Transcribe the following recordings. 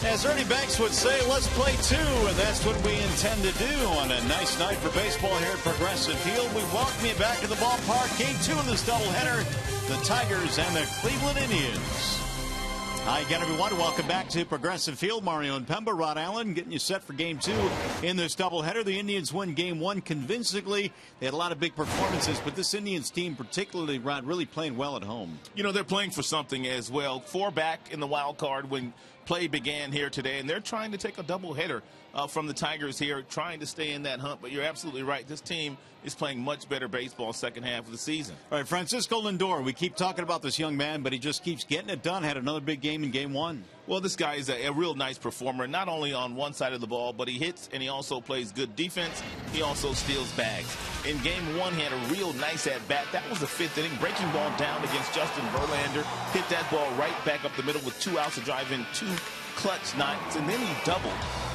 As Ernie Banks would say, let's play two, and that's what we intend to do on a nice night for baseball here at Progressive Field. We welcome you back to the ballpark. Game 2 of this doubleheader, the Tigers and the Cleveland Indians. Hi again, everyone. Welcome back to Progressive Field. Mario and Pemba, Rod Allen, getting you set for Game 2 in this doubleheader. The Indians win Game 1 convincingly. They had a lot of big performances, but this Indians team, particularly, Rod, really playing well at home. You know, they're playing for something as well. 4 back in the wild card when play began here today, and they're trying to take a doubleheader from the Tigers here, trying to stay in that hunt. But you're absolutely right. This team is playing much better baseball second half of the season. All right, Francisco Lindor, we keep talking about this young man, but he just keeps getting it done. Had another big game in Game 1. Well, this guy is a real nice performer, not only on one side of the ball, but he hits and he also plays good defense. He also steals bags. In Game 1, he had a real nice at-bat. That was the 5th inning. Breaking ball down against Justin Verlander. Hit that ball right back up the middle with 2 outs to drive in 2 clutch nights, and then he doubled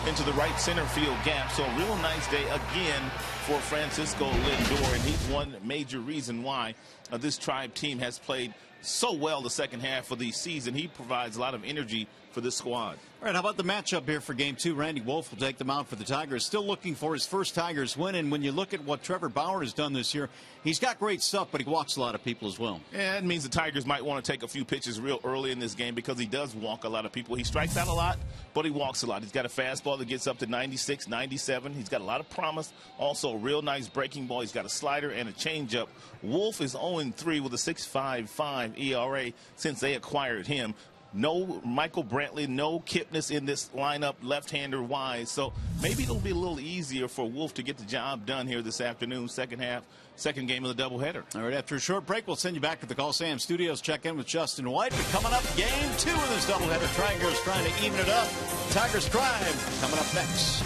into the right center field gap. So a real nice day again for Francisco Lindor, and he's one major reason why this Tribe team has played so well the second half of the season. He provides a lot of energy for this squad. All right, how about the matchup here for Game 2? Randy Wolf will take them out for the Tigers. Still looking for his first Tigers win, and when you look at what Trevor Bauer has done this year, he's got great stuff, but he walks a lot of people as well. Yeah, it means the Tigers might want to take a few pitches real early in this game because he does walk a lot of people. He strikes out a lot, but he walks a lot. He's got a fastball that gets up to 96, 97. He's got a lot of promise. Also, a real nice breaking ball. He's got a slider and a changeup. Wolf is 0-3 with a 6.55 ERA since they acquired him. No Michael Brantley, no Kipnis in this lineup, left-hander wise. So maybe it'll be a little easier for Wolf to get the job done here this afternoon, second half, second game of the doubleheader. All right, after a short break, we'll send you back to the Coliseum Studios. Check in with Justin White. But coming up, Game 2 of this doubleheader. Tigers trying to even it up. Tigers Tribe coming up next.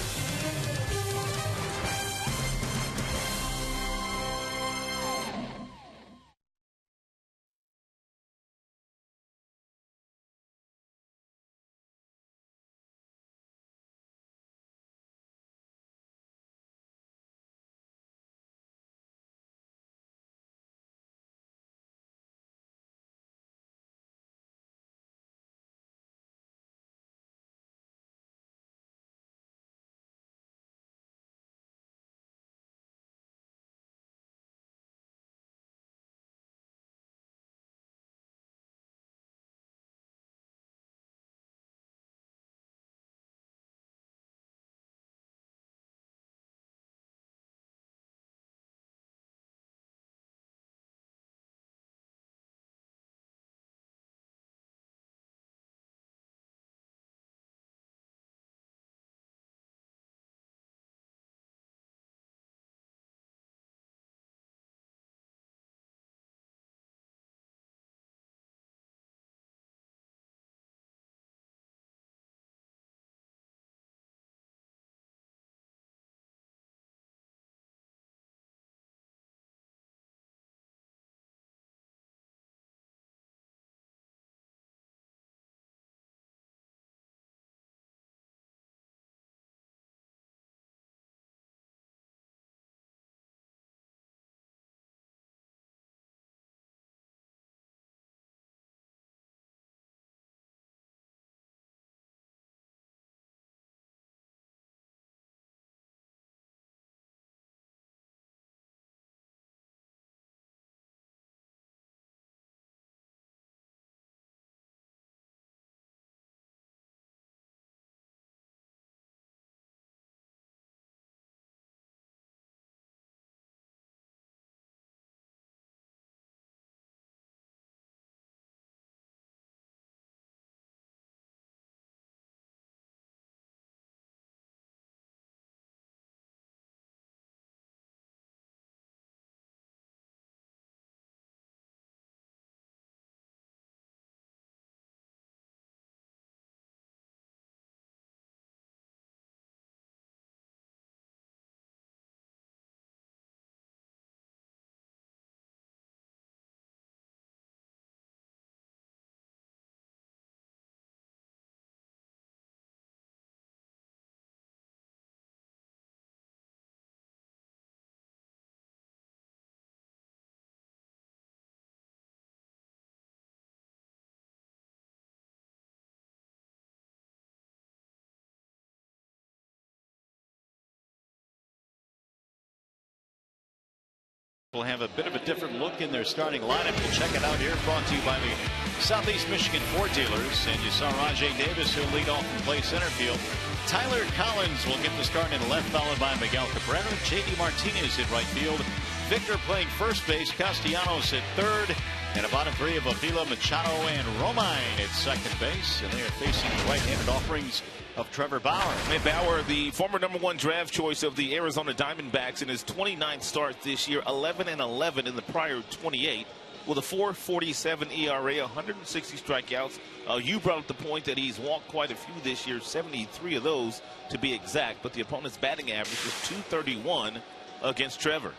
will have a bit of a different look in their starting lineup. We'll check it out here, brought to you by the Southeast Michigan Ford dealers. And you saw RAJAI Davis, who'll lead off and play center field. Tyler Collins will get the start in left, followed by Miguel Cabrera. J.D. Martinez at right field. Victor playing first base. Castellanos at third. And a bottom three of Avila, Machado, and Romine at second base. And they are facing the right-handed offerings of Trevor Bauer. And Bauer, the former #1 draft choice of the Arizona Diamondbacks, in his 29th start this year, 11-11 in the prior 28, with a 4.47 ERA, 160 strikeouts. You brought up the point that he's walked quite a few this year, 73 of those to be exact, but the opponent's batting average is .231 against Trevor.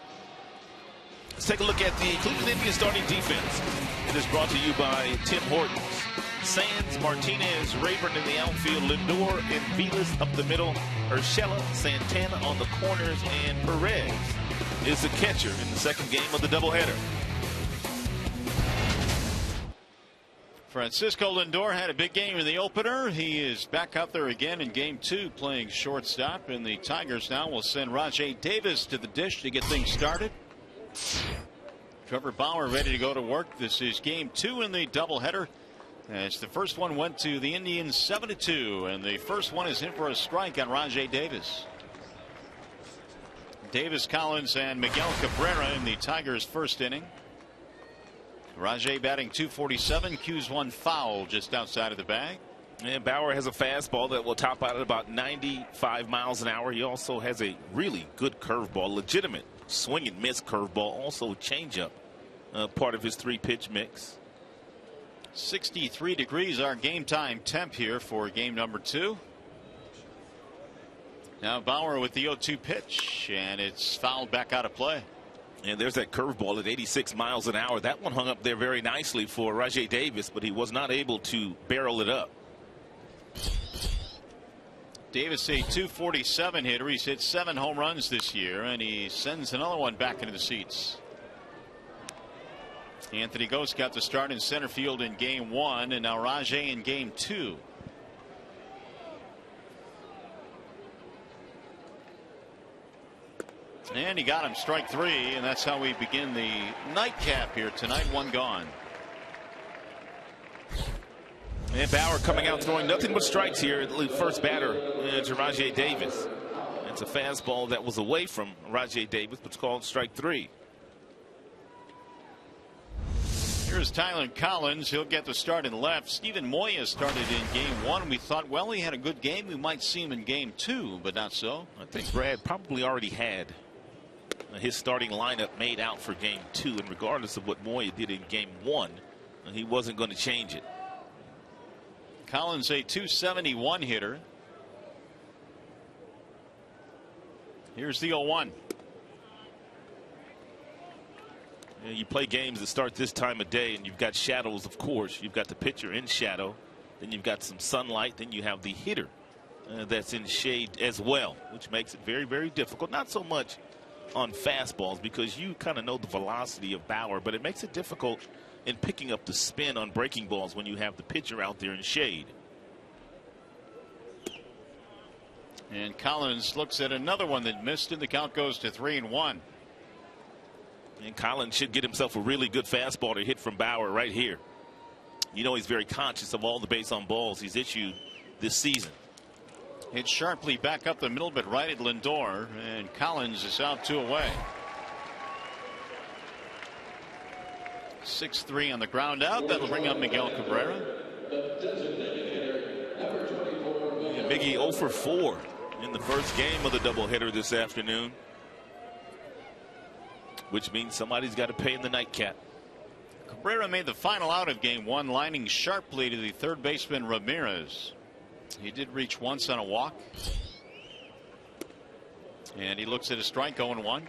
Let's take a look at the Cleveland Indians starting defense. It is brought to you by Tim Hortons. Sands, Martinez, Rayburn in the outfield, Lindor and Aviles up the middle, Urshela, Santana on the corners, and Perez is the catcher in the second game of the doubleheader. Francisco Lindor had a big game in the opener. He is back out there again in game 2 playing shortstop, and the Tigers now will send RAJAI Davis to the dish to get things started. Trevor Bauer ready to go to work. This is game 2 in the doubleheader, as the first one went to the Indians 7-2, and the first one is in for a strike on RAJAI Davis. Davis, Collins, and Miguel Cabrera in the Tigers' first inning. RAJAI batting .247, cues one foul just outside of the bag. And Bauer has a fastball that will top out at about 95 miles an hour. He also has a really good curveball, legitimate swing and miss curveball, also changeup, part of his 3-pitch mix. 63 degrees our game time temp here for game number 2. Now Bauer with the 0-2 pitch, and it's fouled back out of play. And there's that curveball at 86 miles an hour. That one hung up there very nicely for RAJAI Davis, but he was not able to barrel it up. Davis, a .247 hitter. He's hit 7 home runs this year, and he sends another one back into the seats. Anthony Ghost got the start in center field in game 1, and now RAJAI in game 2. And he got him, strike 3, and that's how we begin the nightcap here tonight. 1 gone. And Bauer coming out throwing nothing but strikes here at the first batter to RAJAI Davis. It's a fastball that was away from RAJAI Davis, but it's called strike 3. Here's Tyler Collins. He'll get the start in left. Steven Moya started in game 1. We thought, well, he had a good game. We might see him in game 2, but not so. I think Brad probably already had his starting lineup made out for game 2, and regardless of what Moya did in game 1, he wasn't going to change it. Collins, a .271 hitter. Here's the 0-1. You play games that start this time of day, and you've got shadows, of course. You've got the pitcher in shadow, then you've got some sunlight, then you have the hitter that's in shade as well, which makes it very, very difficult. Not so much on fastballs, because you kind of know the velocity of Bauer, but it makes it difficult in picking up the spin on breaking balls when you have the pitcher out there in shade. And Collins looks at another one that missed, and the count goes to 3-1. And Collins should get himself a really good fastball to hit from Bauer right here. You know, he's very conscious of all the base on balls he's issued this season. Hit sharply back up the middle, but right at Lindor, and Collins is out 2 away. 6-3 on the ground out. That'll bring up Miguel Cabrera. Miggy 0 for 4 in the first game of the doubleheader this afternoon, which means somebody's got to pay in the nightcap. Cabrera made the final out of game 1, lining sharply to the third baseman Ramirez. He did reach once on a walk, and he looks at a strike. 0-1.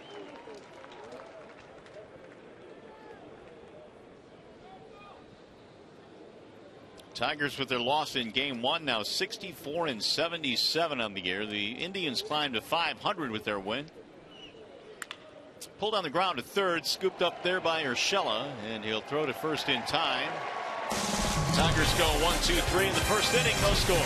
Tigers with their loss in game 1 now 64-77 on the year. The Indians climbed to 500 with their win. Pulled on the ground to third, scooped up there by Urshela, and he'll throw to first in time. Tigers go 1-2-3 in the first inning, no score.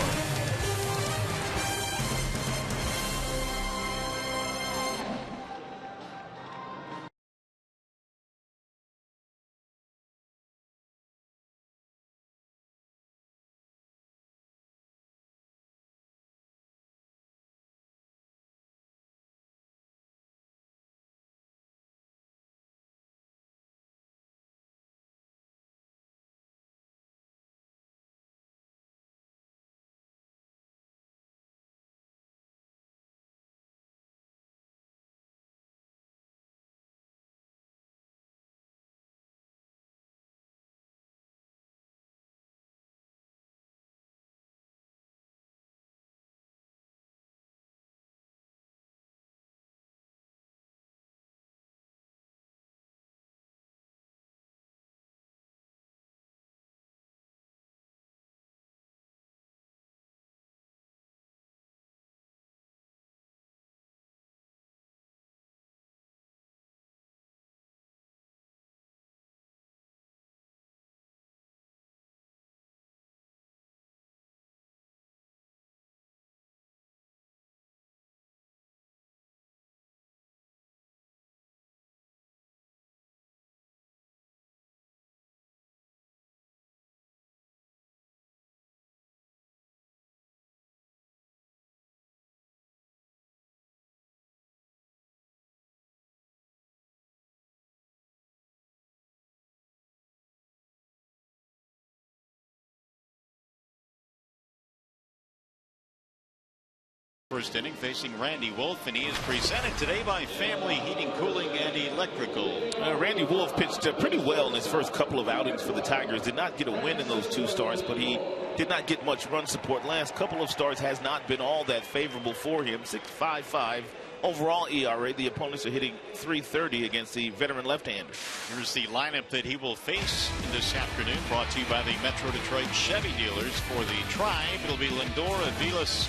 first inning, facing Randy Wolf, and he is presented today by Family Heating, Cooling, and Electrical. Randy Wolf pitched pretty well in his first couple of outings for the Tigers. Did not get a win in those 2 starts, but he did not get much run support. Last couple of starts has not been all that favorable for him. 6.55 overall ERA. The opponents are hitting .330 against the veteran left-hander. Here's the lineup that he will face this afternoon, brought to you by the Metro Detroit Chevy dealers. For the Tribe, it'll be Lindor, Aviles,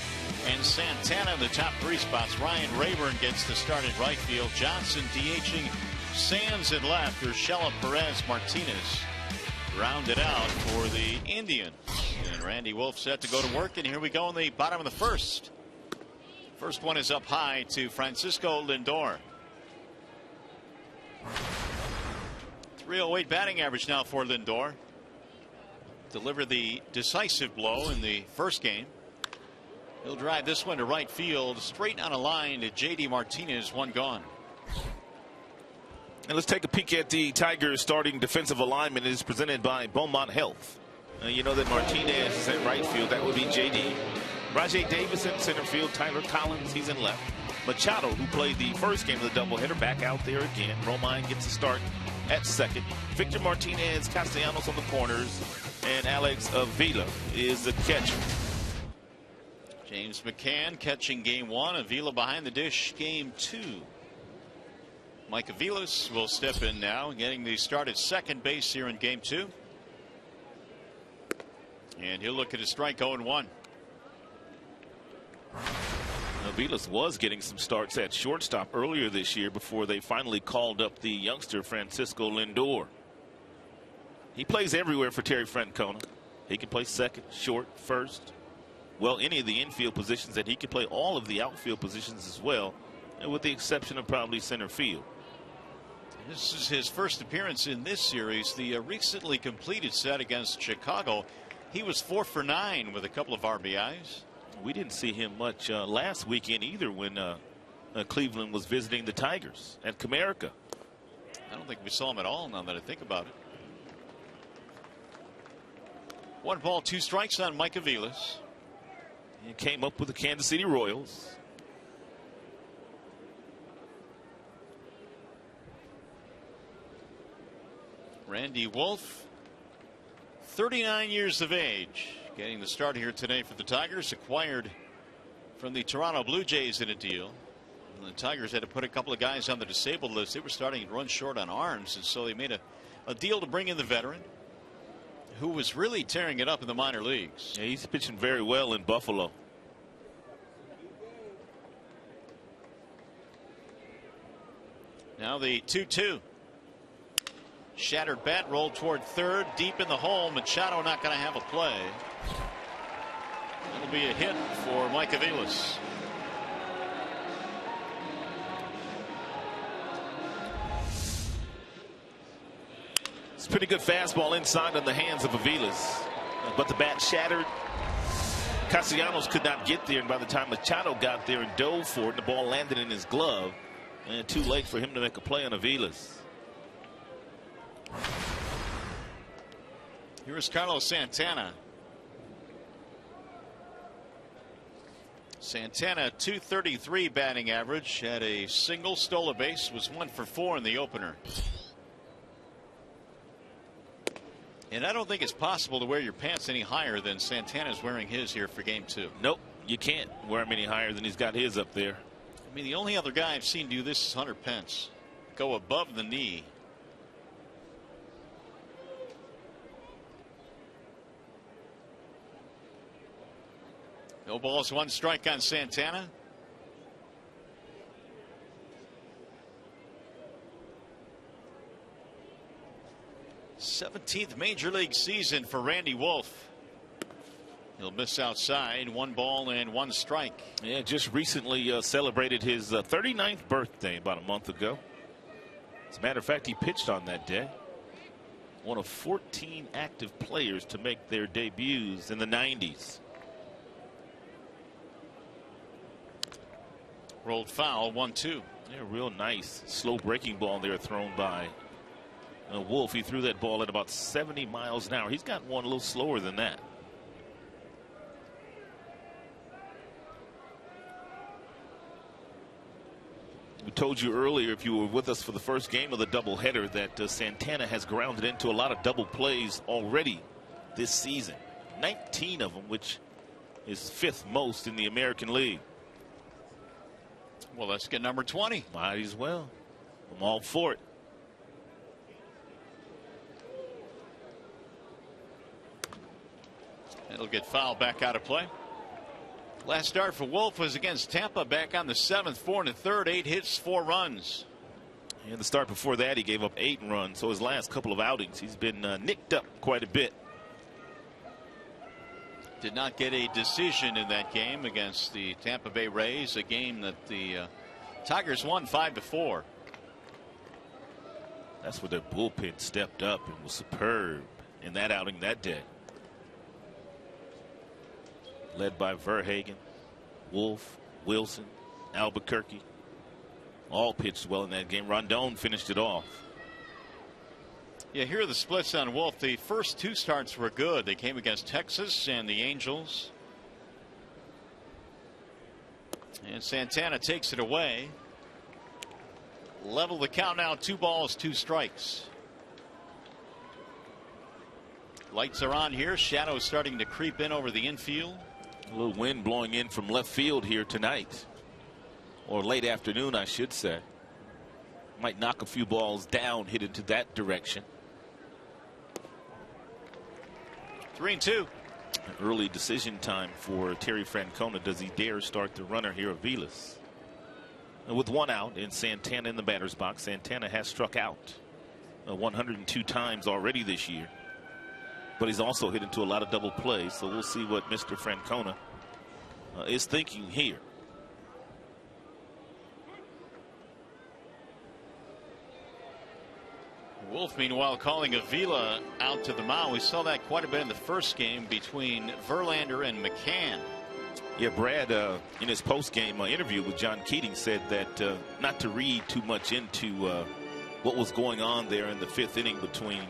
and Santana in the top 3 spots. Ryan Rayburn gets the start at right field. Johnson DHing Sands at left. Urshela, Perez, Martinez rounded out for the Indians. And Randy Wolf set to go to work, and here we go in the bottom of the first. First one is up high to Francisco Lindor. 308 batting average now for Lindor. Delivered the decisive blow in the first game. He'll drive this one to right field, straight on a line to J.D. Martinez, one gone. And let's take a peek at the Tigers starting defensive alignment. It is presented by Beaumont Health. You know that Martinez is at right field. That would be J.D. RAJAI Davis in center field. Tyler Collins, he's in left. Machado, who played the first game of the doubleheader, back out there again. Romine gets a start at second. Victor Martinez, Castellanos on the corners, and Alex Avila is the catcher. James McCann catching game 1. Avila behind the dish game 2. Mike Aviles will step in now, getting the start at second base here in game 2. And he'll look at his strike 0-1. Aviles was getting some starts at shortstop earlier this year before they finally called up the youngster Francisco Lindor. He plays everywhere for Terry Francona. He can play second, short, first. Well, any of the infield positions, and he can play all of the outfield positions as well, and with the exception of probably center field. This is his first appearance in this series. The recently completed set against Chicago, he was 4 for 9 with a couple of RBIs. We didn't see him much last weekend either when Cleveland was visiting the Tigers at Comerica. I don't think we saw him at all now that I think about it. 1 ball, 2 strikes on Mike Aviles. He came up with the Kansas City Royals. Randy Wolf, 39 years of age, getting the start here today for the Tigers, acquired from the Toronto Blue Jays in a deal. And the Tigers had to put a couple of guys on the disabled list. They were starting to run short on arms, and so they made a deal to bring in the veteran who was really tearing it up in the minor leagues. Yeah, he's pitching very well in Buffalo. Now the 2-2. Shattered bat rolled toward third, deep in the hole. Machado not going to have a play. It'll be a hit for Mike Aviles. It's a pretty good fastball inside on the hands of Aviles, but the bat shattered. Castellanos could not get there, and by the time Machado got there and dove for it, the ball landed in his glove, and too late for him to make a play on Aviles. Here's Carlos Santana. Santana, .233 batting average, had a single, stole a base, was 1 for 4 in the opener. And I don't think it's possible to wear your pants any higher than Santana's wearing his here for game 2. Nope, you can't wear him any higher than he's got his up there. I mean, the only other guy I've seen do this is Hunter Pence. Go above the knee. No balls, 1 strike on Santana. '17th major league season for Randy Wolf. He'll miss outside. 1 ball and 1 strike. Yeah, just recently celebrated his 39th birthday about a month ago. As a matter of fact, he pitched on that day. One of 14 active players to make their debuts in the 90s. Rolled foul, 1-2. Yeah, real nice slow breaking ball there thrown by Wolf. He threw that ball at about 70 miles an hour. He's got one a little slower than that. We told you earlier, if you were with us for the first game of the doubleheader, that Santana has grounded into a lot of double plays already this season. 19 of them, which is 5th most in the American League. Well, let's get number 20. Might as well. I'm all for it. It'll get fouled back out of play. Last start for Wolf was against Tampa back on the 7th, 4 1/3, 8 hits, 4 runs. And the start before that, he gave up 8 runs. So his last couple of outings, he's been nicked up quite a bit. Did not get a decision in that game against the Tampa Bay Rays, a game that the Tigers won 5-4. That's where their bullpen stepped up and was superb in that outing that day. Led by Verhagen, Wolf, Wilson, Albuquerque. All pitched well in that game. Rondon finished it off. Yeah, here are the splits on Wolf. The first 2 starts were good. They came against Texas and the Angels. And Santana takes it away. Level the count now, 2 balls, 2 strikes. Lights are on here. Shadows starting to creep in over the infield. A little wind blowing in from left field here tonight, or late afternoon, I should say. Might knock a few balls down, hit into that direction. 3-2. Early decision time for Terry Francona. Does he dare start the runner here, AVILES? And with 1 out and Santana in the batter's box, Santana has struck out 102 times already this year. But he's also hit into a lot of double plays, so we'll see what Mr. Francona is thinking here. Wolf, meanwhile, calling Avila out to the mound. We saw that quite a bit in the first game between Verlander and McCann. Yeah, Brad, in his post-game interview with John Keating, said that not to read too much into what was going on there in the 5th inning between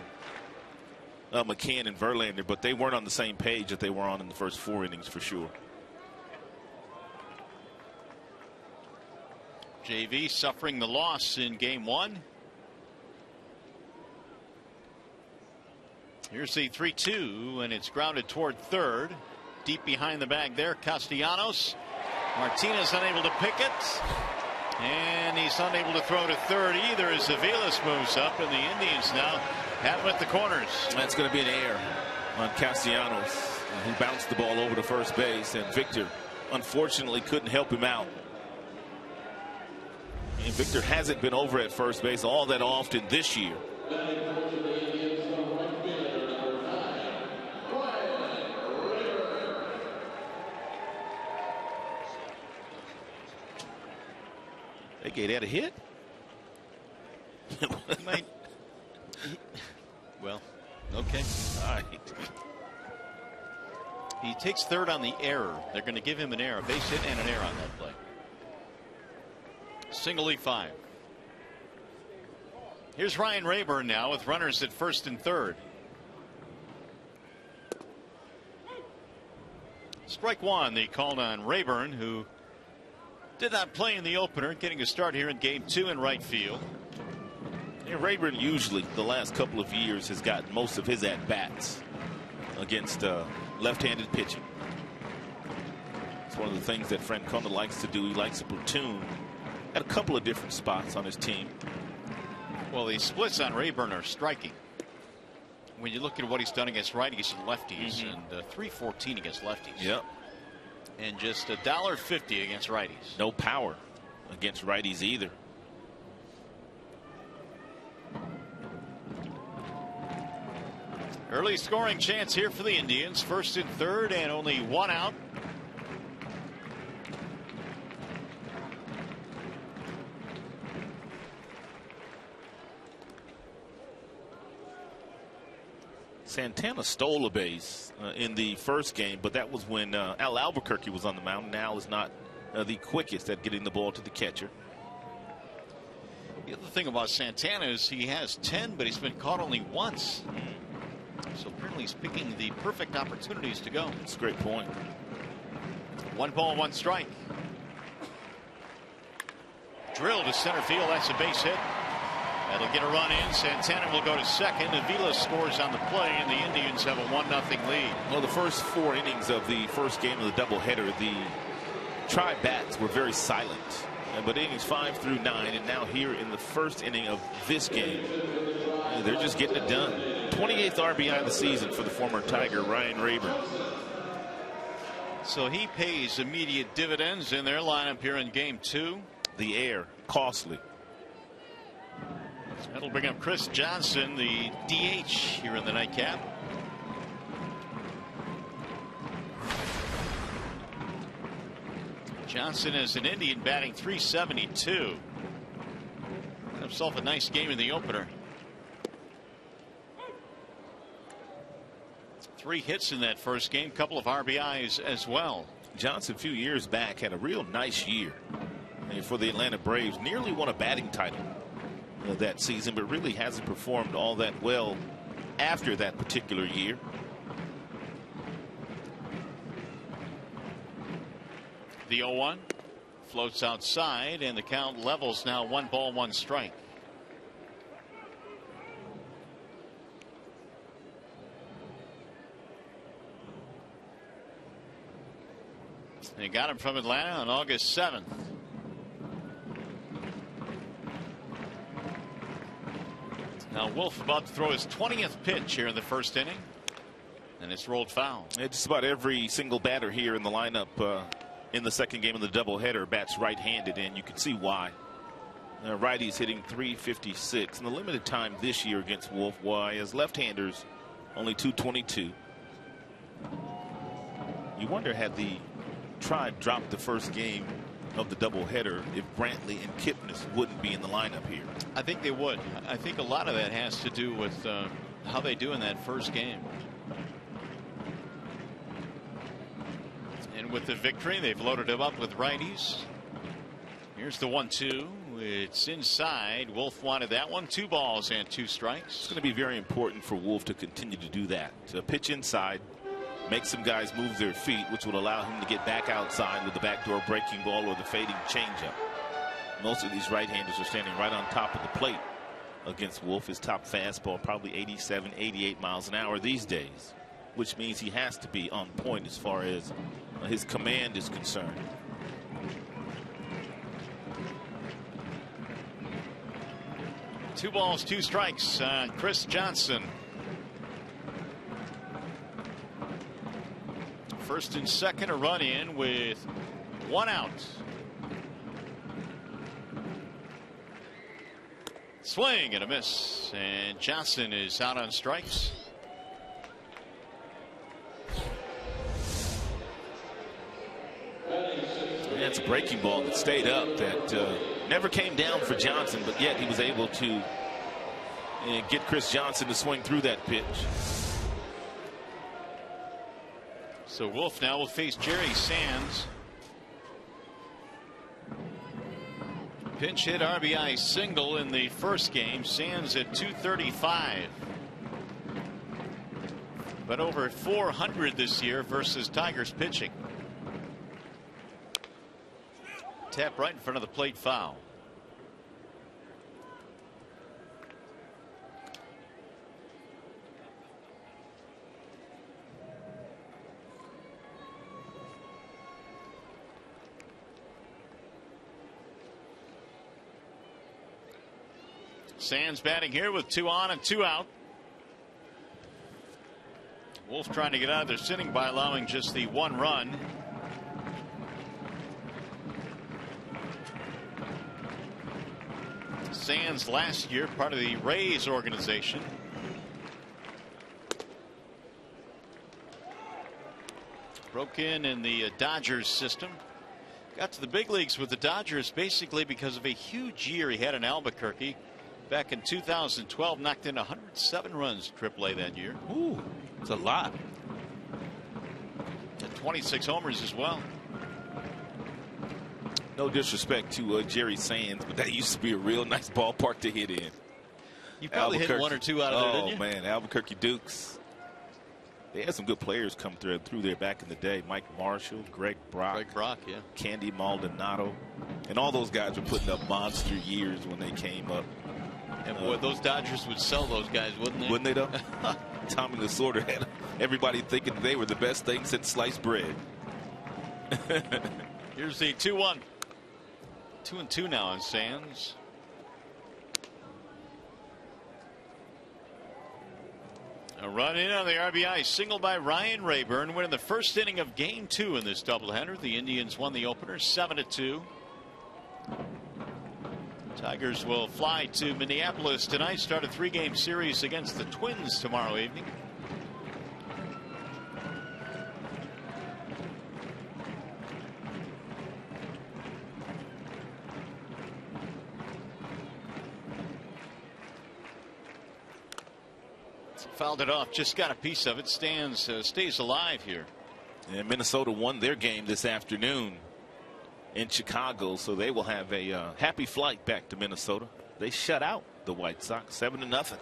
McCann and Verlander, but they weren't on the same page that they were on in the first 4 innings for sure. JV suffering the loss in game 1. Here's the 3-2, and it's grounded toward third. Deep behind the bag there, Castellanos. Martinez unable to pick it. And he's unable to throw to third either as AVILES moves up, and the Indians now have him at the corners. That's going to be an error on Castellanos, who bounced the ball over to first base, and Victor unfortunately couldn't help him out. And Victor hasn't been over at first base all that often this year. They had a hit. Well, okay. All right. He takes third on the error. They're going to give him an error, a base hit and an error on that play. Single E5. Here's Ryan Rayburn now with runners at first and third. Strike 1, they called on Rayburn, who did not play in the opener, getting a start here in game 2 in right field. Yeah, Rayburn usually the last couple of years has gotten most of his at-bats against left-handed pitching. It's one of the things that Francona likes to do. He likes to platoon at a couple of different spots on his team. Well, the splits on Rayburn are striking. When you look at what he's done against righties and lefties, and .314 against lefties. Yep. And just $1.50 against righties. No power against righties either. Early scoring chance here for the Indians. First and third, and only 1 out. Santana stole a base in the first game, but that was when Al Albuquerque was on the mound. Al is not the quickest at getting the ball to the catcher. The other thing about Santana is he has 10, but he's been caught only once. So apparently he's picking the perfect opportunities to go. That's a great point. 1 ball, 1 strike. drill to center field. That's a base hit. That'll get a run in. Santana will go to second. Avila scores on the play, and the Indians have a 1-0 lead. Well, the first 4 innings of the first game of the doubleheader, the Tri-Bats were very silent. But innings 5 through 9, and now here in the first inning of this game, they're just getting it done. 28th RBI of the season for the former Tiger, Ryan Rayburn. So he pays immediate dividends in their lineup here in game 2. The air, costly. That'll bring up Chris Johnson, the DH here in the nightcap. Johnson is an Indian, batting .372. Had himself a nice game in the opener. 3 hits in that first game, couple of RBIs as well. Johnson a few years back had a real nice year for the Atlanta Braves. Nearly won a batting title that season, but really hasn't performed all that well after that particular year. The 0-1 floats outside, and the count levels now 1 ball 1 strike. They got him from Atlanta on August 7th. Now Wolf about to throw his 20th pitch here in the first inning, and it's rolled foul. Just about every single batter here in the lineup in the second game of the doubleheader bats right-handed, and you can see why. Righties hitting .356 in the limited time this year against Wolf. Why, as left-handers, only .222. You wonder, had the Tribe dropped the first game of the doubleheader, if Brantley and Kipnis wouldn't be in the lineup here? I think they would. I think a lot of that has to do with how they do in that first game. And with the victory, they've loaded him up with righties. Here's the 1-2. It's inside. Wolf wanted that one. 2 balls and 2 strikes. It's going to be very important for Wolf to continue to do that. To pitch inside, make some guys move their feet, which would allow him to get back outside with the backdoor breaking ball or the fading changeup. Most of these right-handers are standing right on top of the plate against Wolf. His top fastball probably 87, 88 miles an hour these days, which means he has to be on point as far as his command is concerned. Two balls, 2 strikes on Chris Johnson. First and second, a run in with 1 out. Swing and a miss, and Johnson is out on strikes. That's a breaking ball that stayed up, that never came down for Johnson, but yet he was able to get Chris Johnson to swing through that pitch. So Wolf now will face Jerry Sands. Pinch hit RBI single in the first game. Sands at 235. But over 400 this year versus Tigers pitching. Tap right in front of the plate, foul. Sands batting here with 2 on and 2 out. Wolf trying to get out of their sitting by allowing just the 1 run. Sands last year part of the Rays organization. Broke in the Dodgers system. Got to the big leagues with the Dodgers basically because of a huge year he had in Albuquerque. Back in 2012, knocked in 107 runs AAA that year. Ooh, it's a lot. And 26 homers as well. No disrespect to Jerry Sands, but that used to be a real nice ballpark to hit in. You probably hit 1 or 2 out of there, didn't you? Oh, man, Albuquerque Dukes. They had some good players come through there back in the day. Mike Marshall, Greg Brock, yeah. Candy Maldonado. And all those guys were putting up monster years when they came up. And boy, those Dodgers would sell those guys, wouldn't they? Wouldn't they, though? Tommy Lasorda had everybody thinking they were the best thing since sliced bread. Here's the 2-1. 2-2 now on Sands. A run in on the RBI single by Ryan Rayburn, winning the first inning of Game 2 in this doubleheader. The Indians won the opener 7-2. Tigers will fly to Minneapolis tonight, start a 3-game series against the Twins tomorrow evening. Fouled it off, just got a piece of it. Stays alive here. And Minnesota won their game this afternoon in Chicago, so they will have a happy flight back to Minnesota. They shut out the White Sox 7-0.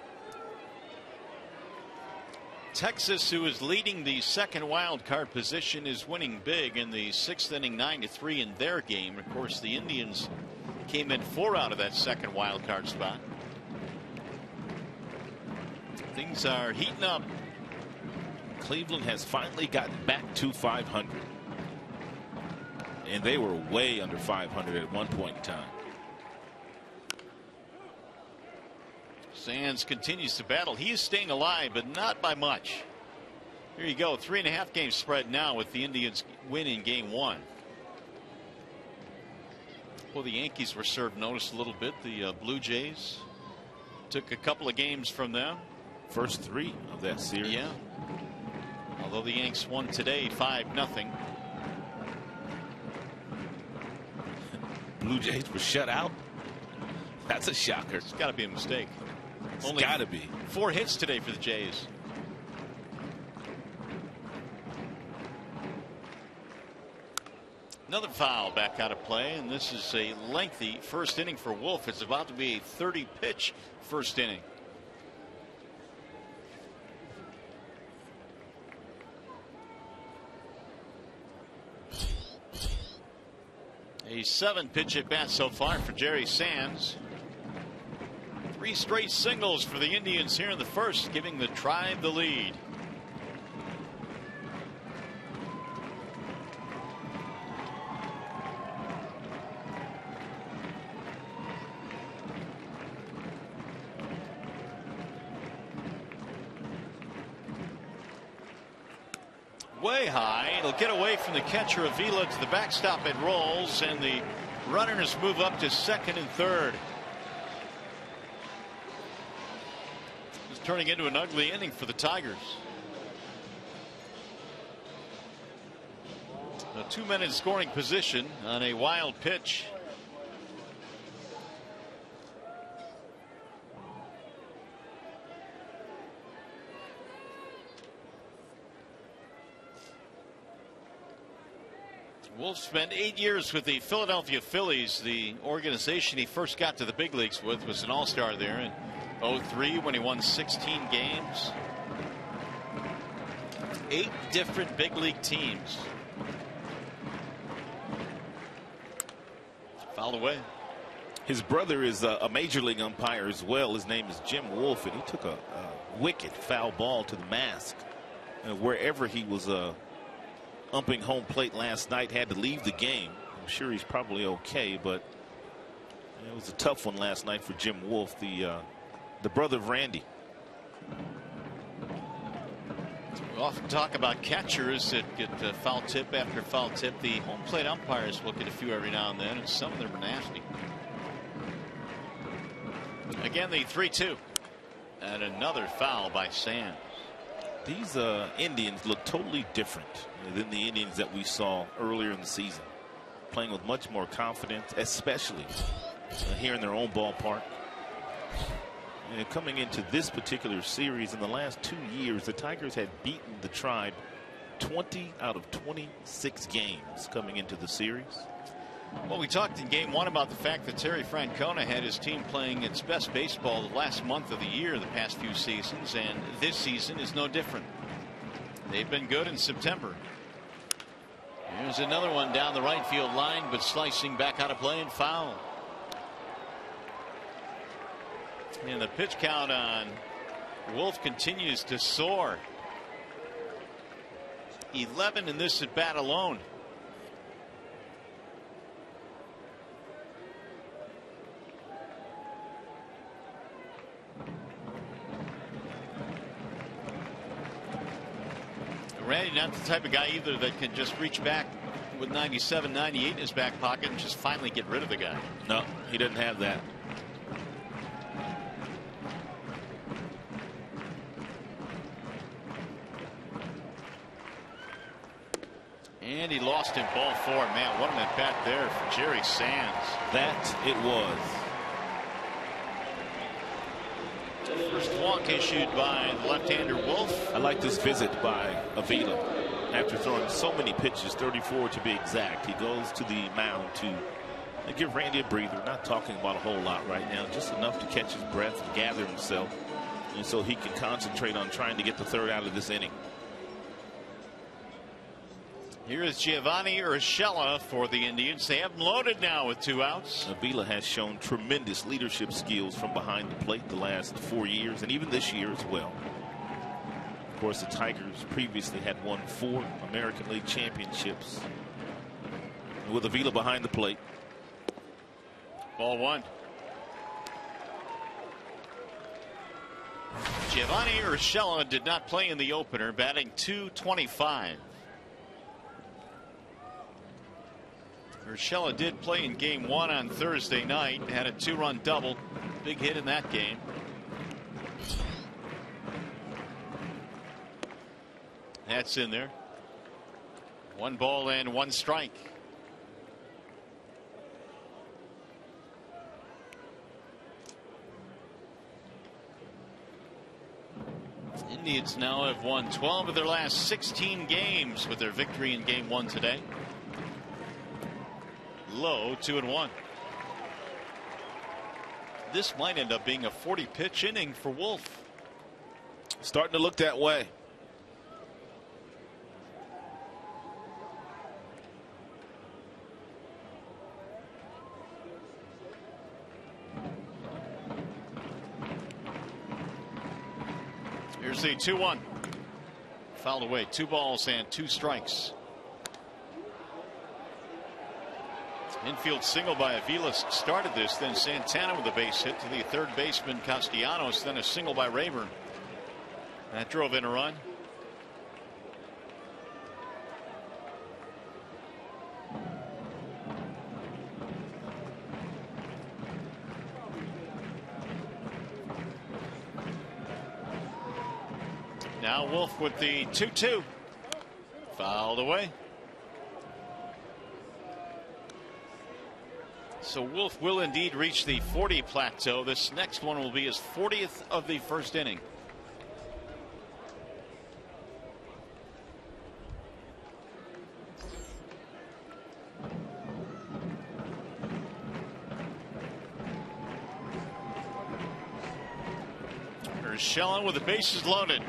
Texas, who is leading the second wild card position, is winning big in the 6th inning, 9-3 in their game. Of course, the Indians came in 4 out of that second wild card spot. Things are heating up. Cleveland has finally gotten back to 500. And they were way under 500 at one point in time. Sands continues to battle. He is staying alive, but not by much. Here you go. 3.5 game spread now with the Indians winning Game 1. Well, the Yankees were served notice a little bit. The Blue Jays took a couple of games from them. First 3 of that series. Yeah. Although the Yanks won today 5-0. Blue Jays were shut out. That's a shocker. It's got to be a mistake. It's got to be. 4 hits today for the Jays. Another foul back out of play, and this is a lengthy first inning for Wolf. It's about to be a 30-pitch first inning. A 7-pitch at bat so far for Jerry Sands. 3 straight singles for the Indians here in the first, giving the Tribe the lead. Way high. It'll get away from the catcher Avila to the backstop. It rolls, and the runners move up to second and third. It's turning into an ugly inning for the Tigers. A 2 men in scoring position on a wild pitch. Wolf spent 8 years with the Philadelphia Phillies. The organization he first got to the big leagues with was an all-star there in 2003 when he won 16 games. 8 different big league teams. Fouled away. His brother is a major league umpire as well. His name is Jim Wolf, and he took a wicked foul ball to the mask. And wherever he was umping home plate last night, had to leave the game. I'm sure he's probably okay, but it was a tough one last night for Jim Wolf, the brother of Randy. We often talk about catchers that get foul tip after foul tip. The home plate umpires will get a few every now and then, and some of them are nasty. Again, the 3-2. And another foul by Sands. These Indians look totally different than the Indians that we saw earlier in the season. Playing with much more confidence, especially here in their own ballpark. And coming into this particular series, in the last 2 years, the Tigers had beaten the Tribe 20 out of 26 games coming into the series. Well, we talked in Game 1 about the fact that Terry Francona had his team playing its best baseball the last month of the year, the past few seasons, and this season is no different. They've been good in September. Here's another one down the right field line, but slicing back out of play and foul. And the pitch count on Wolf continues to soar. 11 in this at bat alone. Randy, not the type of guy either that can just reach back with 97, 98 in his back pocket and just finally get rid of the guy. No, he doesn't have that. And he lost him ball 4. Man, what an at bat there for Jerry Sands. That it was. First walk issued by the left-hander Wolf. I like this visit by Avila. After throwing so many pitches, 34 to be exact, he goes to the mound to give Randy a breather. Not talking about a whole lot right now, just enough to catch his breath and gather himself, and so he can concentrate on trying to get the third out of this inning. Here is Giovanni Urshela for the Indians. They have him loaded now with 2 outs. Avila has shown tremendous leadership skills from behind the plate the last 4 years, and even this year as well. Of course, the Tigers previously had won 4 American League championships. With Avila behind the plate. Ball 1. Giovanni Urshela did not play in the opener, batting .225. Urshela did play in game 1 on Thursday night, had a 2-run double, big hit in that game. That's in there. 1 ball and 1 strike. Indians now have won 12 of their last 16 games with their victory in game 1 today. Low 2-1. This might end up being a 40-pitch inning for Wolf. Starting to look that way. Here's the 2-1. Fouled away. 2 balls and 2 strikes. Infield single by Avila started this, then Santana with a base hit to the third baseman Castellanos, then a single by Rayburn. That drove in a run. Now Wolf with the 2-2. Fouled away. So Wolf will indeed reach the 40 plateau. This next one will be his 40th of the first inning. Urshela with the bases loaded.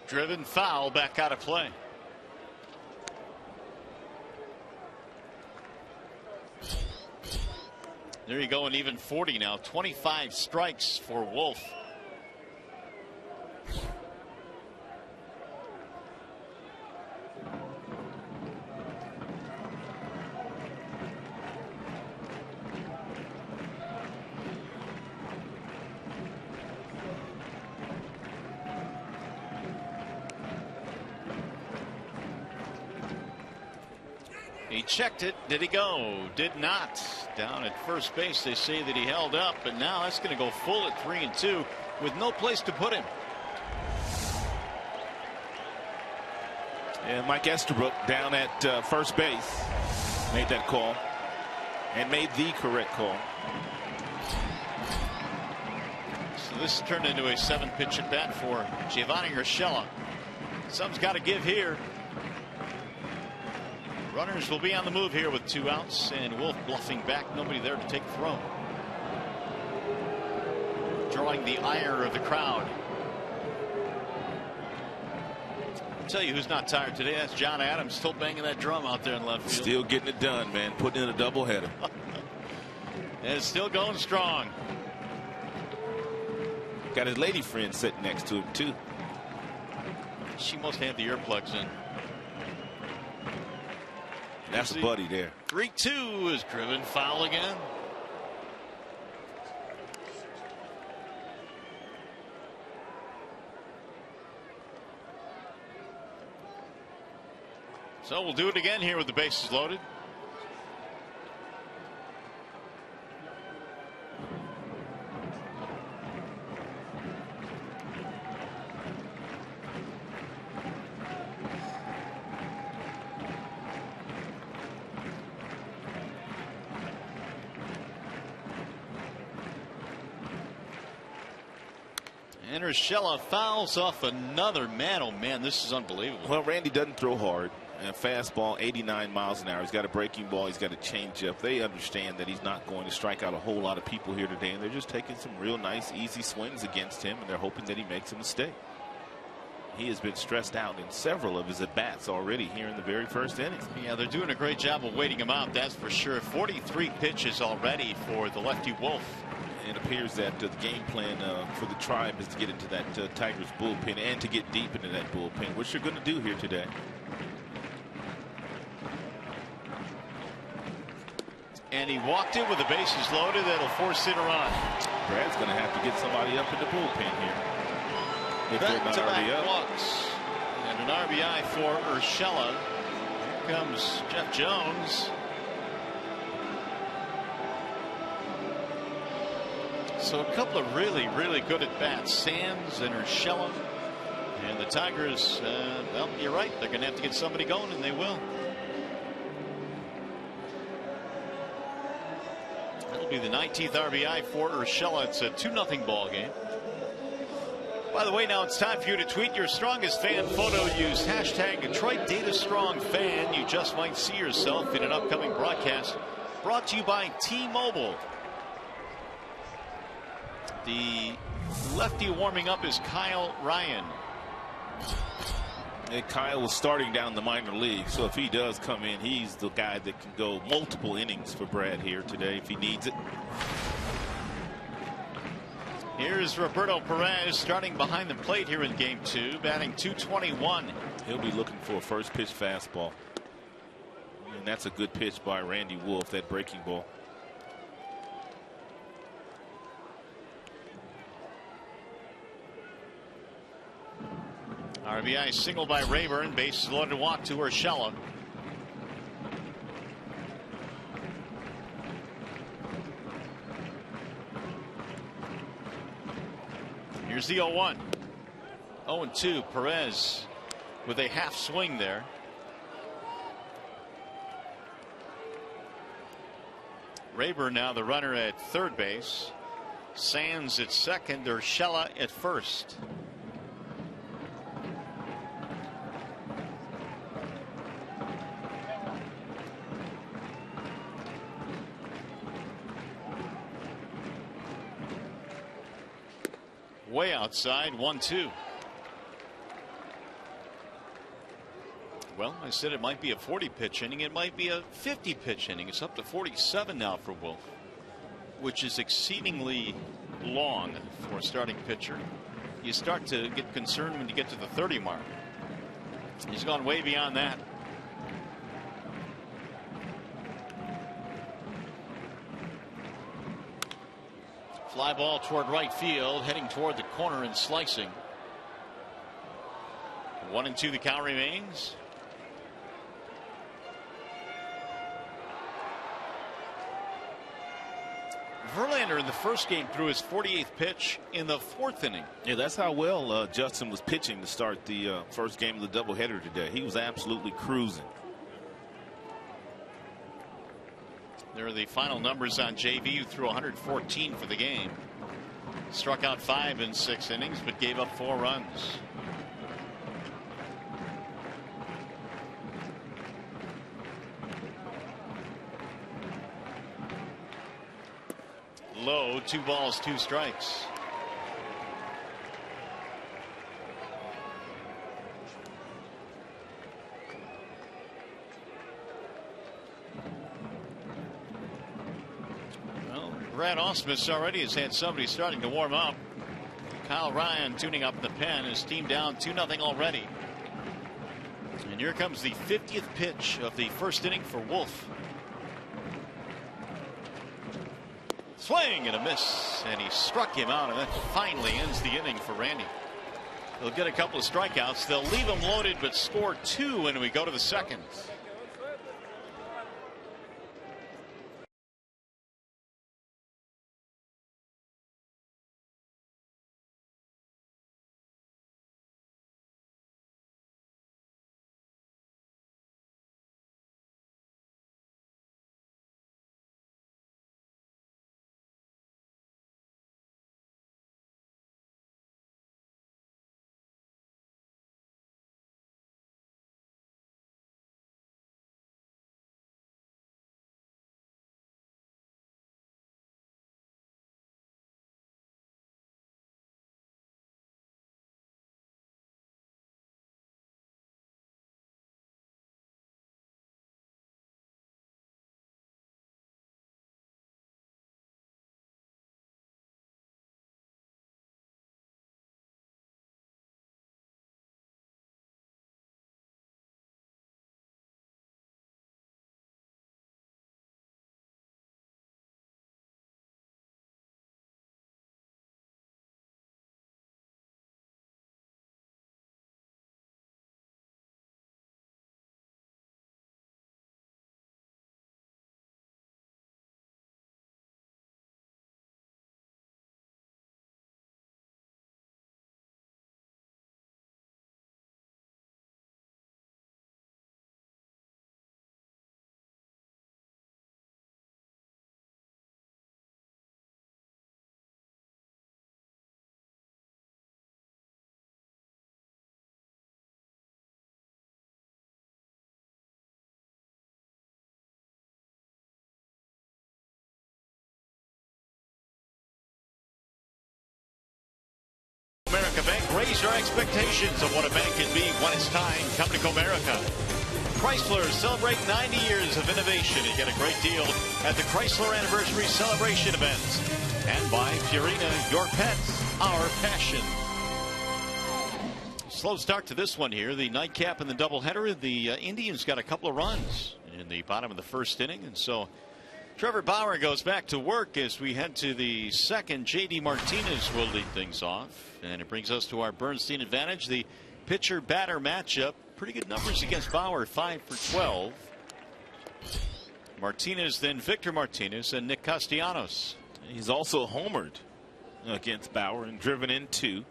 Driven foul, back out of play. There you go, an even 40 now. 25 strikes for Wolf. He checked it. Did he go? Did not. Down at first base, they say that he held up, but now that's going to go full at 3-2 with no place to put him. And Mike Estabrook down at first base made that call and made the correct call. So this turned into a 7-pitch at bat for Giovanni Urshela. Something's got to give here. Runners will be on the move here with 2 outs, and Wolf bluffing back. Nobody there to take the throw. Drawing the ire of the crowd. I'll tell you who's not tired today. That's John Adams, still banging that drum out there in left field. Still getting it done, man. Putting in a doubleheader. And it's still going strong. Got his lady friend sitting next to him, too. She must have the earplugs in. That's a buddy there. 3-2 is driven foul again. So we'll do it again here with the bases loaded. And Urshela fouls off another. Man, oh man, this is unbelievable. Well, Randy doesn't throw hard. And fastball, 89 miles an hour. He's got a breaking ball. He's got a changeup. They understand that he's not going to strike out a whole lot of people here today, and they're just taking some real nice, easy swings against him, and they're hoping that he makes a mistake. He has been stressed out in several of his at-bats already here in the very first inning. Yeah, they're doing a great job of waiting him out, that's for sure. 43 pitches already for the lefty Wolf. It appears that the game plan for the Tribe is to get into that Tigers bullpen and to get deep into that bullpen, which they're going to do here today. And he walked in with the bases loaded. That'll force it around. Brad's going to have to get somebody up in the bullpen here. If they're not already up. Walks. And an RBI for Urshela. Here comes Jeff Jones. So a couple of really, really good at bats. Sands and Urshela. And the Tigers, well, you're right. They're going to have to get somebody going, and they will. That'll be the 19th RBI for Urshela. It's a 2-0 ball game. By the way, now it's time for you to tweet your strongest fan photo. Use hashtag Detroit Data Strong Fan. You just might see yourself in an upcoming broadcast. Brought to you by T-Mobile. The lefty warming up is Kyle Ryan. And Kyle was starting down the minor league, so if he does come in, he's the guy that can go multiple innings for Brad here today if he needs it. Here's Roberto Perez starting behind the plate here in game 2, batting .221. He'll be looking for a first pitch fastball, and that's a good pitch by Randy Wolf, that breaking ball. RBI single by Rayburn. Bases loaded, walk to Urshela. Here's the 0-1. 0-2. Perez with a half swing there. Rayburn now the runner at third base. Sands at second. Urshela at first. Way outside, 1-2. Well, I said it might be a 40-pitch inning. It might be a 50-pitch inning. It's up to 47 now for Wolf, which is exceedingly long for a starting pitcher. You start to get concerned when you get to the 30 mark. He's gone way beyond that. Fly ball toward right field, heading toward the corner and slicing. 1-2 the count remains. Verlander in the first game threw his 48th pitch in the 4th inning. Yeah, that's how well Justin was pitching to start the first game of the doubleheader today. He was absolutely cruising. There are the final numbers on JV, who threw 114 for the game. Struck out 5 in 6 innings, but gave up 4 runs. low. 2 balls, 2 strikes. Well, Brad Ausmus already has had somebody starting to warm up. Kyle Ryan tuning up the pen. His team down 2-0 already. And here comes the 50th pitch of the first inning for Wolf. Swing and a miss, and he struck him out, and that finally ends the inning for Randy. They'll get a couple of strikeouts. They'll leave him loaded, but score 2 when we go to the second. America Bank, raise your expectations of what a bank can be when it's time. Come to Comerica. Chrysler, celebrate 90 years of innovation and get a great deal at the Chrysler Anniversary Celebration events. And by Purina, your pets, our passion. Slow start to this one here. The nightcap and the doubleheader. The Indians got a couple of runs in the bottom of the first inning, and so Trevor Bauer goes back to work as we head to the second. J.D. Martinez will lead things off. And it brings us to our Bernstein advantage. The pitcher-batter matchup. Pretty good numbers against Bauer. 5 for 12. Martinez, then Victor Martinez and Nick Castellanos. He's also homered against Bauer and driven in 2.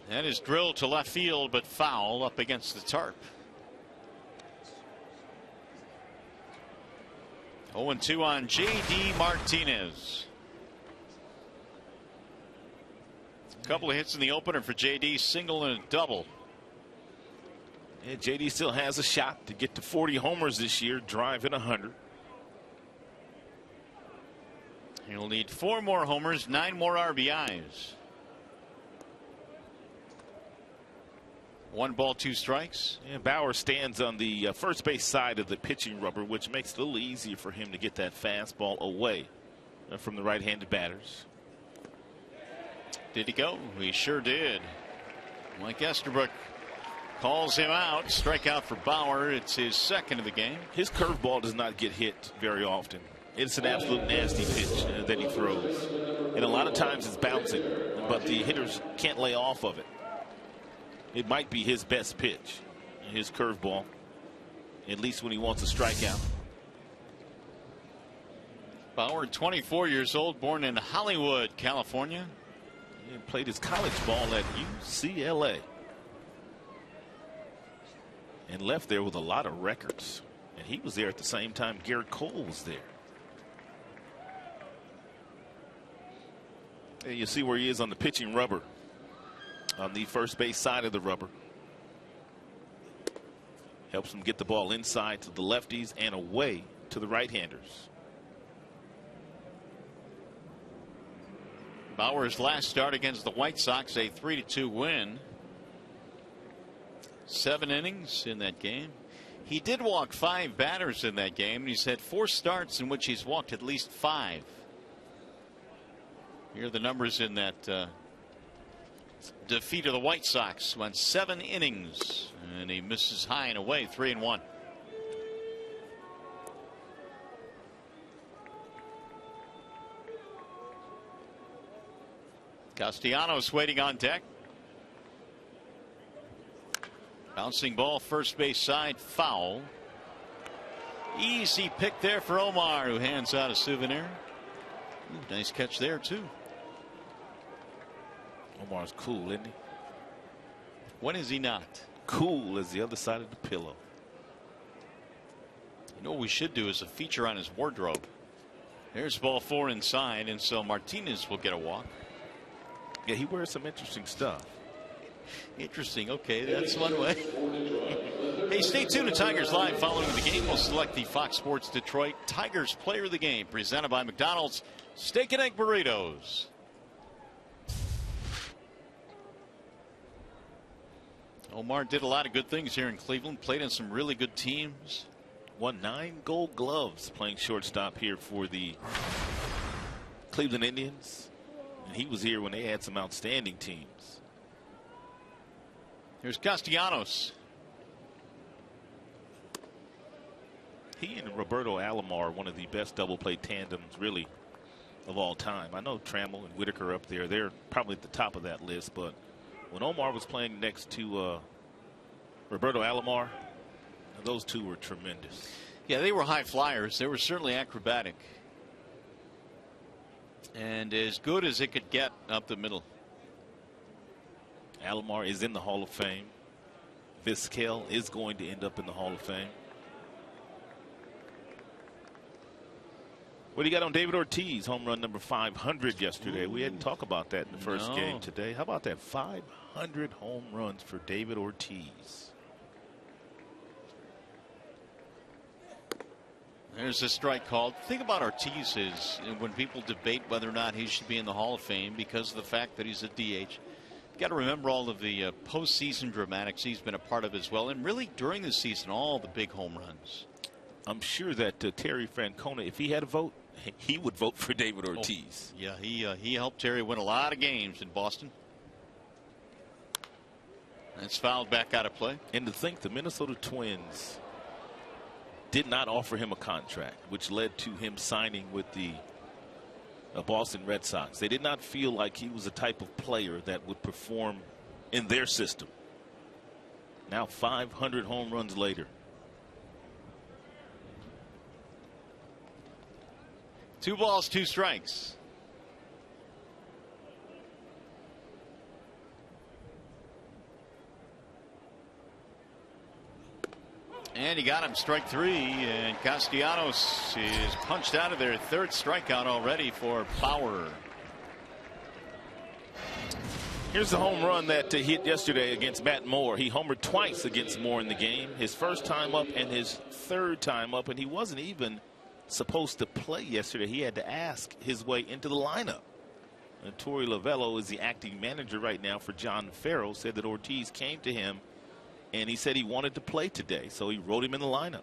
That is drilled to left field, but foul up against the tarp. 0-2 on J.D. Martinez. A couple of hits in the opener for J.D. Single and a double. Yeah, J.D. still has a shot to get to 40 homers this year, driving 100. He'll need 4 more homers, 9 more RBIs. 1 ball, 2 strikes. And Bauer stands on the first base side of the pitching rubber, which makes it a little easier for him to get that fastball away from the right-handed batters. Did he go? He sure did. Mike Estabrook calls him out. Strikeout for Bauer. It's his second of the game. His curveball does not get hit very often. It's an absolute nasty pitch that he throws. And a lot of times it's bouncing, but the hitters can't lay off of it. It might be his best pitch, his curveball, at least when he wants a strikeout. Bauer, 24 years old, born in Hollywood, California. He played his college ball at UCLA. And left there with a lot of records. And he was there at the same time Garrett Cole was there. And you see where he is on the pitching rubber. On the first base side of the rubber. Helps him get the ball inside to the lefties and away to the right-handers. Bauer's last start against the White Sox, a 3-2 win. 7 innings in that game. He did walk 5 batters in that game, and he's had 4 starts in which he's walked at least 5. Here are the numbers in that defeat of the White Sox. Went 7 innings, and he misses high and away, 3-1. Castellanos waiting on deck. Bouncing ball, first base side, foul. Easy pick there for Omar, who hands out a souvenir. Ooh, nice catch there, too. Omar's cool, isn't he? When is he not? Cool as the other side of the pillow. You know what we should do is a feature on his wardrobe. There's ball 4 inside, and so Martinez will get a walk. Yeah, he wears some interesting stuff. Interesting. Okay, that's one way. Hey, stay tuned to Tigers Live. Following the game, we'll select the Fox Sports Detroit Tigers Player of the Game, presented by McDonald's Steak and Egg Burritos. Omar did a lot of good things here in Cleveland. Played in some really good teams. Won 9 Gold Gloves playing shortstop here for the Cleveland Indians. And he was here when they had some outstanding teams. Here's Castellanos. He and Roberto Alomar are one of the best double play tandems, really, of all time. I know Trammell and Whitaker up there. They're probably at the top of that list. But when Omar was playing next to Roberto Alomar, those two were tremendous. Yeah, they were high flyers. They were certainly acrobatic. And as good as it could get up the middle. Alomar is in the Hall of Fame. Vizquel is going to end up in the Hall of Fame. What do you got on David Ortiz? Home run number 500 yesterday. We hadn't talked about that in the first game today. How about that? 500 home runs for David Ortiz. There's a strike called. The thing about Ortiz is when people debate whether or not he should be in the Hall of Fame because of the fact that he's a DH, got to remember all of the postseason dramatics he's been a part of as well, and really during the season, all the big home runs. I'm sure that Terry Francona, if he had a vote, he would vote for David Ortiz. Oh, yeah, he helped Terry win a lot of games in Boston. It's fouled back out of play. And to think the Minnesota Twins did not offer him a contract, which led to him signing with the Boston Red Sox. They did not feel like he was the type of player that would perform in their system. Now 500 home runs later. Two balls, 2 strikes. And he got him, strike 3, and Castellanos is punched out of there. 3rd strikeout already for Bauer. Here's the home run that he hit yesterday against Matt Moore. He homered twice against Moore in the game. His first time up and his 3rd time up, and he wasn't even supposed to play yesterday. He had to ask his way into the lineup. And Torey Lovello is the acting manager right now for John Farrell. Said that Ortiz came to him and he said he wanted to play today, so he wrote him in the lineup.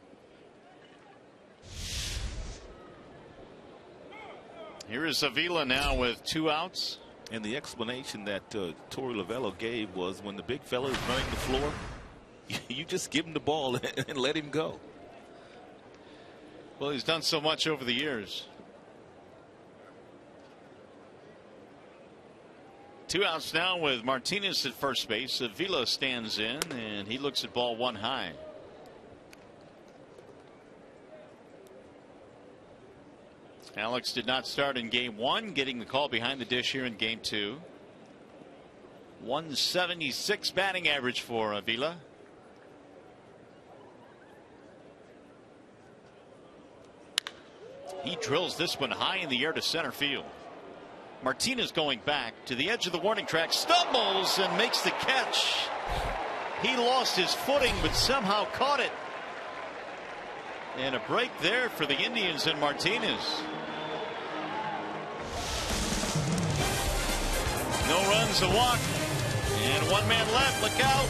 Here is Avila now with 2 outs. And the explanation that Torey Lovello gave was when the big fella is running the floor, you just give him the ball and let him go. Well, he's done so much over the years. 2 outs now with Martinez at first base. Avila stands in and he looks at ball 1 high. Alex did not start in game 1, getting the call behind the dish here in game 2. 176 batting average for Avila. He drills this one high in the air to center field. Martinez going back to the edge of the warning track, stumbles and makes the catch. He lost his footing but somehow caught it. And a break there for the Indians and Martinez. No runs, a walk, and one man left. Look out.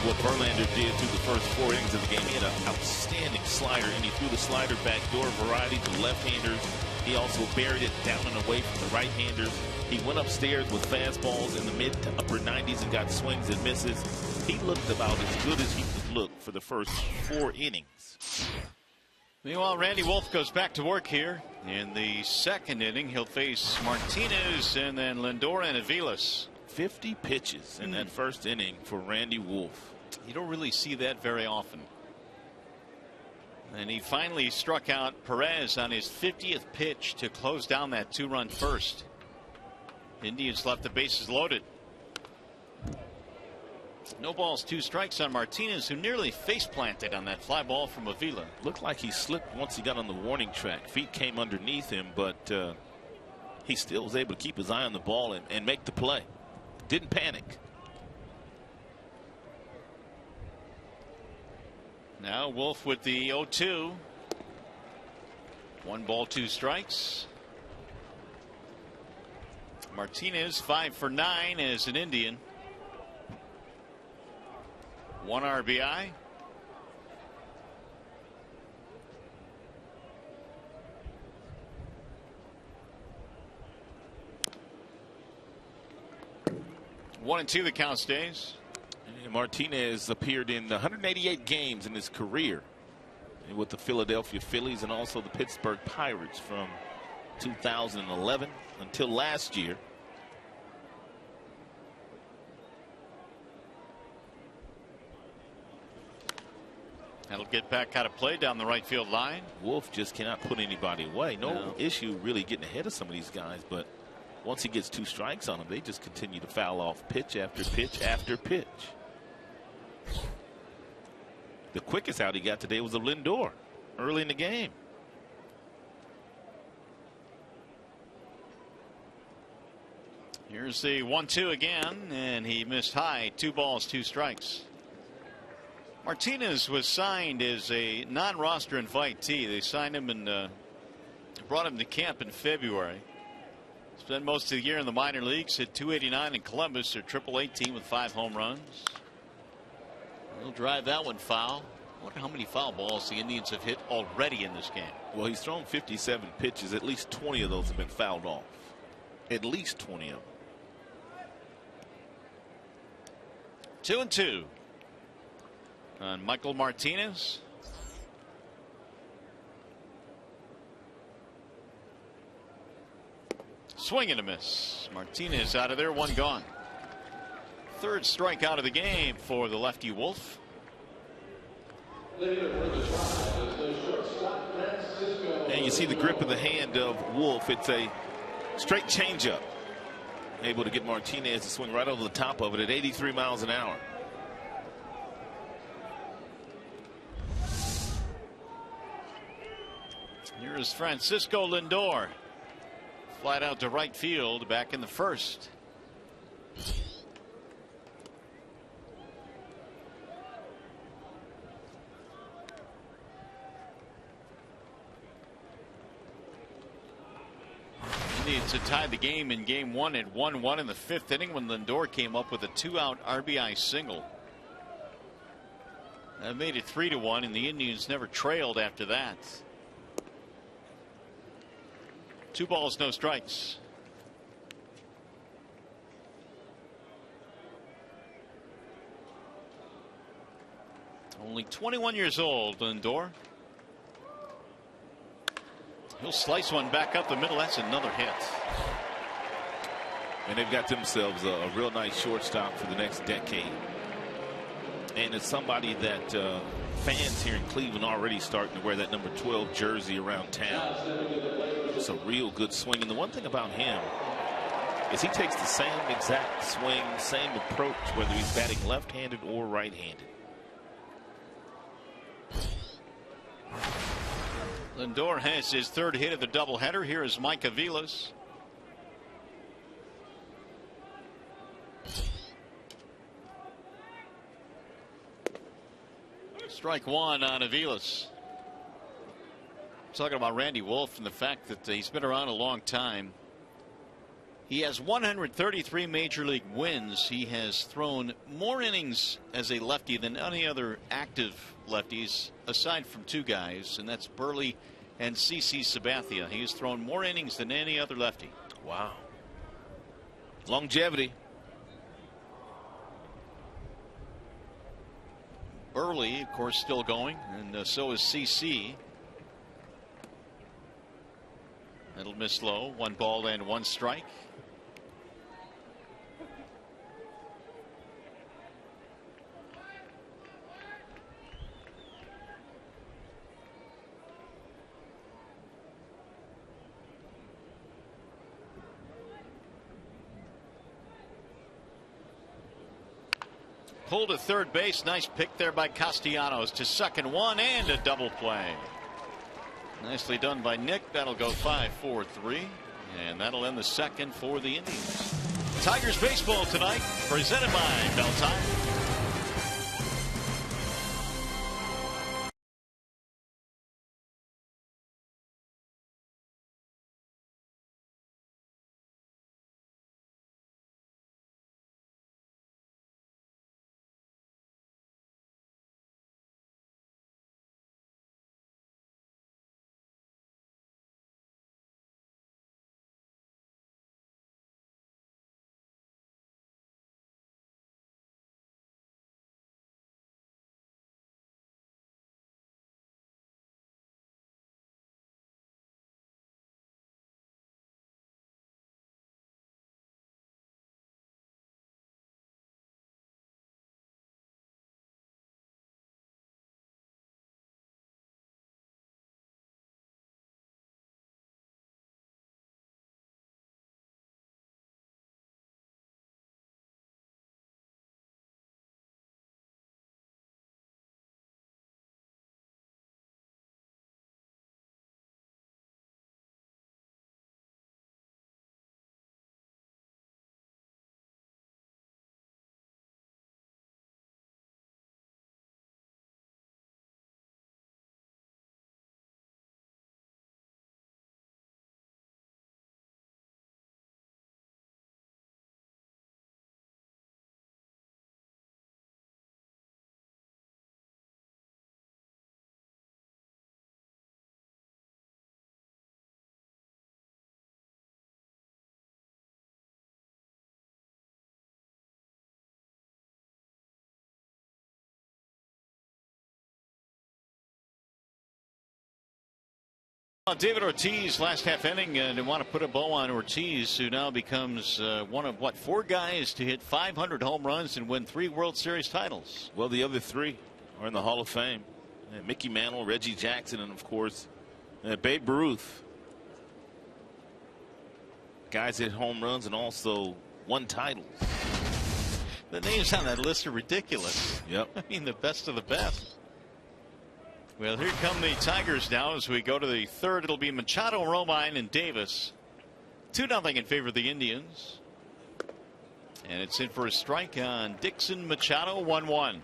What Verlander did through the first 4 innings of the game. He had an outstanding slider, and he threw the slider back door variety to left-handers. He also buried it down and away from the right-handers. He went upstairs with fastballs in the mid to upper 90s and got swings and misses. He looked about as good as he could look for the first 4 innings. Meanwhile, Randy Wolf goes back to work here. In the second inning, he'll face Martinez and then Lindor and Aviles. 50 pitches in that first inning for Randy Wolf. You don't really see that very often. And he finally struck out Perez on his 50th pitch to close down that 2-run first. Indians left the bases loaded. No balls, 2 strikes on Martinez, who nearly face planted on that fly ball from Avila. Looked like he slipped once he got on the warning track. Feet came underneath him, but he still was able to keep his eye on the ball and make the play. Didn't panic. Now Wolf with the 0-2. 1 ball, 2 strikes. Martinez 5 for 9 as an Indian. 1 RBI. One and 2 the count stays. And Martinez appeared in 188 games in his career with the Philadelphia Phillies and also the Pittsburgh Pirates from 2011 until last year. That'll get back out of play down the right field line. Wolf just cannot put anybody away. No issue really getting ahead of some of these guys, but once he gets 2 strikes on them, they just continue to foul off pitch after pitch after pitch. The quickest out he got today was a Lindor early in the game. Here's the 1-2 again, and he missed high. 2 balls, 2 strikes. Martinez was signed as a non-roster invitee. They signed him and brought him to camp in February. Spent most of the year in the minor leagues. Hit .289 in Columbus, their AAA team with 5 home runs. He'll drive that one foul. I wonder how many foul balls the Indians have hit already in this game. Well, he's thrown 57 pitches. At least 20 of those have been fouled off. At least 20 of them. 2-2 on Michael Martinez. Swing and a miss. Martinez out of there, 1 gone. 3rd strikeout of the game for the lefty Wolf. And you see the grip of the hand of Wolf. It's a straight changeup. Able to get Martinez to swing right over the top of it at 83 miles an hour. Here's Francisco Lindor. Flat out to right field back in the first. Needed to tie the game in game one at 1-1 in the fifth inning when Lindor came up with a 2-out RBI single. That made it 3-1, and the Indians never trailed after that. 2 balls, no strikes. Only 21 years old, Lindor. He'll slice one back up the middle. That's another hit. And they've got themselves a real nice shortstop for the next decade. And it's somebody that fans here in Cleveland already starting to wear that number 12 jersey around town. It's a real good swing. And the one thing about him is he takes the same exact swing, same approach, whether he's batting left-handed or right-handed. Lindor has his third hit of the doubleheader. Here is Mike AVILES. Strike one on AVILES. Talking about Randy Wolf and the fact that he's been around a long time. He has 133 major league wins. He has thrown more innings as a lefty than any other active lefties, aside from 2 guys, and that's Burley and CC Sabathia. He has thrown more innings than any other lefty. Wow. Longevity. Burley, of course, still going, and so is CC. That'll miss low. 1 ball and 1 strike. Pulled to third base. Nice pick there by Castellanos to second, 1 and a double play. Nicely done by Nick. That'll go 5-4-3, and that'll end the second for the Indians. Tigers baseball tonight, presented by Bell Tire. David Ortiz last half inning, and they want to put a bow on Ortiz, who now becomes one of 4 guys to hit 500 home runs and win 3 World Series titles. Well, the other 3 are in the Hall of Fame. And Mickey Mantle, Reggie Jackson, and of course Babe Ruth. Guys hit home runs and also won titles. The names on that list are ridiculous. Yep. I mean, the best of the best. Well, here come the Tigers now as we go to the third. It'll be Machado, Romine, and Davis. 2-0 in favor of the Indians. And it's in for a strike on Dixon Machado, 1-1.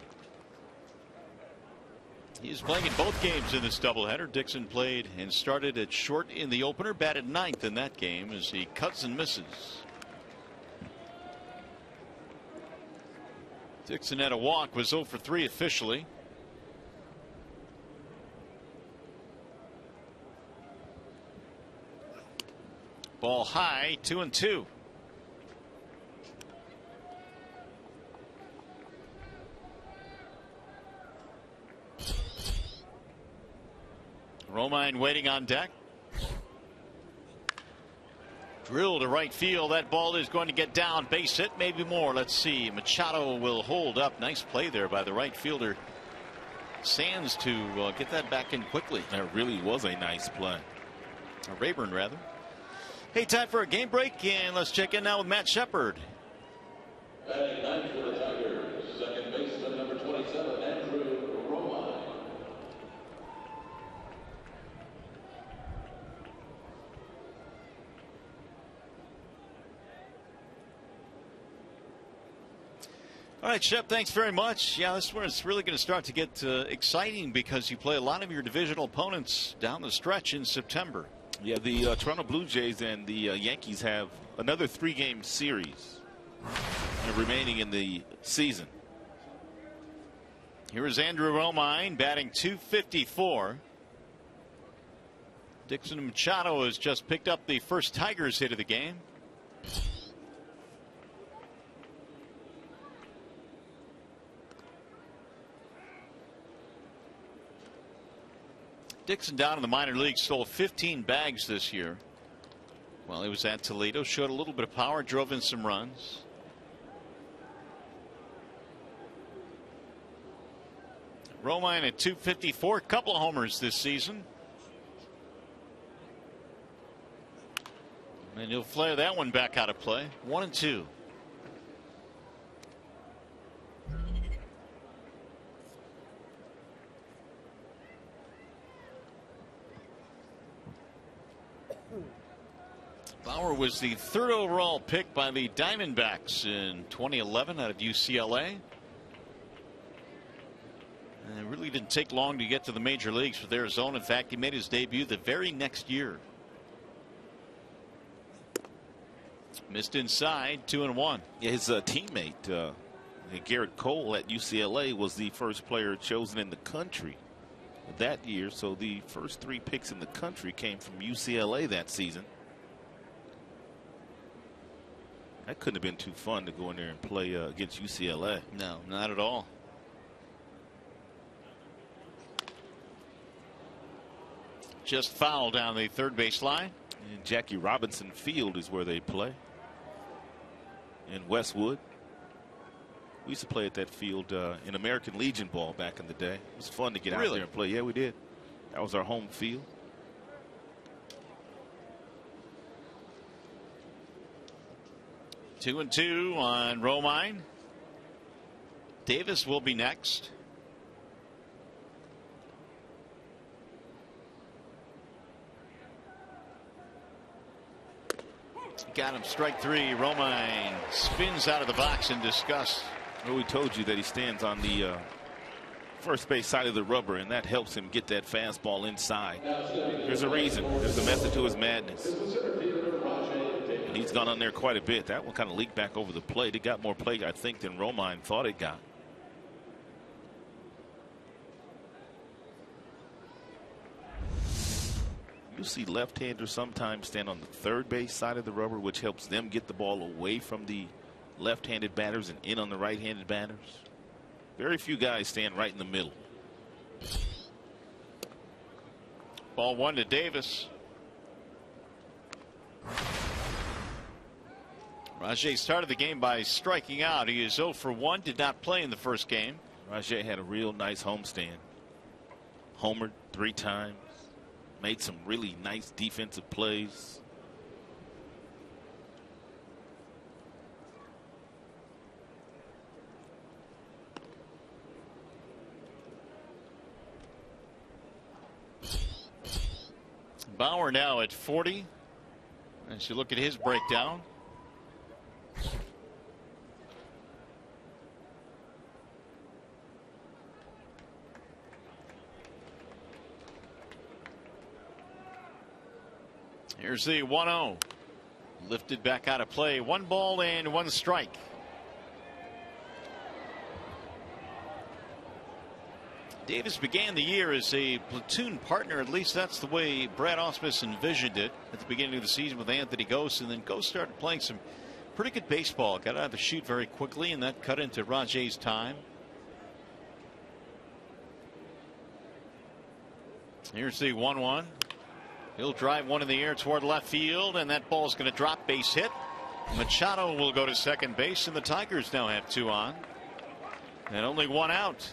He's playing in both games in this doubleheader. Dixon played and started at short in the opener, batted ninth in that game as he cuts and misses. Dixon had a walk, was 0 for 3 officially. Ball high, 2-2. Romine waiting on deck. Drill to right field. That ball is going to get down. Base hit, maybe more. Let's see. Machado will hold up. Nice play there by the right fielder Sands to get that back in quickly. That really was a nice play. Or Rayburn, rather. Hey, time for a game break, and let's check in now with Matt Shepard. Batting ninth for the Tigers, second baseman number 27, Andrew Romine. All right, Shep, thanks very much. Yeah, this is where it's really going to start to get exciting because you play a lot of your divisional opponents down the stretch in September. Yeah, the Toronto Blue Jays and the Yankees have another 3-game series remaining in the season. Here is Andrew Romine batting .254. Dixon Machado has just picked up the first Tigers hit of the game. Dixon down in the minor leagues stole 15 bags this year while he was at Toledo. Showed a little bit of power, drove in some runs. Romine at .254, couple of homers this season. And he'll flare that one back out of play. 1-2. Bauer was the 3rd overall pick by the Diamondbacks in 2011 out of UCLA. And it really didn't take long to get to the major leagues with Arizona. In fact, he made his debut the very next year. Missed inside, 2-1. Yeah, his teammate Garrett Cole at UCLA was the first player chosen in the country that year. So the first 3 picks in the country came from UCLA that season. That couldn't have been too fun to go in there and play against UCLA. No, not at all. Just foul down the third base line. And Jackie Robinson Field is where they play in Westwood. We used to play at that field in American Legion ball back in the day. It was fun to get out there and play. Yeah, we did. That was our home field. 2-2 on Romine. Davis will be next. Got him, strike 3. Romine spins out of the box in disgust. Well, we told you that he stands on the first base side of the rubber, and that helps him get that fastball inside. There's a reason. There's a method to his madness. And he's gone on there quite a bit. That one kind of leaked back over the plate. It got more play, I think, than Romine thought it got. You see left-handers sometimes stand on the third base side of the rubber, which helps them get the ball away from the left-handed batters and in on the right-handed batters. Very few guys stand right in the middle. Ball 1 to Davis. RAJAI started the game by striking out. He is 0 for 1, did not play in the first game. RAJAI had a real nice homestand. Homered 3 times. Made some really nice defensive plays. Bauer now at 40. As you look at his breakdown. Here's the 1-0. Lifted back out of play. 1 ball and 1 strike. Davis began the year as a platoon partner. At least that's the way Brad Ausmus envisioned it at the beginning of the season with Anthony Gose. And then Gose started playing some pretty good baseball. Got out of the chute very quickly, and that cut into RAJAI's time. Here's the 1-1. He'll drive one in the air toward left field, and that ball's going to drop. Base hit. Machado will go to second base, and the Tigers now have 2 on. And only 1 out.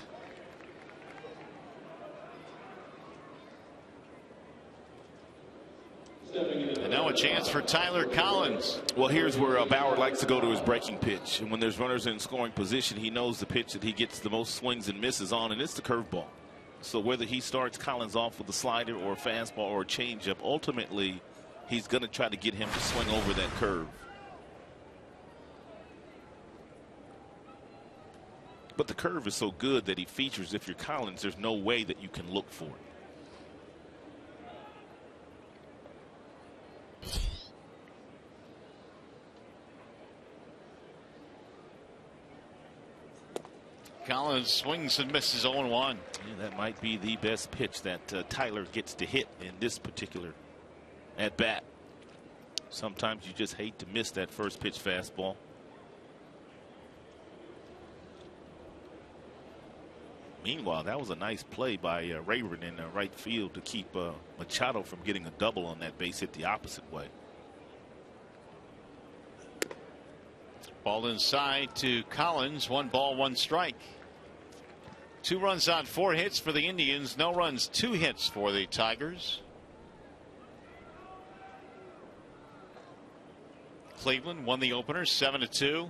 And now a chance for Tyler Collins. Well, here's where Bauer likes to go to his breaking pitch. And when there's runners in scoring position, he knows the pitch that he gets the most swings and misses on, and it's the curveball. So whether he starts Collins off with a slider or a fastball or a changeup, ultimately he's going to try to get him to swing over that curve. But the curve is so good that he features. If you're Collins, there's no way that you can look for it. Collins swings and misses 0-1. Yeah, that might be the best pitch that Tyler gets to hit in this particular at bat. Sometimes you just hate to miss that first pitch fastball. Meanwhile, that was a nice play by Rayburn in right field to keep Machado from getting a double on that base hit the opposite way. Ball inside to Collins. 1 ball, 1 strike. 2 runs on 4 hits for the Indians. No runs, 2 hits for the Tigers. Cleveland won the opener 7-2.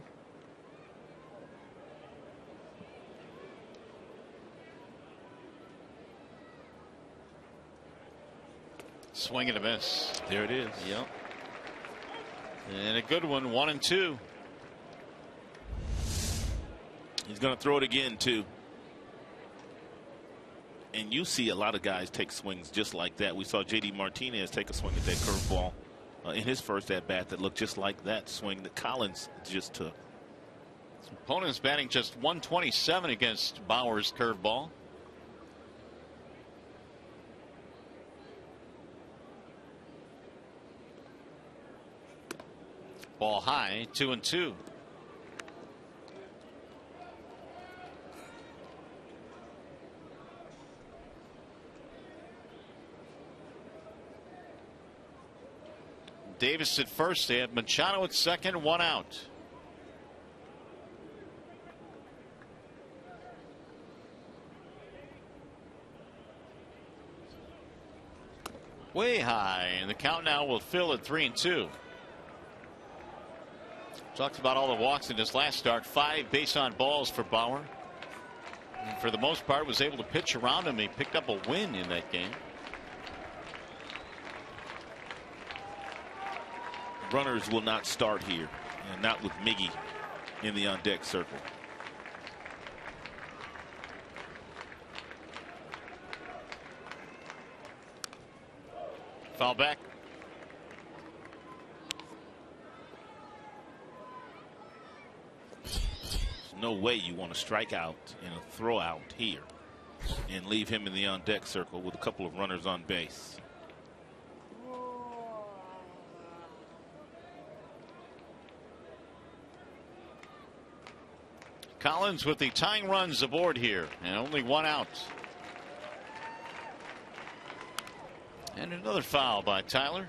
Swing and a miss. There it is. Yep. And a good one. 1-2. He's going to throw it again, too. And you see a lot of guys take swings just like that. We saw J.D. Martinez take a swing at that curveball in his first at-bat that looked just like that swing that Collins just took. His opponent's batting just 127 against Bauer's curveball. Ball high, 2-2. Davis at first. They have Machado at second. 1 out. Way high, and the count now will fill at 3-2. Talked about all the walks in this last start. 5 base on balls for Bauer. And for the most part was able to pitch around him. He picked up a win in that game. Runners will not start here, and not with Miggy in the on-deck circle. Foul back. There's no way you want to strike out in a throw out here and leave him in the on-deck circle with a couple of runners on base. Collins with the tying runs aboard here, and only 1 out. And another foul by Tyler.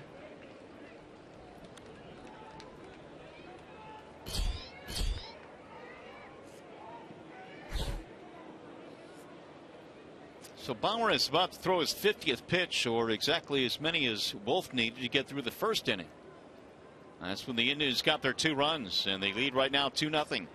So Bauer is about to throw his 50th pitch, or exactly as many as Wolf needed to get through the first inning. That's when the Indians got their 2 runs, and they lead right now 2-0.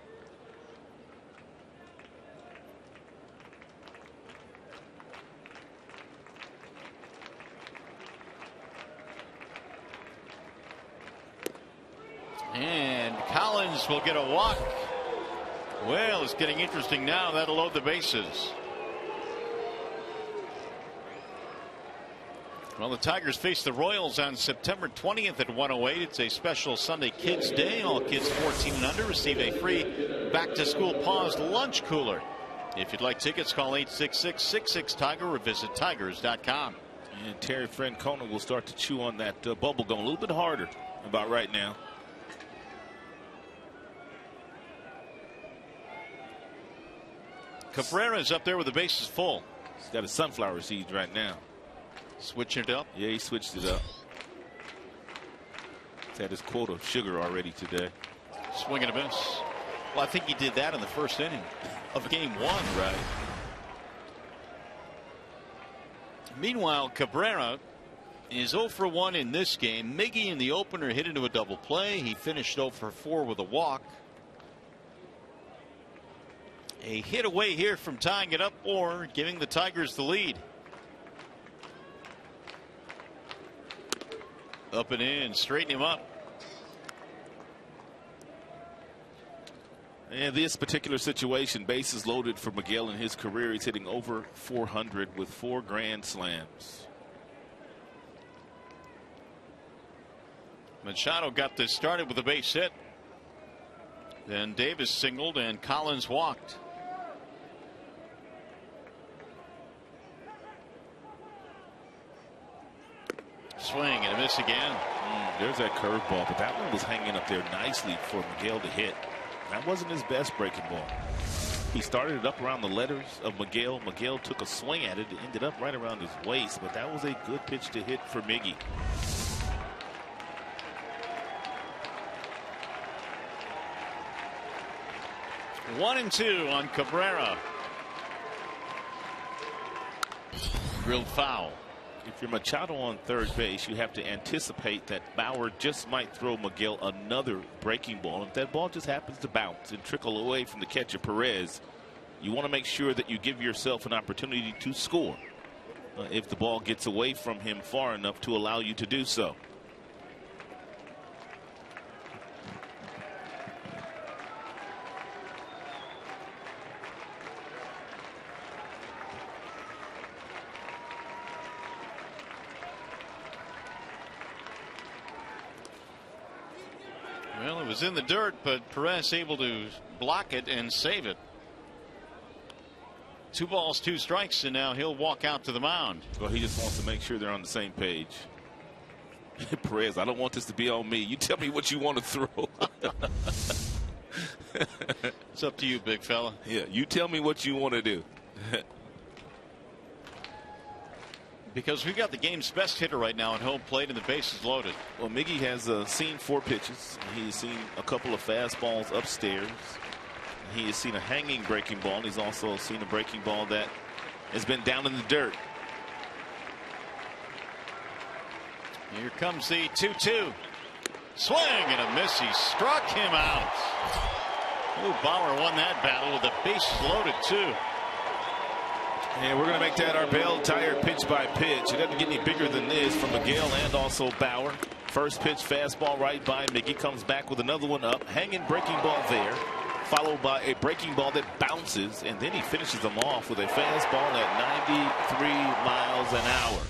And Collins will get a walk. Well, it's getting interesting now. That'll load the bases. Well, the Tigers face the Royals on September 20th at 1:08. It's a special Sunday Kids Day. All kids 14 and under receive a free back-to-school paused lunch cooler. If you'd like tickets, call 866-66-TIGER or visit tigers.com. And Terry Francona will start to chew on that bubble gum a little bit harder about right now. Cabrera's up there with the bases full. He's got his sunflower seeds right now. Switching it up? Yeah, he switched it up. He's had his quota of sugar already today. Swing and a miss. Well, I think he did that in the first inning of game 1. Right. Meanwhile, Cabrera is 0 for 1 in this game. Miggy in the opener hit into a double play. He finished 0 for 4 with a walk. A hit away here from tying it up or giving the Tigers the lead. Up and in, straighten him up. And this particular situation, bases loaded for Miguel in his career. He's hitting over 400 with 4 grand slams. Machado got this started with a base hit. Then Davis singled and Collins walked. Swing and a miss again. There's that curveball, but that one was hanging up there nicely for Miguel to hit. That wasn't his best breaking ball. He started it up around the letters of Miguel. Miguel took a swing at it. It ended up right around his waist, but that was a good pitch to hit for Miggy. One and 2 on Cabrera. Drilled foul. If you're Machado on third base, you have to anticipate that Bauer just might throw Miguel another breaking ball. If that ball just happens to bounce and trickle away from the catcher Perez, you want to make sure that you give yourself an opportunity to score if the ball gets away from him far enough to allow you to do so. Well, it was in the dirt, but Perez able to block it and save it. 2 balls, 2 strikes, and now he'll walk out to the mound. Well, he just wants to make sure they're on the same page. Perez, I don't want this to be on me. You tell me what you want to throw. It's up to you, big fella. Yeah, you tell me what you want to do. Because we've got the game's best hitter right now at home plate and the bases loaded. Well, Miggy has seen 4 pitches. He's seen a couple of fastballs upstairs. He has seen a hanging breaking ball. And he's also seen a breaking ball that has been down in the dirt. Here comes the 2-2. Swing and a miss. He struck him out. Oh, Bauer won that battle with the bases loaded too. And we're going to make that our Bell Tire pitch by pitch. It doesn't get any bigger than this from Miguel and also Bauer. First pitch fastball right by Miggy, comes back with another one up. Hanging breaking ball there, followed by a breaking ball that bounces, and then he finishes them off with a fastball at 93 miles an hour.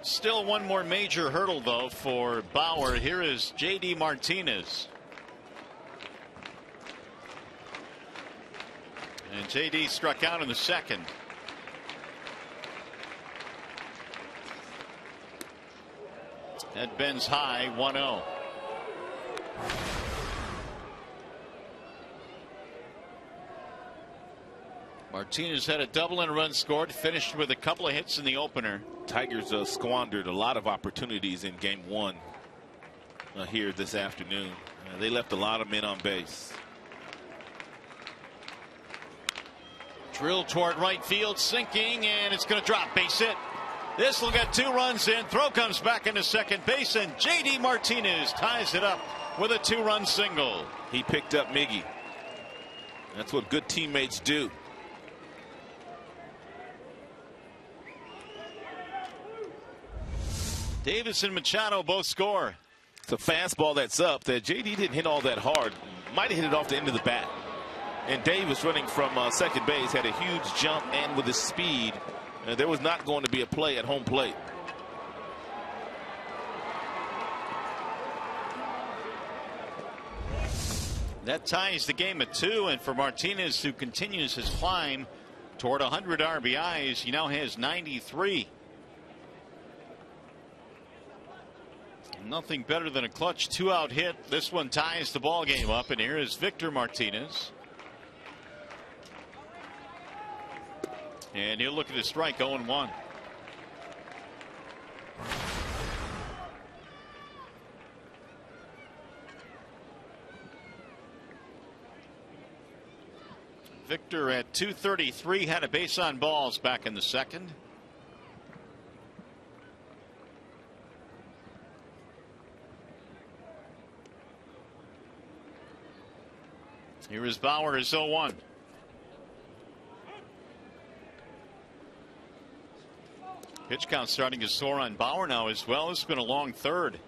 Still one more major hurdle though for Bauer. Here is J.D. Martinez. And J.D. struck out in the second. That bends high, 1-0. Martinez had a double and a run scored, finished with a couple of hits in the opener. Tigers squandered a lot of opportunities in game 1 here this afternoon. They left a lot of men on base. Drilled toward right field, sinking, and it's going to drop. Base hit. This will get 2 runs in. Throw comes back into second base, and J.D. Martinez ties it up with a 2-run single. He picked up Miggy. That's what good teammates do. Davis and Machado both score. It's a fastball that's up that J.D. didn't hit all that hard. Might have hit it off the end of the bat. And Davis, running from second base, had a huge jump, and with his speed, there was not going to be a play at home plate. That ties the game at 2, and for Martinez, who continues his climb toward 100 RBIs, he now has 93. Nothing better than a clutch 2-out hit. This one ties the ball game up, and here is Victor Martinez. And he'll look at his strike, 0-1. Victor at 233 had a base on balls back in the second. Here is Bauer as 0-1. Pitch count starting to soar on Bauer now as well. It's been a long third.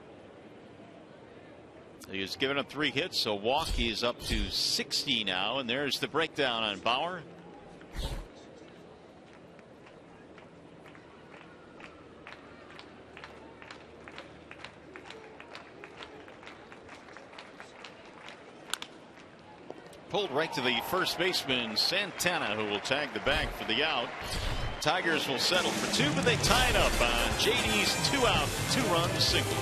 He has given up 3 hits, so Milwaukee is up to 60 now, and there's the breakdown on Bauer. Pulled right to the first baseman, Santana, who will tag the bag for the out. Tigers will settle for 2, but they tie it up on JD's 2-out, 2-run single.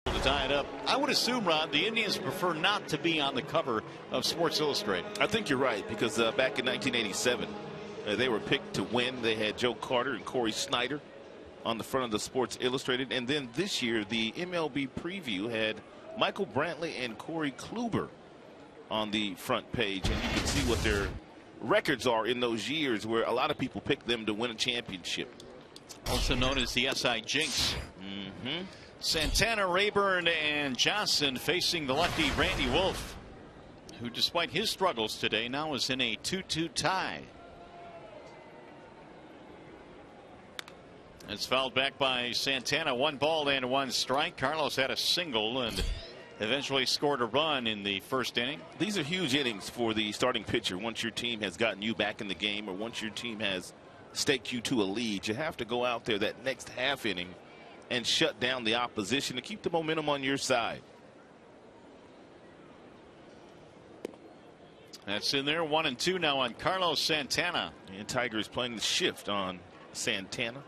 To tie it up. I would assume, Ron, the Indians prefer not to be on the cover of Sports Illustrated. I think you're right, because back in 1987, they were picked to win. They had Joe Carter and Corey Snyder on the front of the Sports Illustrated. And then this year, the MLB preview had Michael Brantley and Corey Kluber on the front page. And you can see what their records are in those years where a lot of people picked them to win a championship. Also known as the SI Jinx. Santana, Rayburn, and Johnson facing the lefty Randy Wolf, who despite his struggles today now is in a 2-2 tie. It's fouled back by Santana. 1 ball and 1 strike. Carlos had a single and eventually scored a run in the first inning. These are huge innings for the starting pitcher. Once your team has gotten you back in the game, or once your team has staked you to a lead, you have to go out there that next half inning and shut down the opposition to keep the momentum on your side. That's in there. 1-2 now on Carlos Santana. And Tigers playing the shift on Santana.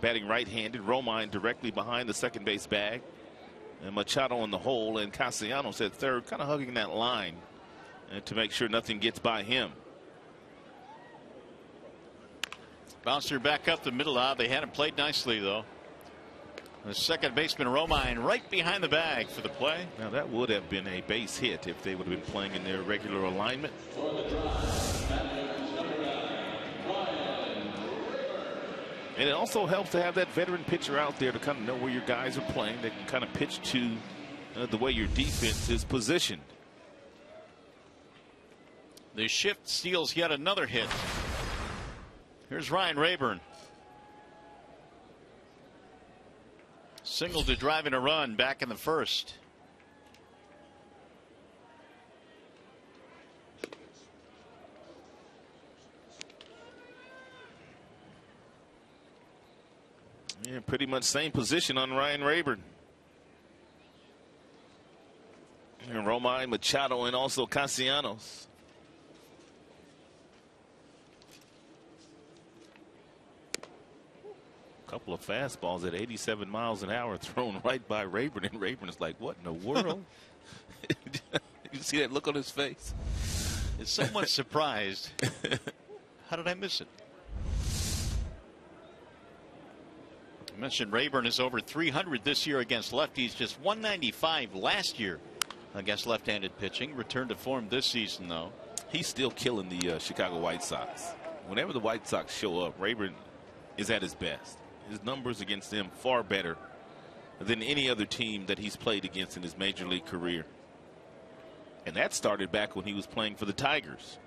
Batting right-handed. Romine directly behind the second base bag. And Machado in the hole. And Castellanos at third, kind of hugging that line to make sure nothing gets by him. Bouncer back up the middle. They hadn't played nicely, though. The second baseman Romine right behind the bag for the play. Now that would have been a base hit if they would have been playing in their regular alignment. And it also helps to have that veteran pitcher out there to kind of know where your guys are playing. They can kind of pitch to the way your defense is positioned. The shift steals yet another hit. Here's Ryan Rayburn. Single to drive in a run back in the first. Yeah, pretty much same position on Ryan Rayburn. And Romine, Machado, and also Castellanos. Couple of fastballs at 87 miles an hour thrown right by Rayburn, and Rayburn is like, what in the world? You see that look on his face? Is someone surprised? How did I miss it? I mentioned Rayburn is over 300 this year against lefties, just 195 last year against left-handed pitching. Returned to form this season, though. He's still killing the Chicago White Sox. Whenever the White Sox show up, Rayburn is at his best. His numbers against them far better than any other team that he's played against in his major league career. And that started back when he was playing for the Tigers.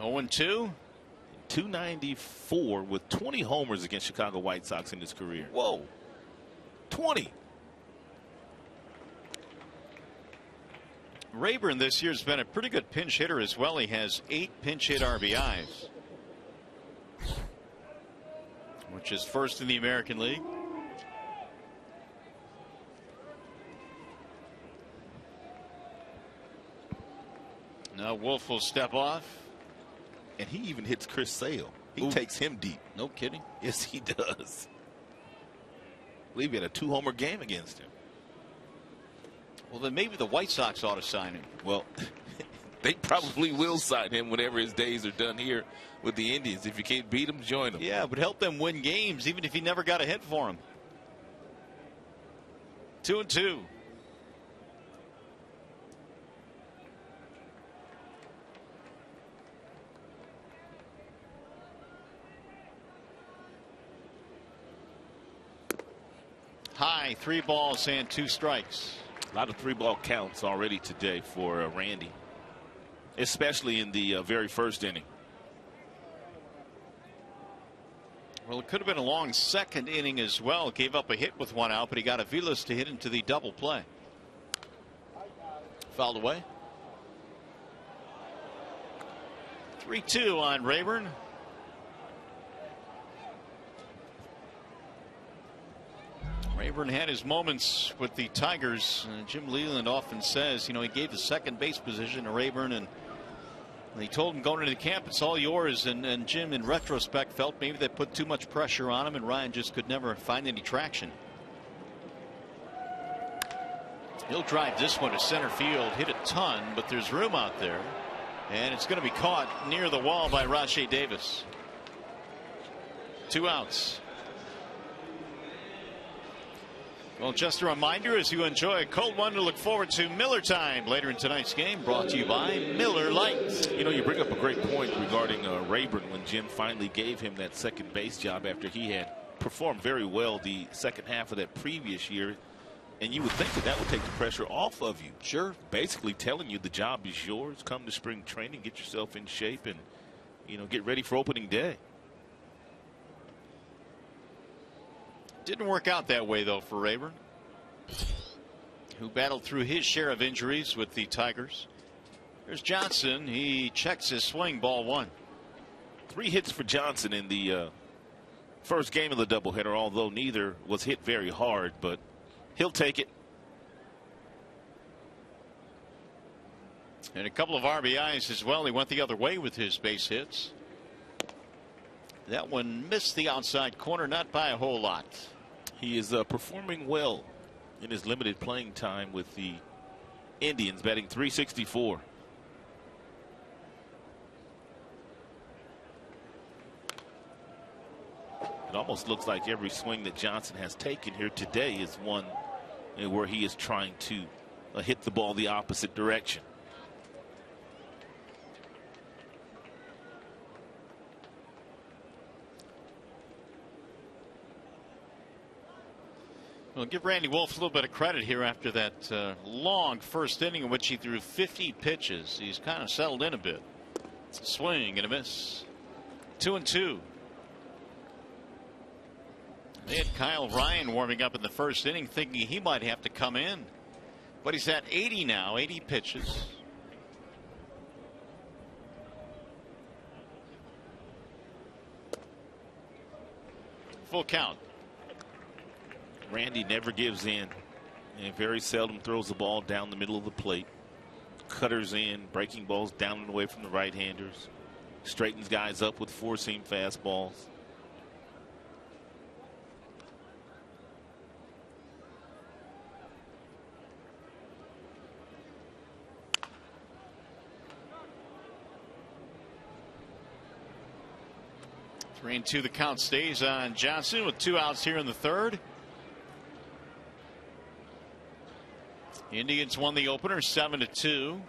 0-2. 294 with 20 homers against Chicago White Sox in his career. Whoa. 20. Rayburn this year has been a pretty good pinch hitter as well. He has 8 pinch hit RBIs, which is first in the American League. Now Wolf will step off. And he even hits Chris Sale. He takes him deep. No kidding. Yes, he does. I believe he had a 2-homer game against him. Well, then maybe the White Sox ought to sign him. Well, they probably will sign him whenever his days are done here with the Indians. If you can't beat him, join them. Yeah, but help them win games, even if he never got a hit for him. 2-2. High, 3 balls and 2 strikes. A lot of 3-ball counts already today for Randy, especially in the very first inning. Well, it could have been a long second inning as well. Gave up a hit with 1 out, but he got AVILES to hit into the double play. Fouled away. 3-2 on Rayburn. Rayburn had his moments with the Tigers. Jim Leland often says, you know, he gave the second base position to Rayburn, and he told him going into camp, it's all yours. And Jim, in retrospect, felt maybe they put too much pressure on him, and Ryan just could never find any traction. He'll drive this one to center field, hit a ton, but there's room out there, and it's going to be caught near the wall by RAJAI Davis. 2 outs. Well, just a reminder, as you enjoy a cold one, to look forward to Miller Time later in tonight's game, brought to you by Miller Lite. You know, you bring up a great point regarding Rayburn when Jim finally gave him that second base job after he had performed very well the second half of that previous year. And you would think that would take the pressure off of you. Sure. Basically telling you the job is yours. Come to spring training, get yourself in shape, and, you know, get ready for opening day. Didn't work out that way, though, for Rayburn, who battled through his share of injuries with the Tigers. There's Johnson. He checks his swing, ball 1. 3 hits for Johnson in the first game of the doubleheader, although neither was hit very hard, but he'll take it. And a couple of RBIs as well. He went the other way with his base hits. That one missed the outside corner, not by a whole lot. He is performing well in his limited playing time with the Indians, batting .364. It almost looks like every swing that Johnson has taken here today is one where he is trying to hit the ball the opposite direction. Well, give Randy Wolf a little bit of credit here after that long first inning in which he threw 50 pitches. He's kind of settled in a bit. Swing and a miss. 2-2. They had Kyle Ryan warming up in the first inning thinking he might have to come in. But he's at 80 now, 80 pitches. Full count. Randy never gives in and very seldom throws the ball down the middle of the plate. Cutters in, breaking balls down and away from the right-handers. Straightens guys up with four-seam fastballs. Three and two, the count stays on Johnson with 2 outs here in the third. Indians won the opener 7-2.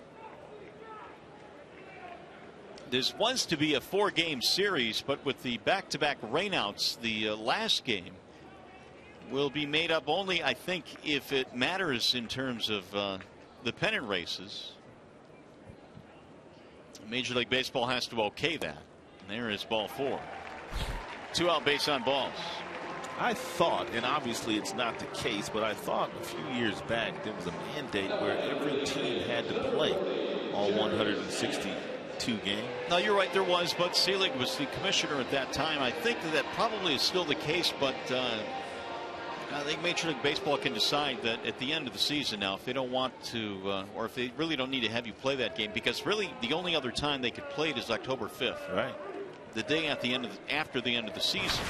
This was to be a 4-game series, but with the back-to-back rainouts, the last game will be made up only, I think, if it matters in terms of the pennant races. Major League Baseball has to okay that. And there is ball 4. 2 out, base on balls. I thought, and obviously it's not the case, but I thought a few years back there was a mandate where every team had to play all 162 games. No, you're right, there was, but Selig was the commissioner at that time. I think that probably is still the case, but I think Major League Baseball can decide that at the end of the season now, if they don't want to, or if they really don't need to have you play that game, because really the only other time they could play it is October 5th. Right. The day at the end of after the end of the season.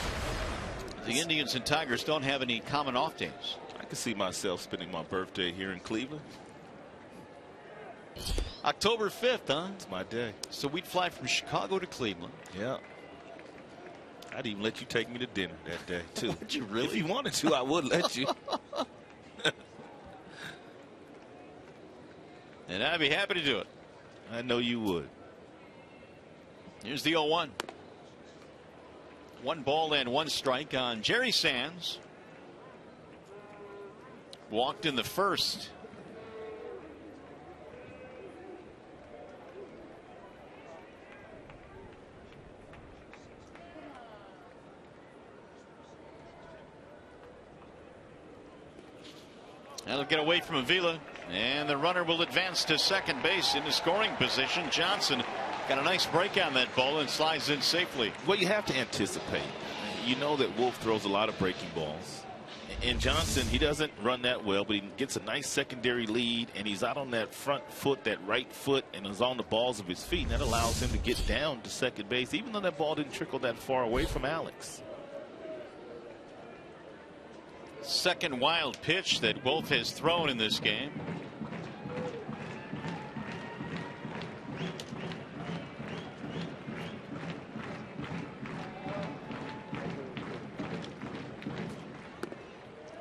The Indians and Tigers don't have any common off days. I can see myself spending my birthday here in Cleveland. October 5th, huh? It's my day. So we'd fly from Chicago to Cleveland. Yeah. I'd even let you take me to dinner that day, too. Would you really? If you wanted to, I would let you. And I'd be happy to do it. I know you would. Here's the 0-1. 1 ball and 1 strike on Jerry Sands. Walked in the first. That'll get away from Avila, and the runner will advance to second base into scoring position. Johnson got a nice break on that ball and slides in safely. Well, you have to anticipate. You know that Wolf throws a lot of breaking balls. And Johnson, he doesn't run that well, but he gets a nice secondary lead, and he's out on that front foot, that right foot, and is on the balls of his feet. And that allows him to get down to second base, even though that ball didn't trickle that far away from Alex. Second wild pitch that Wolf has thrown in this game.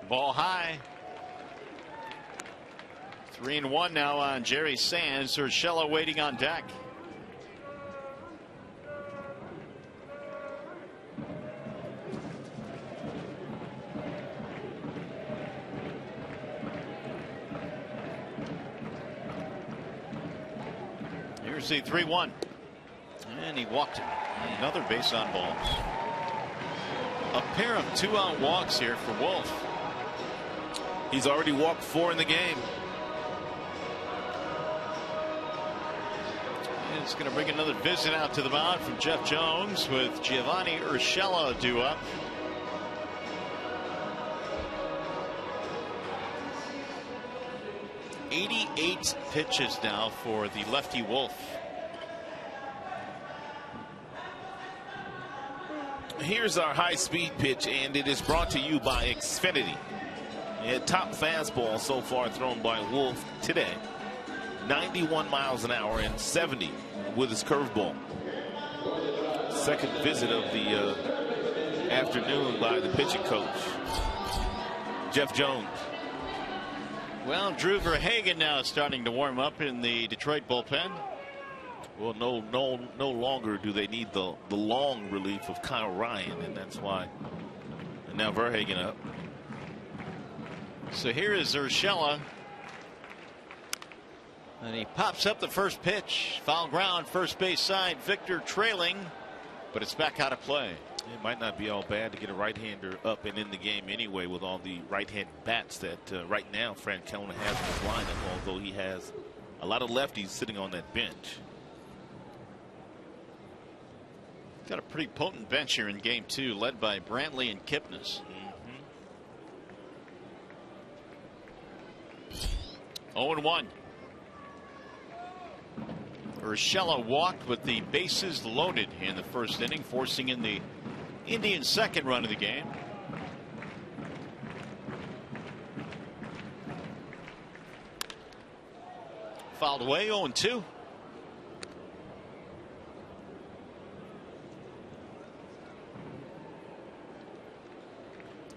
Ball high. 3-1 now on Jerry Sands. Urshela waiting on deck. Here's the 3-1. And he walked him. Another base on balls. A pair of 2-out walks here for Wolf. He's already walked 4 in the game. And it's going to bring another visit out to the mound from Jeff Jones with Giovanni Urshela due up. 88 pitches now for the lefty Wolf. Here's our high-speed pitch, and it is brought to you by Xfinity. A top fastball so far thrown by Wolf today. 91 miles an hour and 70 with his curveball. Second visit of the afternoon by the pitching coach, Jeff Jones. Well, Drew Verhagen now starting to warm up in the Detroit bullpen. Well, no longer do they need the long relief of Kyle Ryan, and that's why. And now Verhagen up. So here is Urshela. And he pops up the first pitch. Foul ground, first base side. Victor trailing, but it's back out of play. It might not be all bad to get a right-hander up and in the game anyway, with all the right-hand bats that right now Francona has in his lineup, although he has a lot of lefties sitting on that bench. Got a pretty potent bench here in game 2, led by Brantley and Kipnis. 0-1. Urshela walked with the bases loaded in the first inning, forcing in the Indians' second run of the game. Fouled away, 0-2.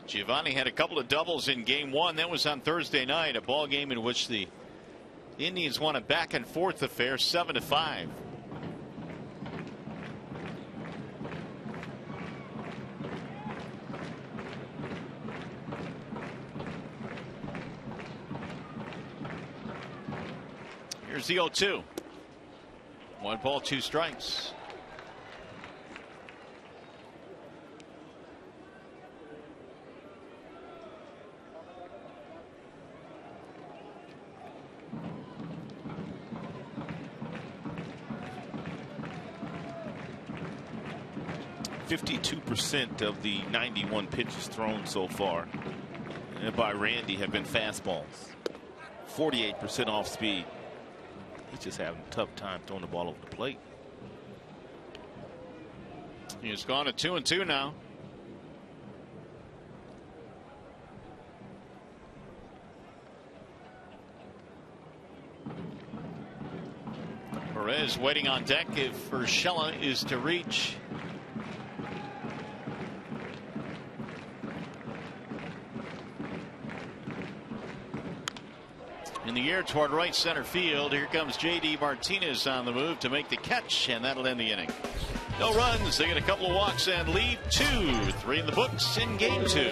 Giovanni had a couple of doubles in game 1. That was on Thursday night, a ball game in which the Indians won a back and forth affair, 7-5. Here's the 0-2. 1 ball, 2 strikes. .52% of the 91 pitches thrown so far by Randy have been fastballs. 48% off speed. He's just having a tough time throwing the ball over the plate. He's gone to 2-2 now. Perez waiting on deck if Urshela is to reach. In the air toward right center field. Here comes J.D. Martinez on the move to make the catch, and that'll end the inning. No runs. They get a couple of walks and lead 2-3 in the books in game 2.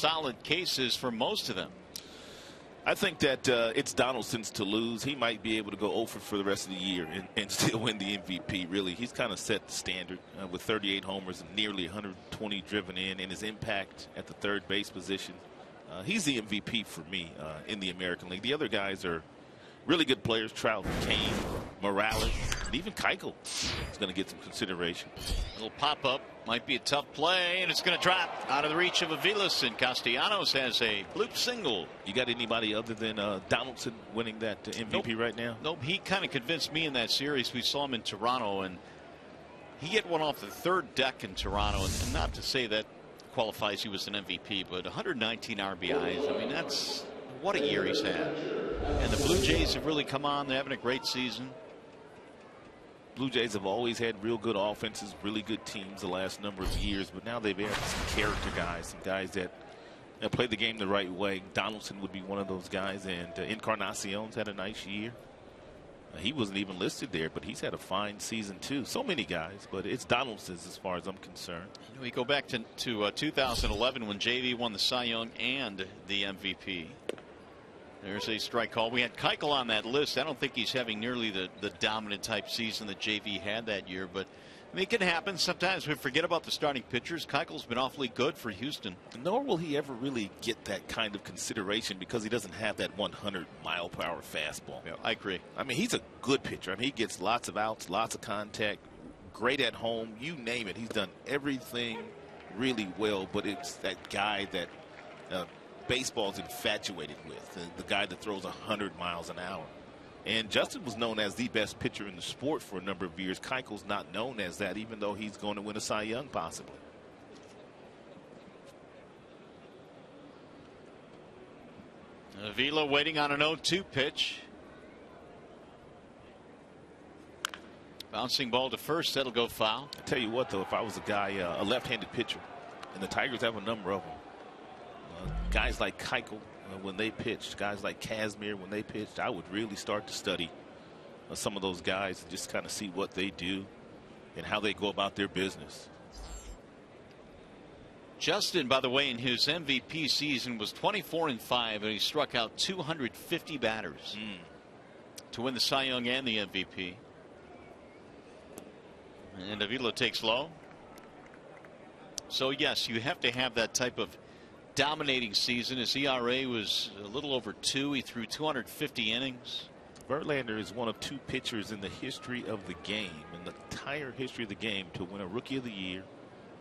solid cases for most of them. I think that it's Donaldson's to lose. He might be able to go over for the rest of the year and still win the MVP. Really, he's kind of set the standard with 38 homers and nearly 120 driven in, and his impact at the third base position. He's the MVP for me in the American League. The other guys are really good players: Trout, Kane, Morales, and even Keuchel is going to get some consideration. A little pop up might be a tough play, and it's going to drop out of the reach of AVILES, and Castellanos has a bloop single. You got anybody other than Donaldson winning that MVP right now? Nope. He kind of convinced me in that series. We saw him in Toronto, and he hit one off the third deck in Toronto, and not to say that qualifies he was an MVP, but 119 RBIs. I mean, that's what a year he's had. And the Blue Jays have really come on. They're having a great season. Blue Jays have always had real good offenses, really good teams the last number of years, but now they've added some character guys, some guys that play the game the right way. Donaldson would be one of those guys, and Encarnacion's had a nice year. He wasn't even listed there, but he's had a fine season too. So many guys, but it's Donaldson's as far as I'm concerned. You know, we go back to 2011 when JV won the Cy Young and the MVP. There's a strike call. We had Keuchel on that list. I don't think he's having nearly the dominant type season that JV had that year, but I mean, it can happen. Sometimes we forget about the starting pitchers. Keuchel's been awfully good for Houston. Nor will he ever really get that kind of consideration because he doesn't have that 100-mile-per-hour fastball. Yeah, I agree. I mean, he's a good pitcher. I mean, he gets lots of outs, lots of contact, great at home. You name it. He's done everything really well, but it's that guy that baseball's infatuated with, the guy that throws 100 miles an hour. And Justin was known as the best pitcher in the sport for a number of years. Keuchel's not known as that, even though he's going to win a Cy Young possibly. Avila waiting on an 0-2 pitch. Bouncing ball to first. That'll go foul. I tell you what, though, if I was a guy, a left-handed pitcher, and the Tigers have a number of them, guys like Keuchel, when they pitched, guys like Kazmir when they pitched, I would really start to study some of those guys and just kind of see what they do and how they go about their business. Justin, by the way, in his MVP season was 24-5, and he struck out 250 batters to win the Cy Young and the MVP. And Avila takes low. So yes, you have to have that type of dominating season. His ERA was a little over 2. He threw 250 innings. Verlander is one of 2 pitchers in the history of the game, in the entire history of the game, to win a Rookie of the Year,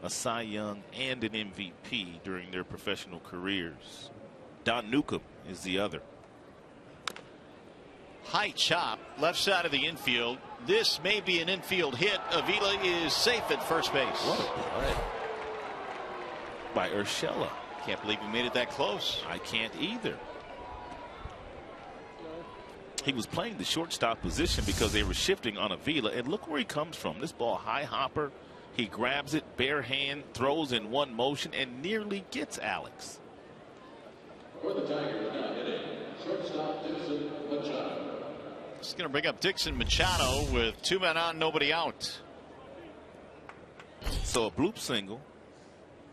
a Cy Young, and an MVP during their professional careers. Don Newcomb is the other. High chop, left side of the infield. This may be an infield hit. Avila is safe at first base. What a play by Urshela. Can't believe he made it that close. I can't either. He was playing the shortstop position because they were shifting on Avila, and look where he comes from. This ball, high hopper. He grabs it, bare hand, throws in one motion, and nearly gets Alex. For the Tigers now hitting shortstop Dixon Machado. It's going to bring up Dixon Machado with 2 men on, nobody out. So a bloop single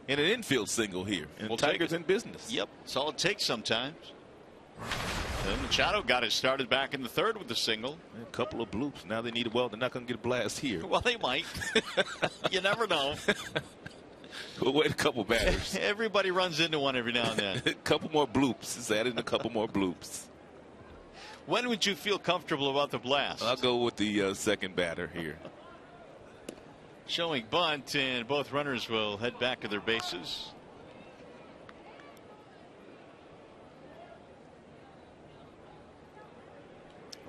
and an infield single here, and Tigers in business. Yep, that's all it takes sometimes. And Machado got it started back in the third with the single. A couple of bloops. Now they need, well, they're not going to get a blast here. Well, they might. You never know. We'll wait a couple batters. Everybody runs into one every now and then. A couple more bloops. It's added a couple more bloops. When would you feel comfortable about the blast? I'll go with the second batter here. Showing bunt, and both runners will head back to their bases.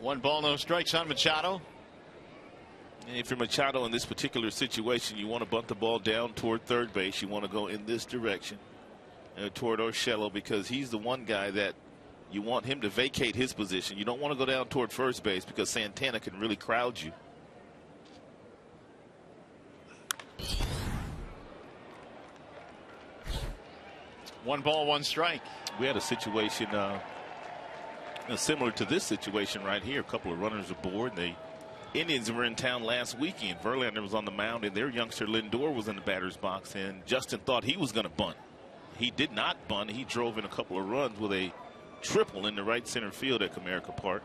One ball, no strikes on Machado. And if you're Machado in this particular situation, you want to bunt the ball down toward third base. You want to go in this direction toward Urshela, because he's the one guy that you want him to vacate his position. You don't want to go down toward first base because Santana can really crowd you. One ball, one strike. We had a situation similar to this situation right here. A couple of runners aboard. The Indians were in town last weekend. Verlander was on the mound, and their youngster Lindor was in the batter's box, and Justin thought he was going to bunt. he did not bunt. He drove in a couple of runs with a triple in the right center field at Comerica Park.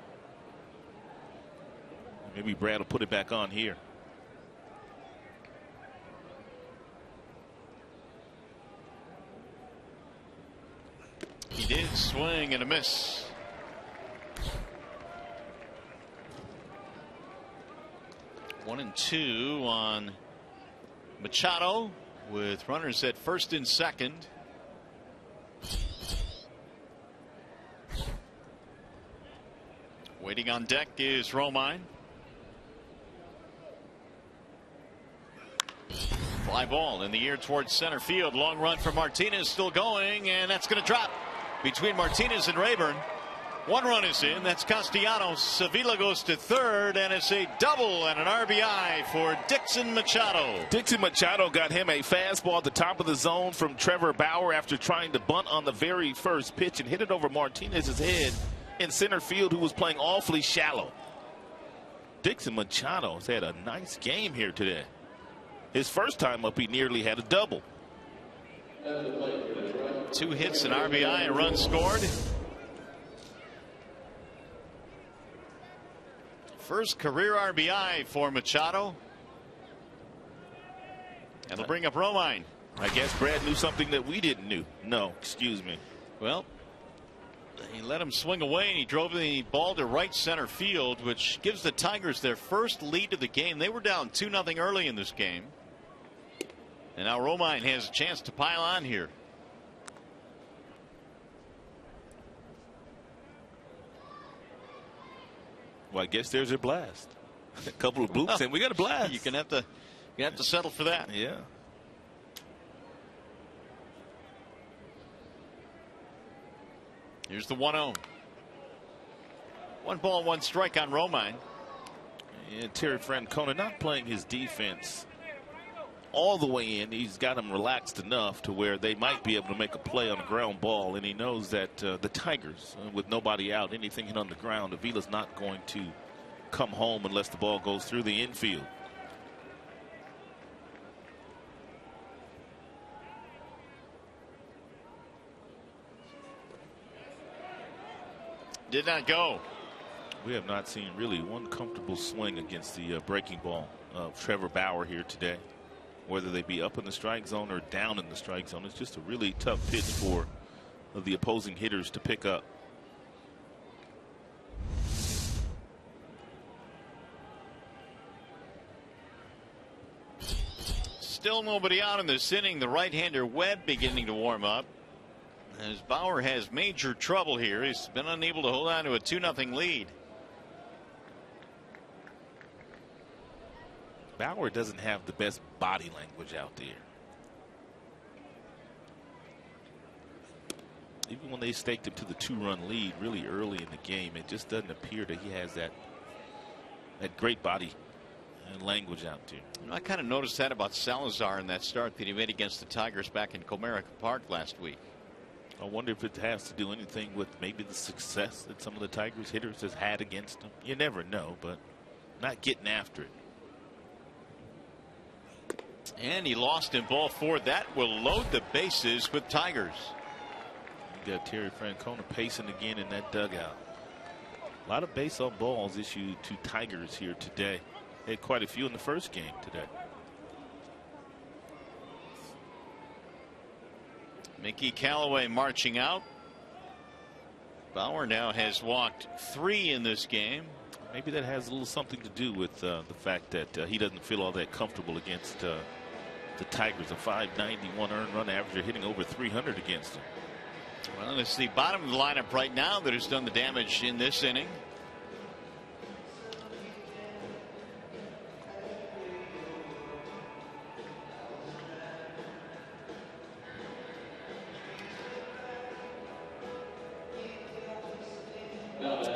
Maybe Brad will put it back on here. He did swing and a miss. One and two on Machado with runners at first and second. Waiting on deck is Romine. Fly ball in the air towards center field. Long run for Martinez, still going, and that's going to drop between Martinez and Rayburn. One run is in. That's Castellanos. Avila goes to third, and it's a double and an RBI for Dixon Machado. Dixon Machado got him a fastball at the top of the zone from Trevor Bauer after trying to bunt on the very first pitch and hit it over Martinez's head in center field, who was playing awfully shallow. Dixon Machado has had a nice game here today. His first time up, he nearly had a double. 2 hits, an RBI, a run scored. First career RBI for Machado. That'll bring up Romine. I guess Brad knew something that we didn't know. Excuse me. Well, he let him swing away, and he drove the ball to right center field, which gives the Tigers their first lead of the game. They were down 2-0 early in this game. And now Romine has a chance to pile on here. Well, I guess there's a blast. A couple of bloops, and we got a blast. You have to settle for that. Yeah. Here's the 1-0. 1 ball, 1 strike on Romine. And Terry Francona not playing his defense all the way in. He's got him relaxed enough to where they might be able to make a play on a ground ball, and he knows that the Tigers, with nobody out, anything hit on the ground, Avila's not going to come home unless the ball goes through the infield. Did not go. We have not seen really one comfortable swing against the breaking ball of Trevor Bauer here today. Whether they be up in the strike zone or down in the strike zone, it's just a really tough pitch for the opposing hitters to pick up. Still nobody out in this inning. The right-hander Webb beginning to warm up, as Bauer has major trouble here. He's been unable to hold on to a 2-0 lead. Bauer doesn't have the best body language out there. Even when they staked him to the 2-run lead really early in the game, it just doesn't appear that he has that great body and language out there. You know, I kind of noticed that about Salazar in that start that he made against the Tigers back in Comerica Park last week. I wonder if it has to do anything with maybe the success that some of the Tigers hitters has had against him. You never know, but not getting after it. And he lost in ball 4. That will load the bases with Tigers. You got Terry Francona pacing again in that dugout. A lot of base on balls issued to Tigers here today. They had quite a few in the first game today. Mickey Callaway marching out. Bauer now has walked 3 in this game. Maybe that has a little something to do with the fact that he doesn't feel all that comfortable against the Tigers. A .591 earned run average, hitting over 300 against them. Well, it's the bottom of the lineup right now that has done the damage in this inning.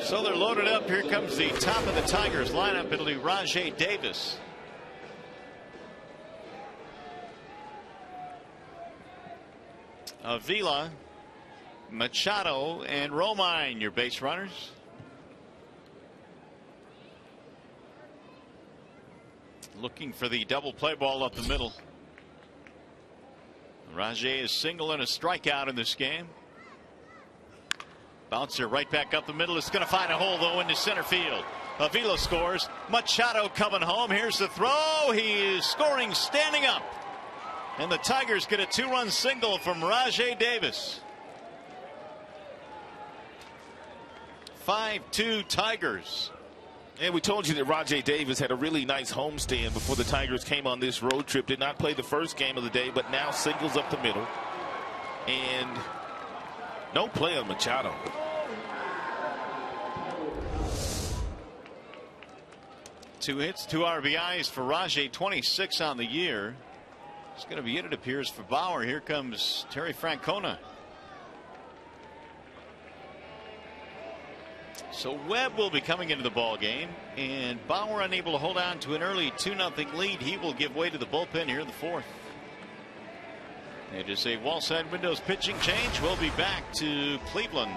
So they're loaded up. Here comes the top of the Tigers lineup. It'll be RAJAI Davis. Avila, Machado, and Romine, your base runners. Looking for the double play ball up the middle. RAJAI is single and a strikeout in this game. Bouncer right back up the middle. It's going to find a hole though into center field. Avila scores. Machado coming home. Here's the throw. He is scoring standing up. And the Tigers get a 2-run single from RAJAI Davis. 5-2 Tigers. And we told you that RAJAI Davis had a really nice homestand before the Tigers came on this road trip. Did not play the first game of the day, but now singles up the middle. And no play on Machado. Two hits, 2 RBIs for RAJAI, 26 on the year. It's going to be it appears, for Bauer. Here comes Terry Francona. So Webb will be coming into the ball game, and Bauer unable to hold on to an early 2-0 lead. He will give way to the bullpen here in the 4th. It is a wall-side windows pitching change. We'll be back to Cleveland.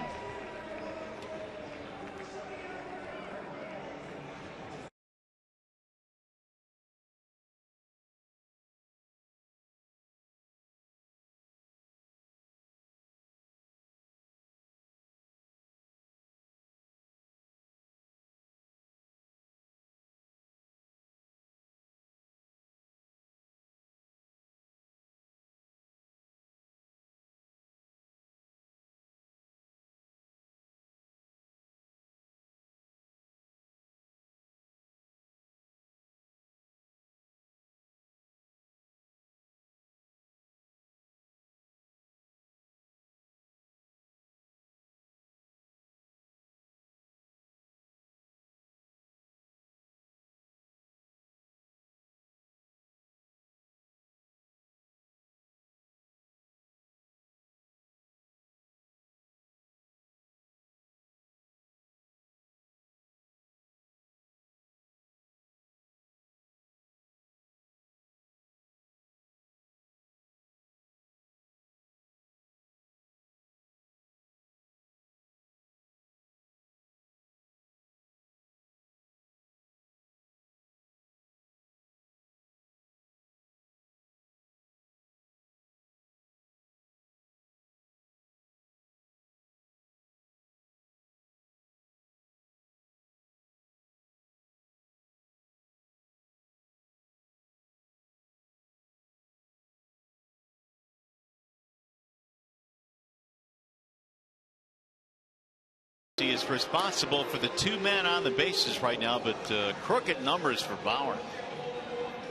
He is responsible for the 2 men on the bases right now, but crooked numbers for Bauer.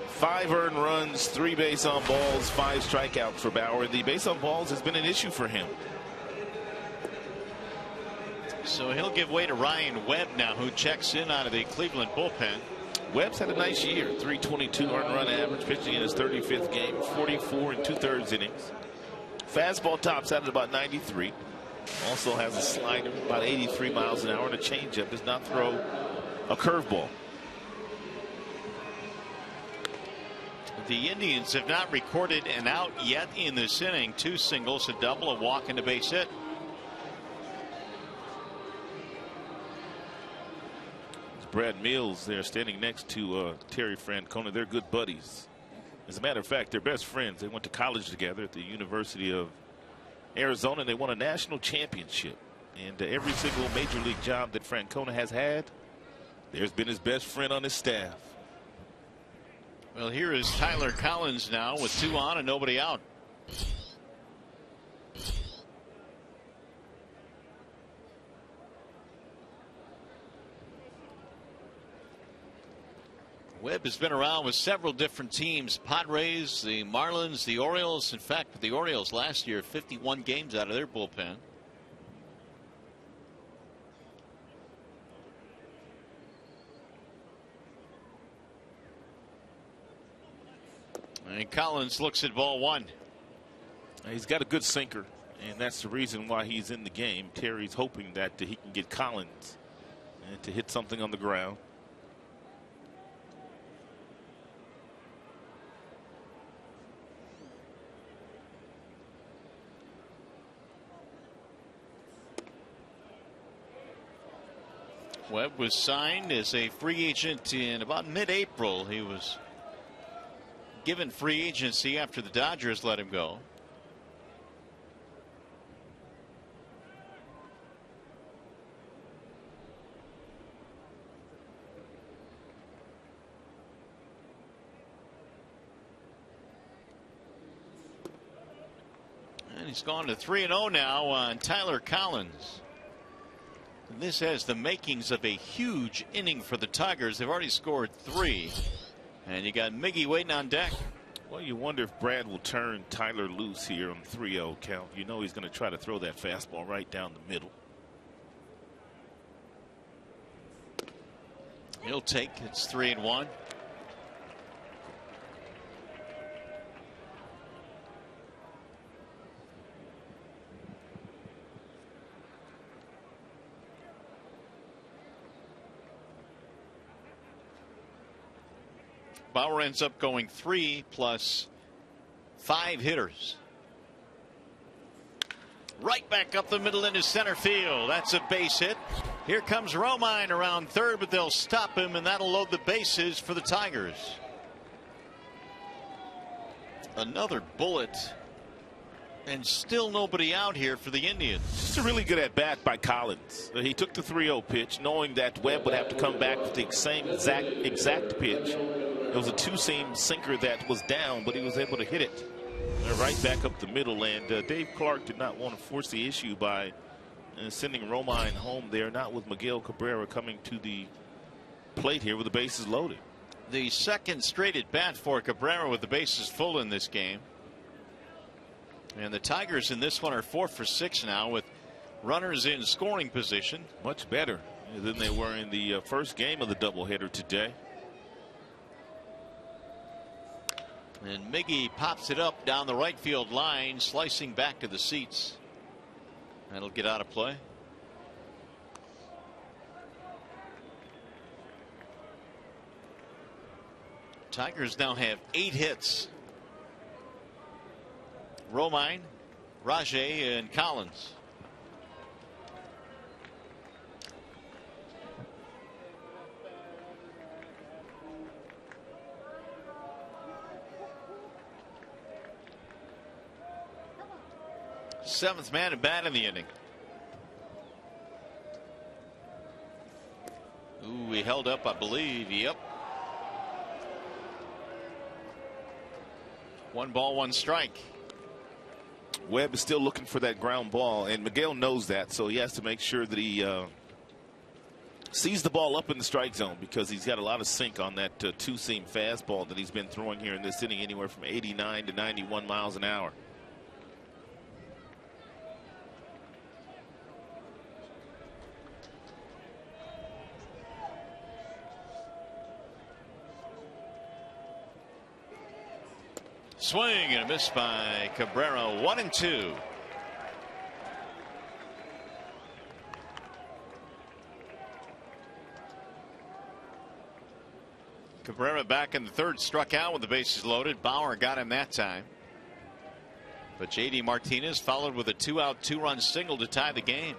5 earned runs, 3 base on balls, 5 strikeouts for Bauer. The base on balls has been an issue for him. So he'll give way to Ryan Webb now, who checks in out of the Cleveland bullpen. Webb's had a nice year. 322 earned run average, pitching in his 35th game, 44 2/3 innings. Fastball tops out at about 93. Also has a slider about 83 miles an hour, and a changeup. Does not throw a curveball. The Indians have not recorded an out yet in this inning. 2 singles, a double, a walk, and a base hit. It's Brad Mills there standing next to Terry Francona. They're good buddies. As a matter of fact, they're best friends. They went to college together at the University of Arizona, and they won a national championship. And every single major league job that Francona has had, there's been his best friend on his staff. Well, here is Tyler Collins now with 2 on and nobody out. Webb has been around with several different teams. Padres, the Marlins, the Orioles. In fact, the Orioles last year, 51 games out of their bullpen. And Collins looks at ball 1. He's got a good sinker, and that's the reason why he's in the game. Terry's hoping that he can get Collins and to hit something on the ground. Webb was signed as a free agent in about mid-April. He was given free agency after the Dodgers let him go. He's gone to 3-0 now on Tyler Collins. And this has the makings of a huge inning for the Tigers. They've already scored 3. And you got Miggy waiting on deck. Well, you wonder if Brad will turn Tyler loose here on 3-0 count. You know he's going to try to throw that fastball right down the middle. He'll take. It's 3-1. Bauer ends up going 3 plus 5 hitters. Right back up the middle into center field. That's a base hit. Here comes Romine around third, but they'll stop him, and that'll load the bases for the Tigers. Another bullet, and still nobody out here for the Indians. Just a really good at bat by Collins. He took the 3-0 pitch, knowing that Webb would have to come back with the same exact pitch. It was a two-seam sinker that was down, but he was able to hit it right back up the middle. And Dave Clark did not want to force the issue by sending Romine home there, not with Miguel Cabrera coming to the plate here with the bases loaded. The second straight at bat for Cabrera with the bases full in this game. And the Tigers in this one are 4 for 6 now with runners in scoring position. Much better than they were in the first game of the doubleheader today. And Miggy pops it up down the right field line, slicing back to the seats. That'll get out of play. Tigers now have 8 hits. Romine, RAJAI, and Collins. Seventh man at bat in the inning. Ooh, he held up, I believe. Yep. 1 ball, 1 strike. Webb is still looking for that ground ball, and Miguel knows that, so he has to make sure that he sees the ball up in the strike zone, because he's got a lot of sink on that two-seam fastball that he's been throwing here in this inning, anywhere from 89 to 91 miles an hour. Swing and a miss by Cabrera. 1-2. Cabrera back in the third, struck out with the bases loaded. Bauer got him that time. But J.D. Martinez followed with a 2-out, 2-run single to tie the game.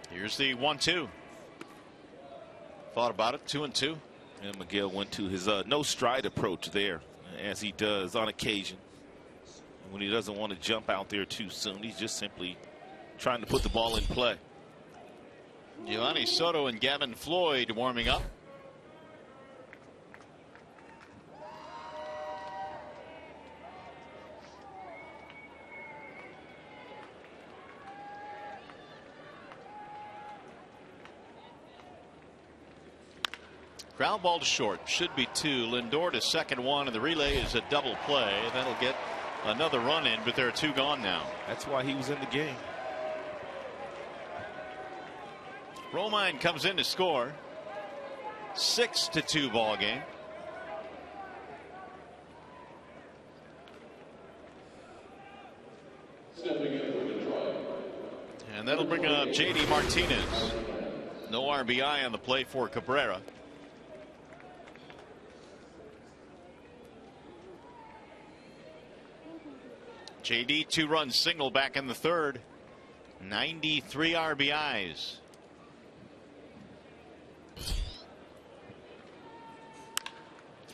Here's the 1-2. Thought about it. 2-2. And Miguel went to his no stride approach there, as he does on occasion. When he doesn't want to jump out there too soon, he's just simply trying to put the ball in play. Giovanni Soto and Gavin Floyd warming up. Ground ball to short, should be 2. Lindor to second 1, and the relay is a double play. That'll get another run in, but there are 2 gone now. That's why he was in the game. Romine comes in to score. 6-2 ball game. And that'll bring up J.D. Martinez. No RBI on the play for Cabrera. J.D. 2-run single back in the third. 93 RBIs.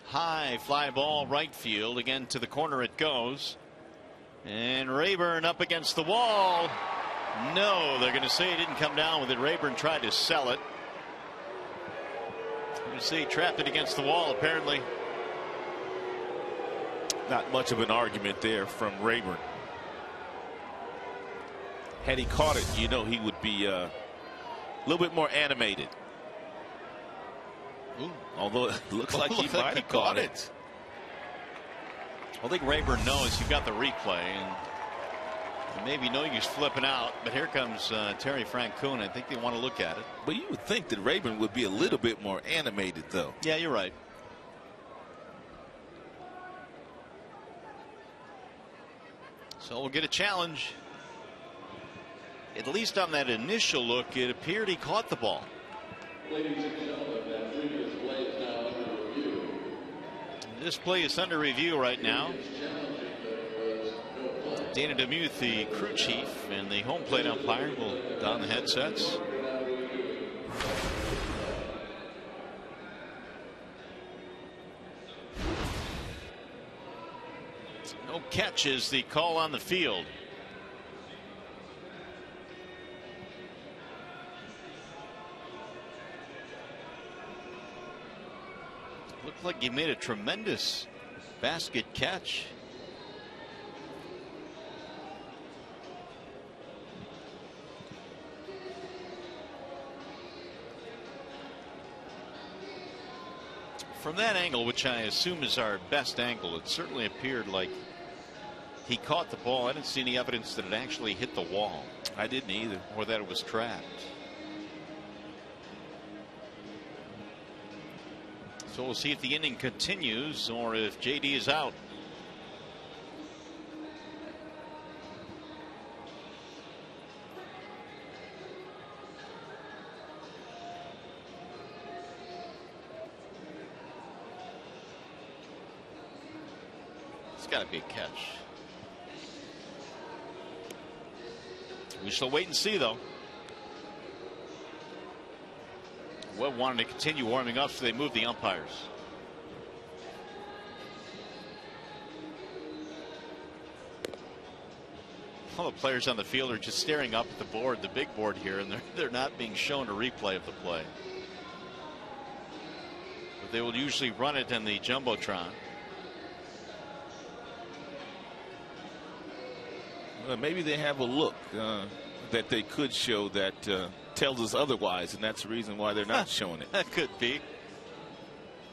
High fly ball right field. Again to the corner it goes. And Rayburn up against the wall. No, they're going to say he didn't come down with it. Rayburn tried to sell it. You see, he trapped it against the wall apparently. Not much of an argument there from Rayburn. Had he caught it, you know, he would be a little bit more animated. Ooh. Although it looks like he might have caught it. I think Rayburn knows you've got the replay, and maybe knowing he's flipping out, but here comes Terry Francona. I think they want to look at it. But you would think that Rayburn would be a little bit more animated, though. Yeah, you're right. So we'll get a challenge. At least on that initial look, it appeared he caught the ball. Ladies and gentlemen, that previous play is now under review. This play is under review right now. Dana DeMuth, the crew chief, and the home plate umpire will don the headsets. No catch is the call on the field. Looked like he made a tremendous basket catch. From that angle, which I assume is our best angle, it certainly appeared like he caught the ball. I didn't see any evidence that it actually hit the wall. I didn't either. Or that it was trapped. So we'll see if the inning continues or if JD is out. It's got to be a catch. We shall wait and see, though. Webb wanted to continue warming up, so they moved the umpires. All the players on the field are just staring up at the board, the big board here, and they're not being shown a replay of the play. But they will usually run it in the Jumbotron. Maybe they have a look that they could show that tells us otherwise, and that's the reason why they're not showing it. That could be.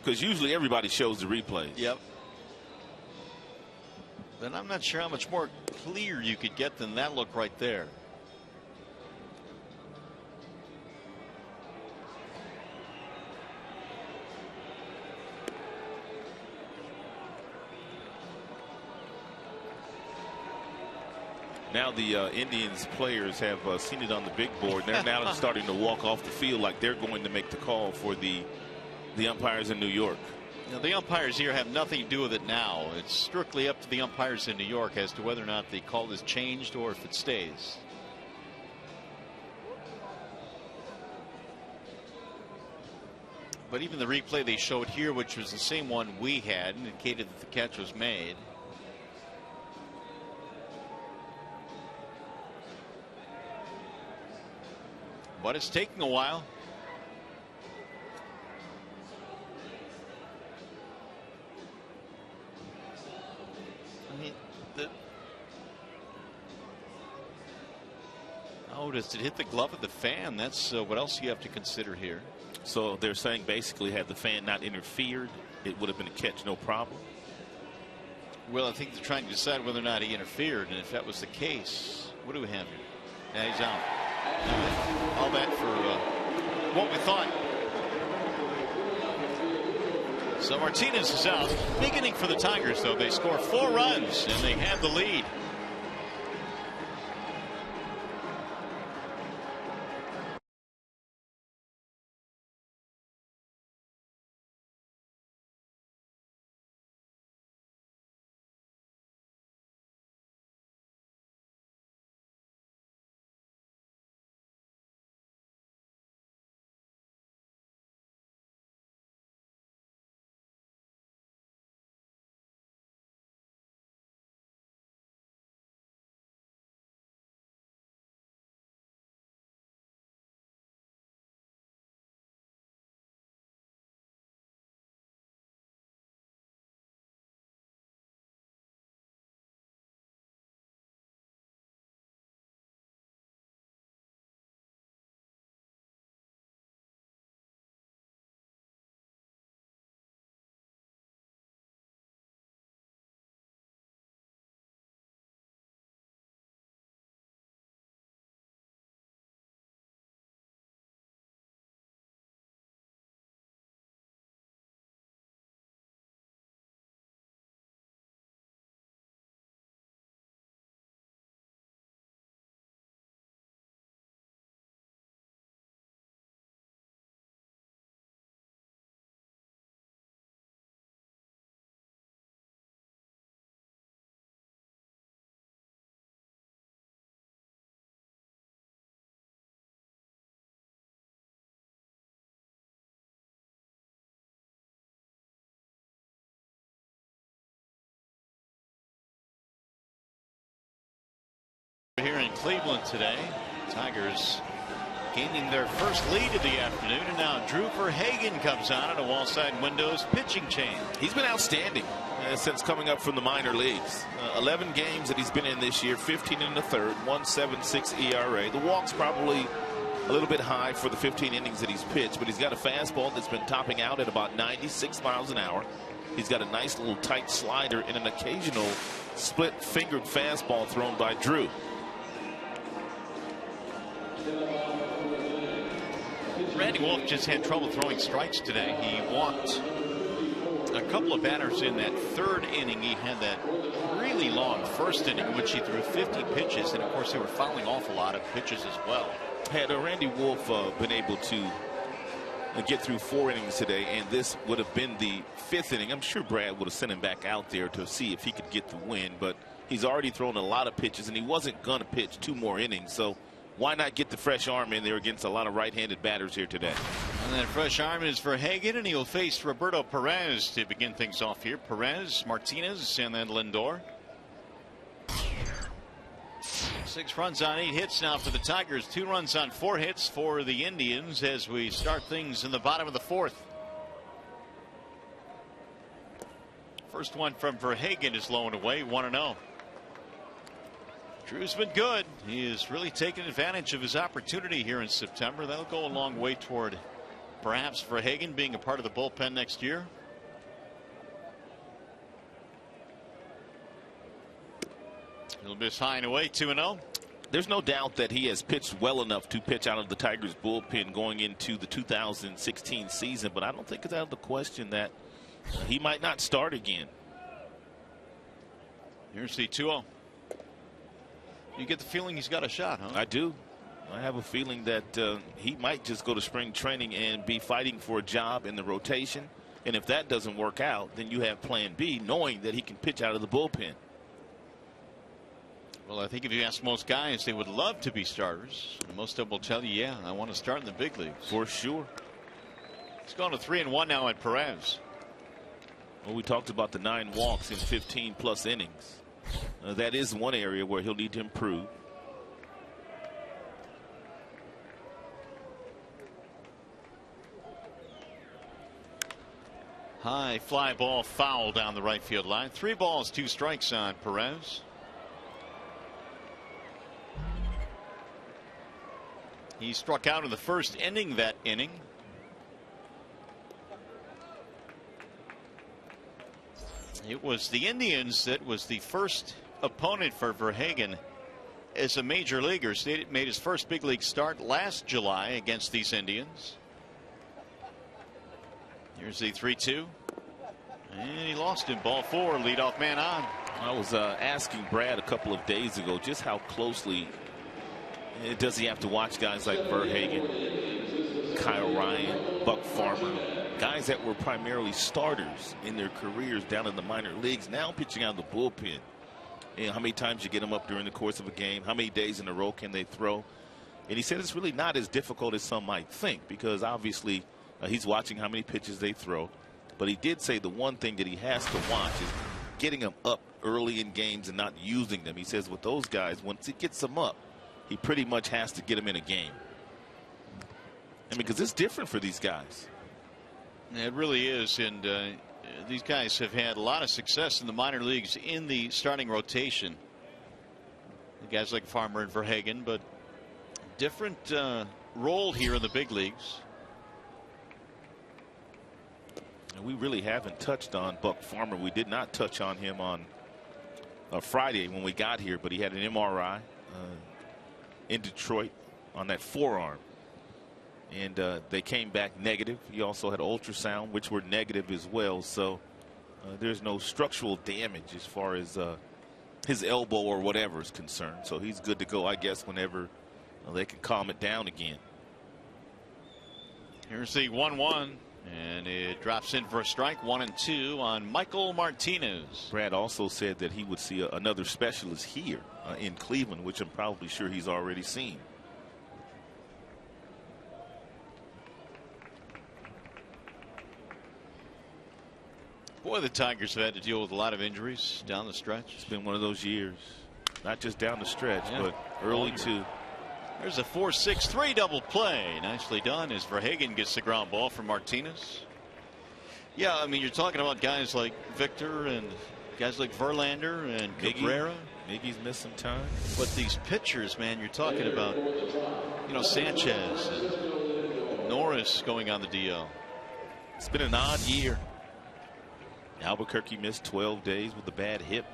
Because usually everybody shows the replays. Yep. But I'm not sure how much more clear you could get than that look right there. Now the Indians players have seen it on the big board. They're now starting to walk off the field like they're going to make the call for the umpires in New York. Now, the umpires here have nothing to do with it now. It's strictly up to the umpires in New York as to whether or not the call is changed or if it stays. But even the replay they showed here, which was the same one we had, indicated that the catch was made. But it's taking a while. I mean, oh, does it hit the glove of the fan? That's what else you have to consider here. So they're saying basically had the fan not interfered, it would have been a catch, no problem. Well, I think they're trying to decide whether or not he interfered, and if that was the case, what do we have here? Now he's out. All that for what we thought. So Martinez is out. Big inning for the Tigers, though. They score 4 runs and they have the lead. Cleveland today. Tigers gaining their first lead of the afternoon, and now Drew Verhagen comes on at a Wallside Windows pitching change. He's been outstanding since coming up from the minor leagues. 11 games that he's been in this year, 15 in the third, 1.76 ERA. The walk's probably a little bit high for the 15 innings that he's pitched, but he's got a fastball that's been topping out at about 96 miles an hour. He's got a nice little tight slider and an occasional split-fingered fastball thrown by Drew. Randy Wolf just had trouble throwing strikes today. He walked a couple of batters in that third inning. He had that really long first inning in which he threw 50 pitches, and of course they were fouling off a lot of pitches as well. Had Randy Wolf been able to get through 4 innings today, and this would have been the 5th inning, I'm sure Brad would have sent him back out there to see if he could get the win, but he's already thrown a lot of pitches, and he wasn't going to pitch 2 more innings, so why not get the fresh arm in there against a lot of right-handed batters here today? And that fresh arm is Verhagen, and he'll face Roberto Perez to begin things off here. Perez, Martinez, and then Lindor. 6 runs on 8 hits now for the Tigers. 2 runs on 4 hits for the Indians as we start things in the bottom of the 4th. First one from Verhagen is low and away, 1-0. Drew's been good. He has really taken advantage of his opportunity here in September. That'll go a long way toward perhaps Verhagen being a part of the bullpen next year. Little bit high and away, 2-0. There's no doubt that he has pitched well enough to pitch out of the Tigers bullpen going into the 2016 season, but I don't think it's out of the question that he might not start again. Here's the 2-0. You get the feeling he's got a shot, huh? I do. I have a feeling that he might just go to spring training and be fighting for a job in the rotation. And if that doesn't work out, then you have plan B, knowing that he can pitch out of the bullpen. Well, I think if you ask most guys, they would love to be starters. Most of them will tell you, yeah, I want to start in the big leagues. For sure. He's gone to 3-1 now at Perez. Well, we talked about the 9 walks in 15+ innings. That is one area where he'll need to improve. High fly ball foul down the right field line. 3 balls, 2 strikes on Perez. He struck out in the first inning that inning. It was the Indians that was the first opponent for Verhagen as a major leaguer. He made his first big league start last July against these Indians. Here's the 3-2. And he lost in ball 4. Leadoff man on. I was asking Brad a couple of days ago just how closely does he have to watch guys like Verhagen, Kyle Ryan, Buck Farmer, guys that were primarily starters in their careers down in the minor leagues, now pitching out of the bullpen. You know, how many times you get them up during the course of a game? How many days in a row can they throw? And he said it's really not as difficult as some might think, because obviously he's watching how many pitches they throw. But he did say the one thing that he has to watch is getting them up early in games and not using them. He says with those guys, once he gets them up, he pretty much has to get them in a game. I mean, because it's different for these guys. It really is, and these guys have had a lot of success in the minor leagues in the starting rotation. The guys like Farmer and Verhagen, but different role here in the big leagues. And we really haven't touched on Buck Farmer. We did not touch on him on Friday when we got here, but he had an MRI in Detroit on that forearm, and they came back negative. He also had ultrasound, which were negative as well. So there's no structural damage as far as his elbow or whatever is concerned. So he's good to go, I guess, whenever they can calm it down again. Here's the 1-1, and it drops in for a strike. 1-2 on Michael Martinez. Brad also said that he would see another specialist here in Cleveland, which I'm probably sure he's already seen. Boy, the Tigers have had to deal with a lot of injuries down the stretch. It's been one of those years. Not just down the stretch, but early too. There's a 4-6-3 double play. Nicely done as Verhagen gets the ground ball from Martinez. Yeah, I mean, you're talking about guys like Victor and guys like Verlander and Cabrera. Miggy's missing time. But these pitchers, man, you're talking about, Sanchez and Norris going on the DL. It's been an odd year. Albuquerque missed 12 days with a bad hip.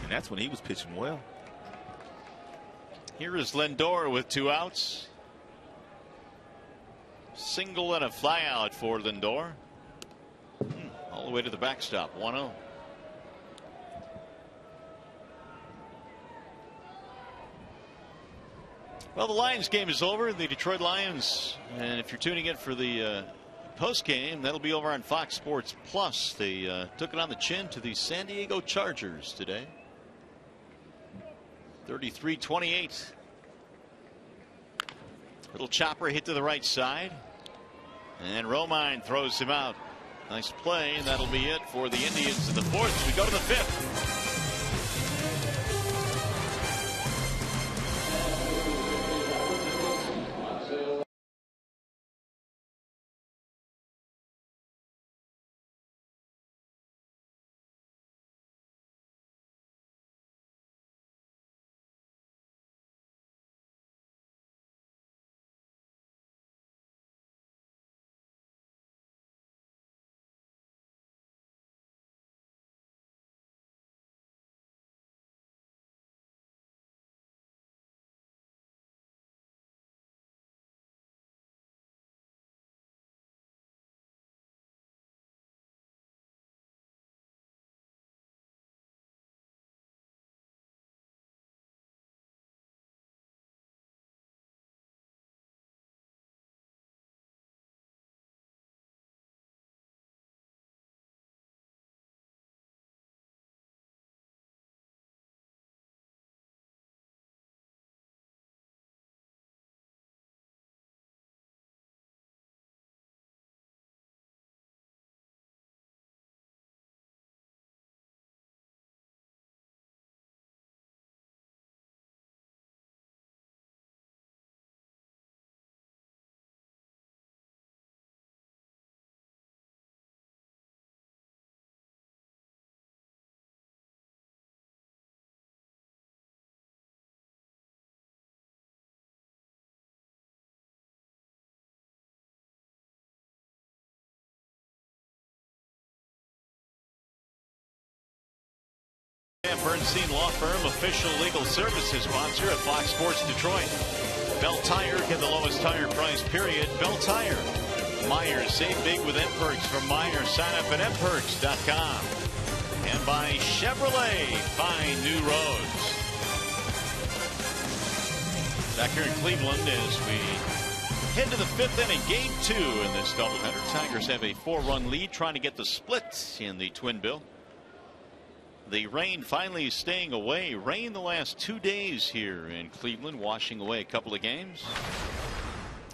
And that's when he was pitching well. Here is Lindor with 2 outs. Single and a fly out for Lindor. All the way to the backstop. 1-0. Well, the Lions game is over. The Detroit Lions, and if you're tuning in for the post game, that'll be over on Fox Sports Plus. They took it on the chin to the San Diego Chargers today. 33-28. Little chopper hit to the right side, and Romine throws him out. Nice play, and that'll be it for the Indians in the 4th. We go to the 5th. Bernstein Law Firm, official legal services sponsor of Fox Sports Detroit. Bell Tire, get the lowest tire price, period. Bell Tire. Myers, save big with MPerks from Myers. Sign up at MPerks.com. And by Chevrolet, find new roads. Back here in Cleveland as we head to the 5th inning, game 2 in this doubleheader. Tigers have a 4-run lead, trying to get the split in the twin bill. The rain finally staying away. Rain the last 2 days here in Cleveland, washing away a couple of games.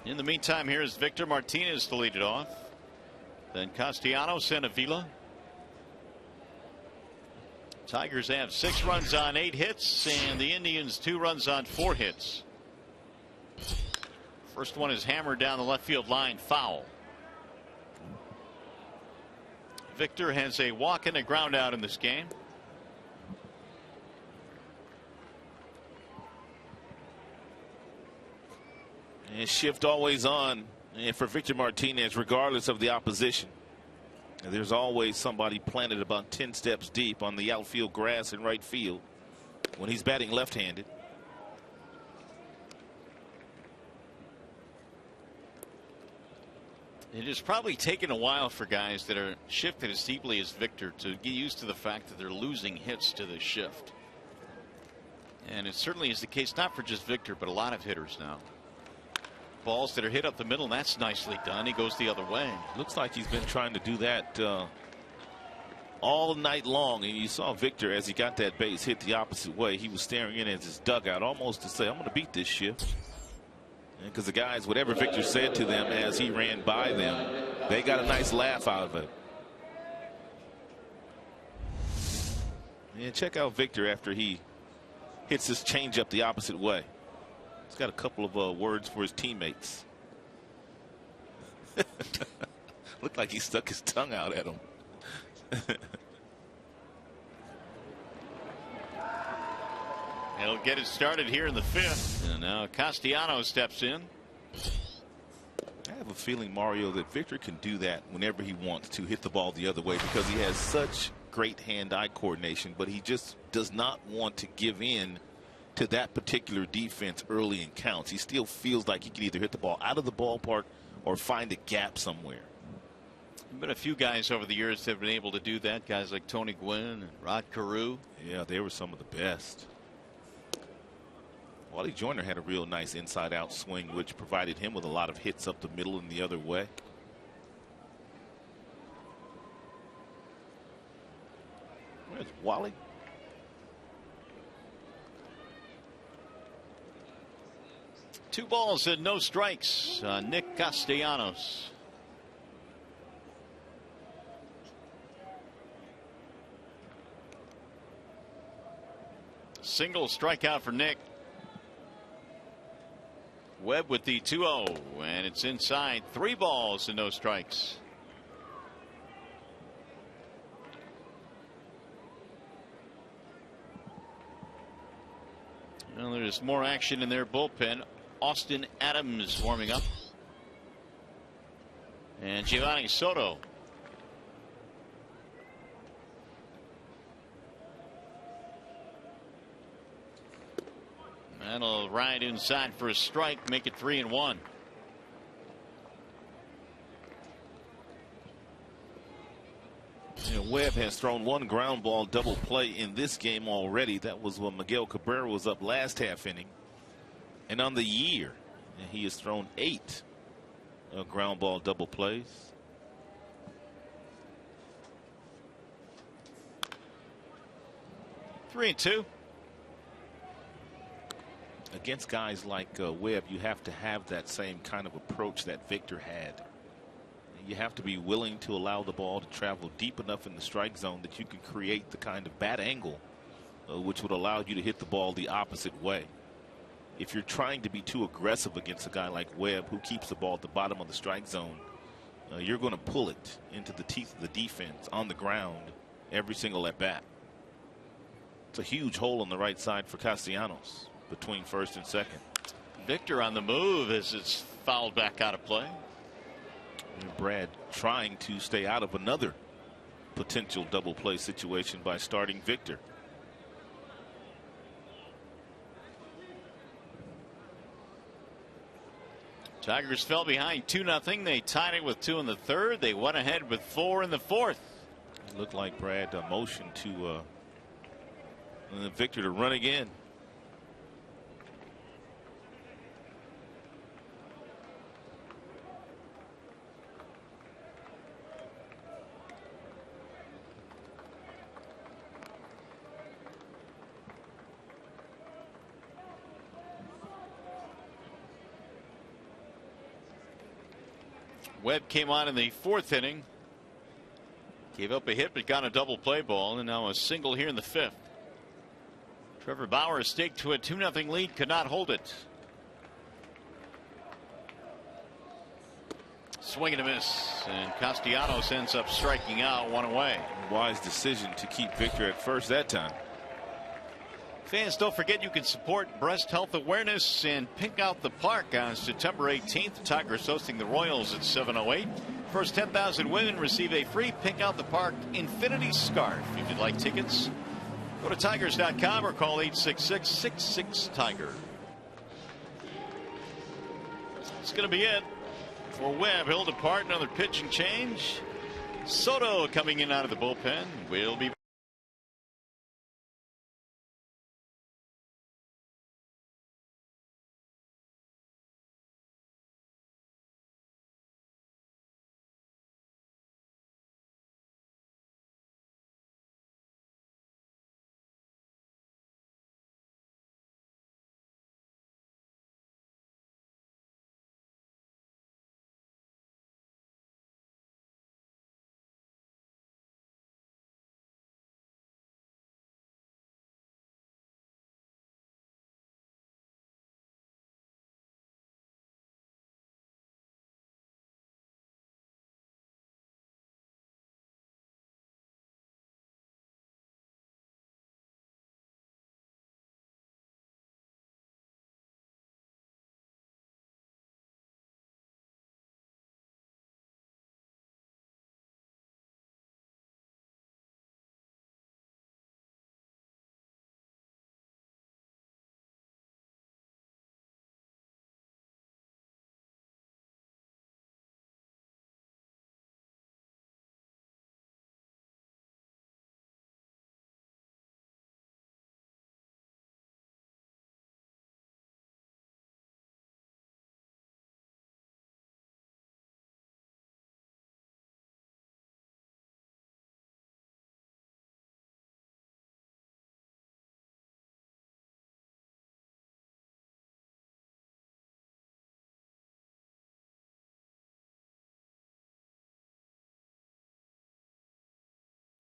In the meantime, here is Victor Martinez to lead it off. Then Castellanos and Avila. Tigers have 6 runs on 8 hits, and the Indians 2 runs on 4 hits. First one is hammered down the left field line, foul. Victor has a walk and a ground out in this game. And shift always on, and for Victor Martinez, regardless of the opposition. And there's always somebody planted about 10 steps deep on the outfield grass in right field when he's batting left-handed. It has probably taken a while for guys that are shifted as deeply as Victor to get used to the fact that they're losing hits to the shift. And it certainly is the case, not for just Victor, but a lot of hitters now. Balls that are hit up the middle, and that's nicely done. He goes the other way. Looks like he's been trying to do that all night long. And you saw Victor, as he got that base hit the opposite way, he was staring in at his dugout almost to say, I'm going to beat this shift. Because the guys, whatever Victor said to them as he ran by them, they got a nice laugh out of it. And check out Victor after he hits his changeup the opposite way. He's got a couple of words for his teammates. Looked like he stuck his tongue out at him. It'll get it started here in the 5th. And now Castellanos steps in. I have a feeling, Mario, that Victor can do that whenever he wants to, hit the ball the other way, because he has such great hand-eye coordination, but he just does not want to give in to that particular defense early in counts. He still feels like he can either hit the ball out of the ballpark or find a gap somewhere. There have been a few guys over the years that have been able to do that. Guys like Tony Gwynn and Rod Carew. Yeah, they were some of the best. Wally Joyner had a real nice inside-out swing, which provided him with a lot of hits up the middle and the other way. Where's Wally? Two balls and no strikes. Nick Castellanos. Single strikeout for Nick. Webb with the 2-0, and it's inside. 3 balls and no strikes. Well, there's more action in their bullpen. Austin Adams warming up. And Giovanni Soto. That'll ride inside for a strike, make it 3-1. Webb has thrown 1 ground ball double play in this game already. That was when Miguel Cabrera was up last half inning. And on the year, he has thrown 8 ground ball double plays. 3-2. Against guys like Webb, you have to have that same kind of approach that Victor had. You have to be willing to allow the ball to travel deep enough in the strike zone that you can create the kind of bat angle which would allow you to hit the ball the opposite way. If you're trying to be too aggressive against a guy like Webb, who keeps the ball at the bottom of the strike zone, you're going to pull it into the teeth of the defense on the ground every single at bat. It's a huge hole on the right side for Castellanos between first and second. Victor on the move as it's fouled back out of play. And Brad trying to stay out of another potential double play situation by starting Victor. Tigers fell behind 2-0. They tied it with 2 in the 3rd. They went ahead with 4 in the 4th. It looked like Brad motioned to Victor to run again. Webb came on in the 4th inning. Gave up a hit but got a double play ball, and now a single here in the 5th. Trevor Bauer staked to a 2-0 lead, could not hold it. Swing and a miss, and Castellanos ends up striking out, 1 away. Wise decision to keep Victor at first that time. Fans, don't forget you can support breast health awareness and Pink Out the Park on September 18th. The Tigers hosting the Royals at 7:08. First 10,000 women receive a free Pink Out the Park Infinity Scarf. If you'd like tickets, go to Tigers.com or call 866-66-TIGER. It's going to be it for Webb. He'll depart. Another pitching change. Soto coming in out of the bullpen. Will be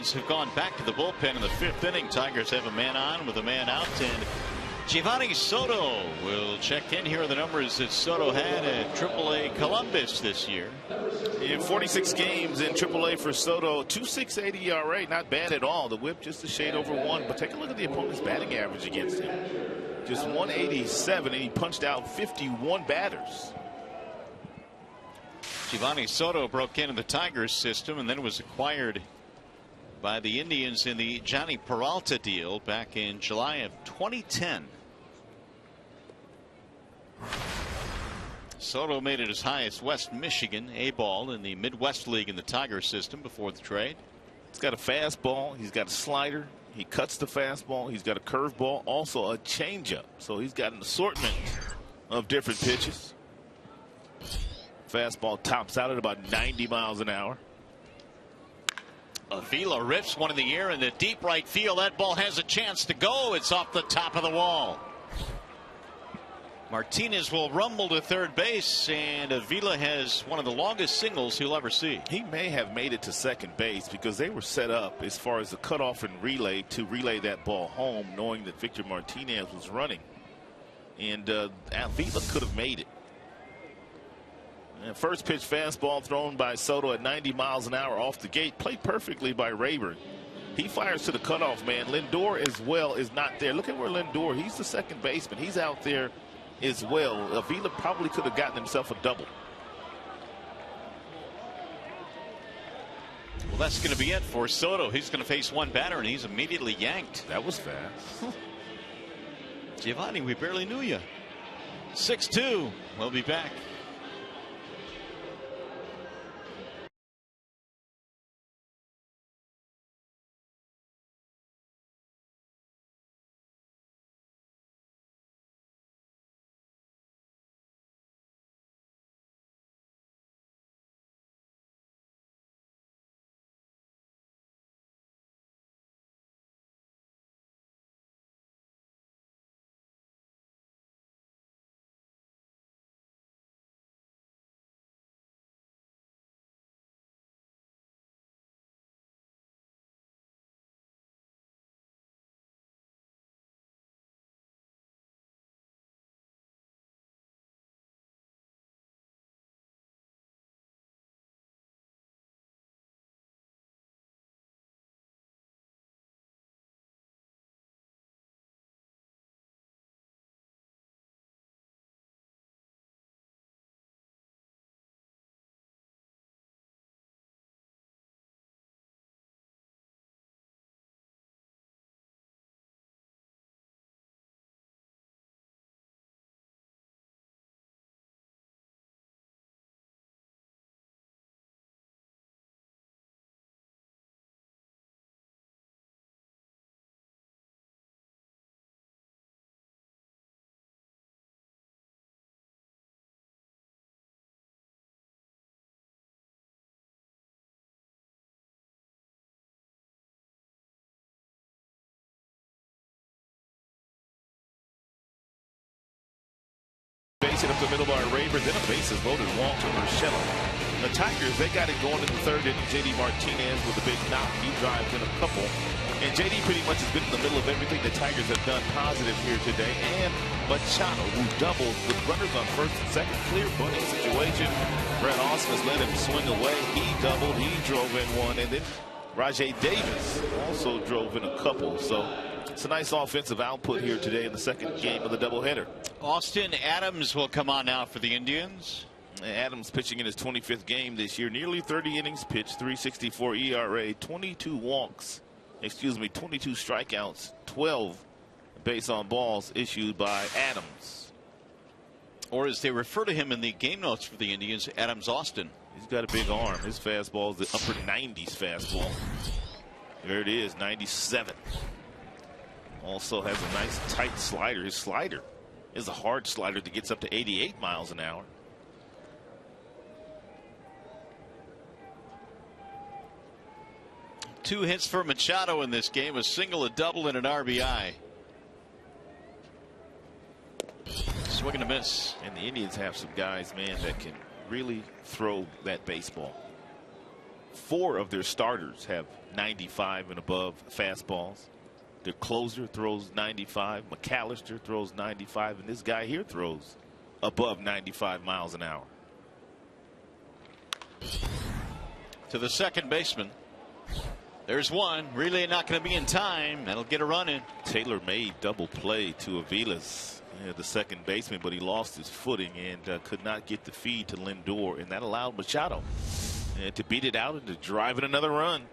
Indians have gone back to the bullpen in the 5th inning. Tigers have a man on with a man out, and Giovanni Soto will check in. Here are the numbers that Soto had at AAA Columbus this year. In 46 games in AAA for Soto, 2.68 ERA, not bad at all. The whip just a shade over 1, but take a look at the opponent's batting average against him. Just 187, and he punched out 51 batters. Giovanni Soto broke into the Tigers system and then was acquired by the Indians in the Johnny Peralta deal back in July of 2010. Soto made it as high as West Michigan A-ball in the Midwest League in the Tiger system before the trade. He's got a fastball, he's got a slider, he cuts the fastball, he's got a curveball, also a changeup. So he's got an assortment of different pitches. Fastball tops out at about 90 miles an hour. Avila rips one in the air in the deep right field. That ball has a chance to go. It's off the top of the wall. Martinez will rumble to third base, and Avila has one of the longest singles he'll ever see. He may have made it to second base because they were set up as far as the cutoff and relay to relay that ball home, knowing that Victor Martinez was running, and Avila could have made it. And first pitch fastball thrown by Soto at 90 miles an hour off the gate, played perfectly by Rayburn. He fires to the cutoff man. Lindor as well is not there. Look at where Lindor, he's the second baseman. He's out there as well. Avila probably could have gotten himself a double. Well, that's going to be it for Soto. He's going to face one batter, and he's immediately yanked. That was fast. Giovanni, we barely knew you. 6-2. We'll be back. Base hit up the middle by Rayburn, then a bases loaded walk to Urshela. The Tigers, they got it going in the third inning. JD Martinez with a big knock. He drives in a couple. And JD pretty much has been in the middle of everything the Tigers have done positive here today. And Machado, who doubled with runners on first and second, clear bunting situation. Brett Ausmus let him swing away. He doubled. He drove in one. And then RAJAI Davis also drove in a couple. So it's a nice offensive output here today in the second game of the doubleheader. Austin Adams will come on now for the Indians. Adams pitching in his 25th game this year. Nearly 30 innings pitched, 3.64 ERA, 22 walks. 22 strikeouts, 12 base on balls issued by Adams. Or as they refer to him in the game notes for the Indians, Adams Austin. He's got a big arm. His fastball is the upper 90s fastball. There it is, 97. Also has a nice tight slider. His slider is a hard slider that gets up to 88 miles an hour. Two hits for Machado in this game, a single, a double, and an RBI. Swing and a miss. And the Indians have some guys, man, that can really throw that baseball. 4 of their starters have 95 and above fastballs. Their closer throws 95. McAllister throws 95. And this guy here throws above 95 miles an hour. To the second baseman. There's one. Really not going to be in time. That'll get a run in. Taylor made double play to AVILES, the second baseman, but he lost his footing and could not get the feed to Lindor, and that allowed Machado to beat it out and to drive in another run.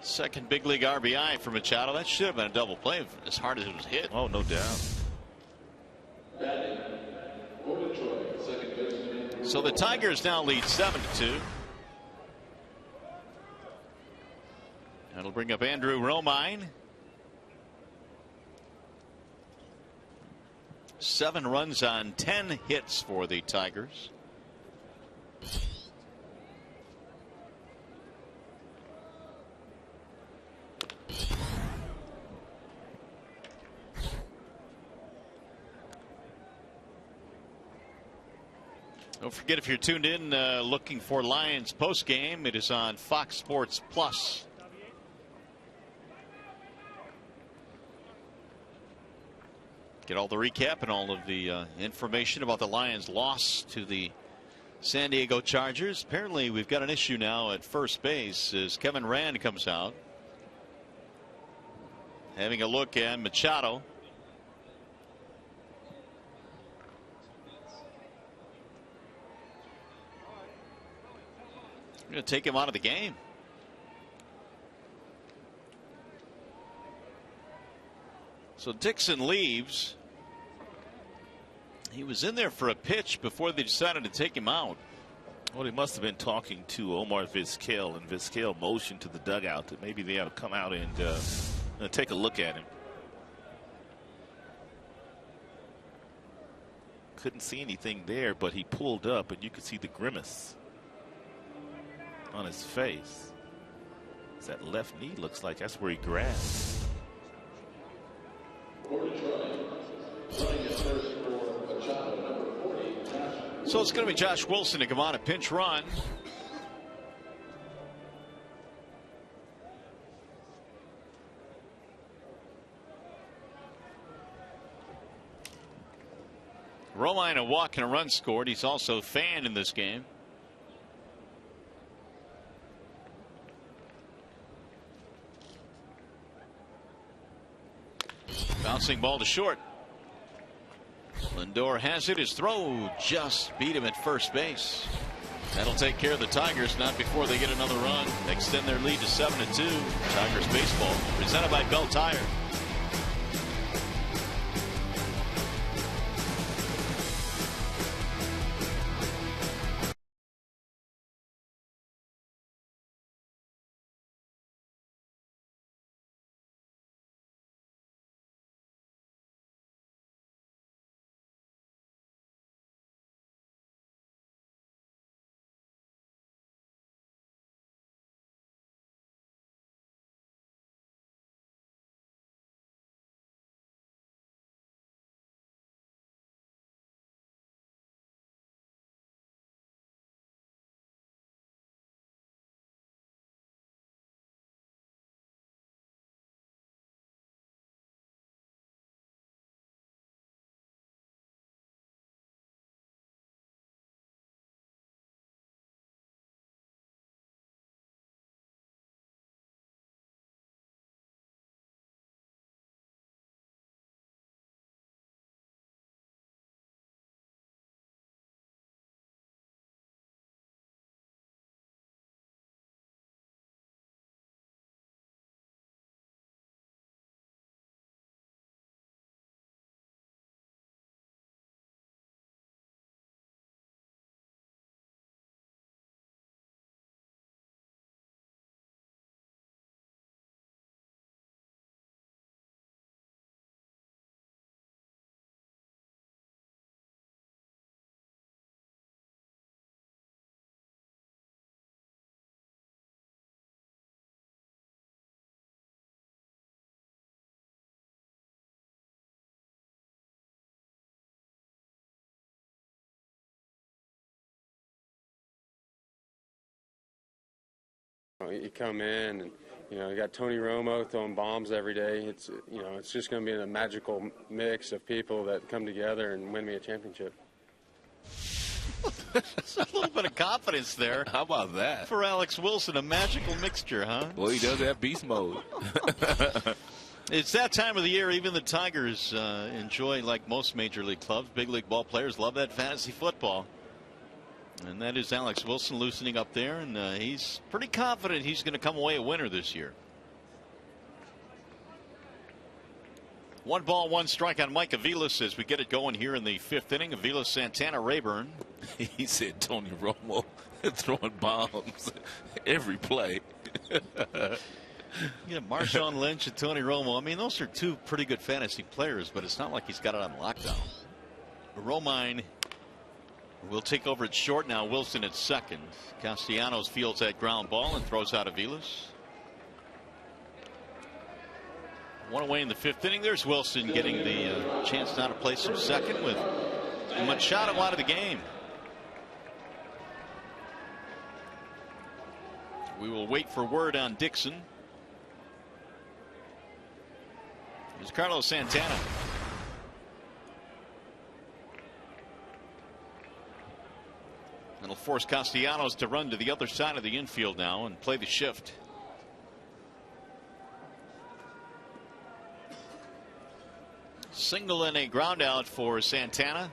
Second big league RBI for Machado. That should have been a double play as hard as it was hit. Oh, no doubt. So the Tigers now lead 7-2. That'll bring up Andrew Romine. 7 runs on 10 hits for the Tigers. Don't forget, if you're tuned in looking for Lions postgame, it is on Fox Sports Plus. Get all the recap and all of the information about the Lions' loss to the San Diego Chargers. Apparently, we've got an issue now at first base as Kevin Rand comes out. Having a look at Machado. I'm going to take him out of the game. So Dixon leaves. He was in there for a pitch before they decided to take him out. Well, he must have been talking to Omar Vizquel, and Vizquel motioned to the dugout that maybe they ought to come out and take a look at him. Couldn't see anything there, but he pulled up, and you could see the grimace on his face. That left knee looks like that's where he grabbed. So it's going to be Josh Wilson to come on a pinch run. Romine a walk and a run scored. He's also fanned in this game. Bouncing ball to short. Lindor has it. His throw just beat him at first base. That'll take care of the Tigers, not before they get another run. Extend their lead to 7-2. Tigers baseball presented by Bell Tire. you come in and, you know, you got Tony Romo throwing bombs every day. It's, you know, it's just going to be a magical mix of people that come together and win me a championship. There's a little bit of confidence there. How about that? For Alex Wilson, a magical mixture, huh? Well, he does have beast mode. It's that time of the year. Even the Tigers enjoy, like most major league clubs, big league ball players love that fantasy football. And that is Alex Wilson loosening up there, and he's pretty confident he's going to come away a winner this year. 1 ball, 1 strike on Mike AVILES as we get it going here in the 5th inning. AVILES, Santana, Rayburn. He said Tony Romo throwing bombs every play. Yeah, Marshawn Lynch and Tony Romo. I mean, those are 2 pretty good fantasy players, but it's not like he's got it on lockdown. Romine will take over at short now. Wilson at second. Castellanos fields that ground ball and throws out AVILES. 1 away in the 5th inning. There's Wilson getting the chance now to play some second with Machado out of the game. We will wait for word on Dixon. Here's Carlos Santana. It'll force Castellanos to run to the other side of the infield now and play the shift. Single and a ground out for Santana.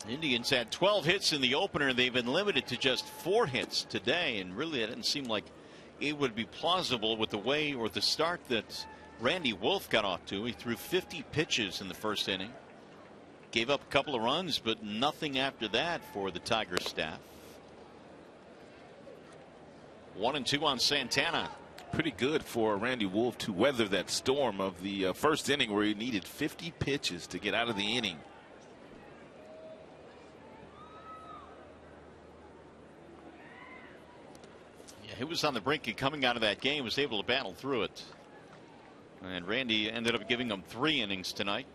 Indians had 12 hits in the opener. They've been limited to just 4 hits today, and really it didn't seem like it would be plausible with the way or the start that Randy Wolf got off to. He threw 50 pitches in the 1st inning. Gave up a couple of runs, but nothing after that for the Tigers staff. 1-2 on Santana. Pretty good for Randy Wolf to weather that storm of the 1st inning where he needed 50 pitches to get out of the inning. Yeah, he was on the brink of coming out of that game, was able to battle through it. And Randy ended up giving him 3 innings tonight.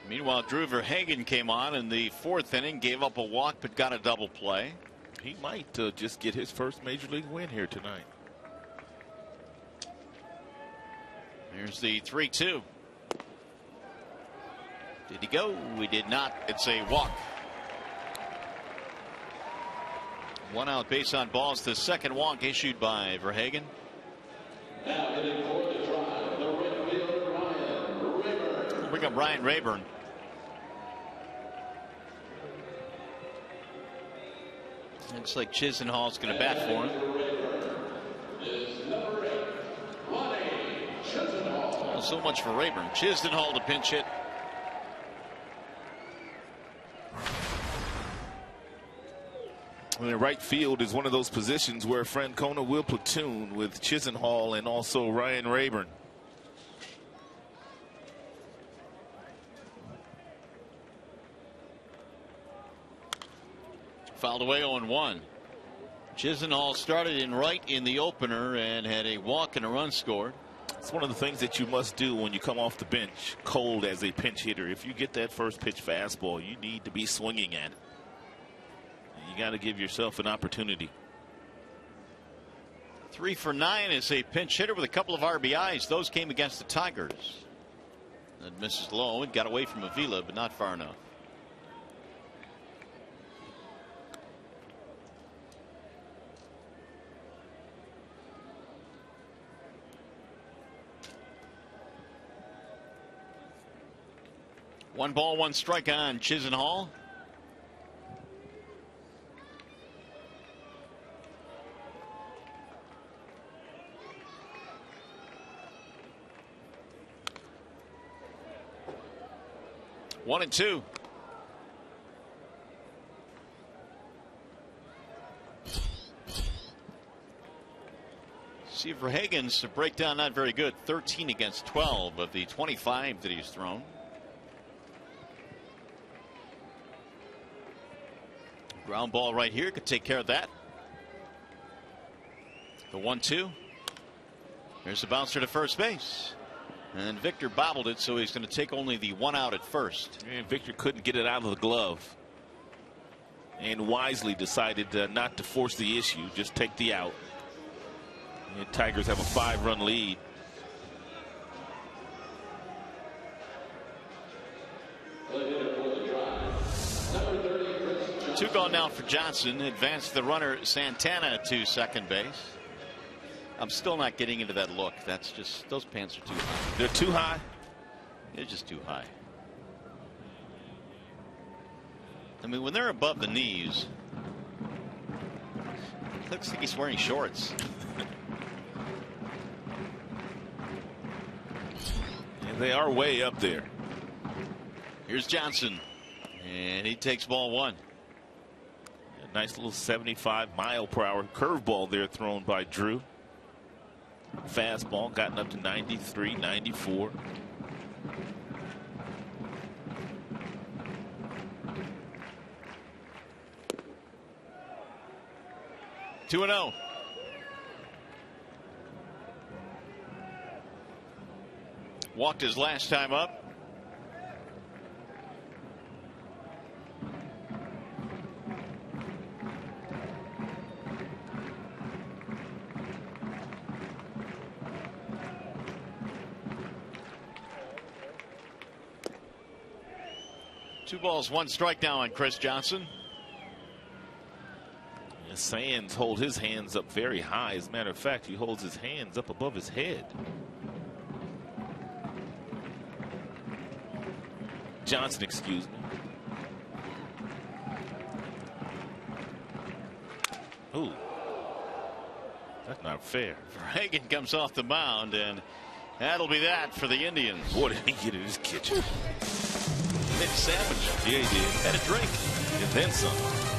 Meanwhile, Drew Verhagen came on in the 4th inning, gave up a walk, but got a double play. He might just get his first major league win here tonight. Here's the 3-2. Did he go? We did not. It's a walk. 1 out, base on balls. The 2nd walk issued by Verhagen. Now hitting for the try, the right fielder, Ryan Rayburn. Bring up Ryan Rayburn. Looks like Chisenhall's going to bat for him. Well, so much for Rayburn. Chisenhall to pinch hit. Well, right field is one of those positions where Francona will platoon with Chisenhall and also Ryan Rayburn. Fouled away 0-1. Chisenhall started in right in the opener and had a walk and a run scored. It's one of the things that you must do when you come off the bench cold as a pinch hitter. If you get that first pitch fastball, you need to be swinging at it. You got to give yourself an opportunity. 3 for 9 as a pinch hitter with a couple of RBIs. Those came against the Tigers. That misses low and got away from Avila, but not far enough. One ball, 1 strike on Chisenhall. One and 2. See, for Higgins, the breakdown not very good. 13 against 12 of the 25 that he's thrown. Ground ball right here could take care of that. The 1-2. There's the bouncer to first base. And Victor bobbled it, so he's going to take only the 1 out at first. And Victor couldn't get it out of the glove. And wisely decided not to force the issue, just take the out. And Tigers have a 5-run lead. Two gone now for Johnson. Advanced the runner Santana to second base. I'm still not getting into that look. That's just, those pants are too high. They're too high? They're just too high. I mean, when they're above the knees, it looks like he's wearing shorts. And they are way up there. Here's Johnson. And he takes ball 1. A nice little 75-mile-per-hour curveball there thrown by Drew. Fastball gotten up to 93, 94. Two 2-0. Walked his last time up. Two balls, 1 strike now on Chris Johnson. And Sands hold his hands up very high. As a matter of fact, he holds his hands up above his head. Johnson, excuse me. Ooh, that's not fair. Reagan comes off the mound, and that'll be that for the Indians. What did he get in his kitchen? Made a sandwich. Yeah, he did. Had a drink. And then some.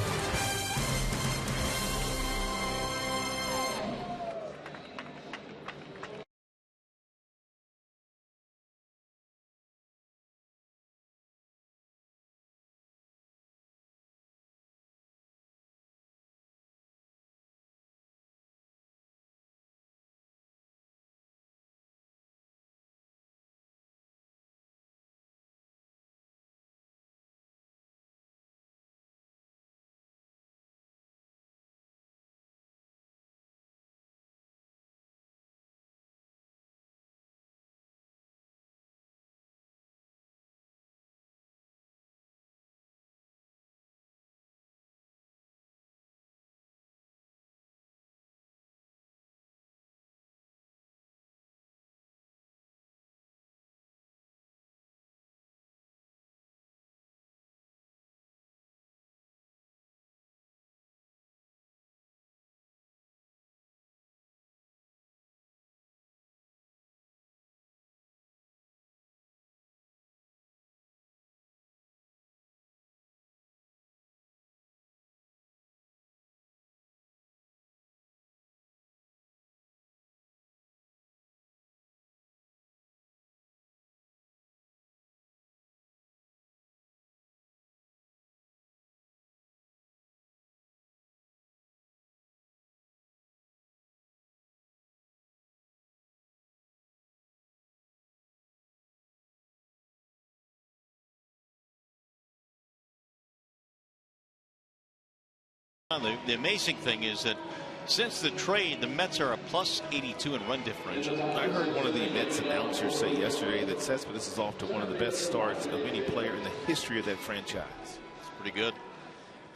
The amazing thing is that since the trade, the Mets are a plus 82 in run differential. I heard one of the Mets announcers say yesterday that Cespedes is off to one of the best starts of any player in the history of that franchise. It's pretty good.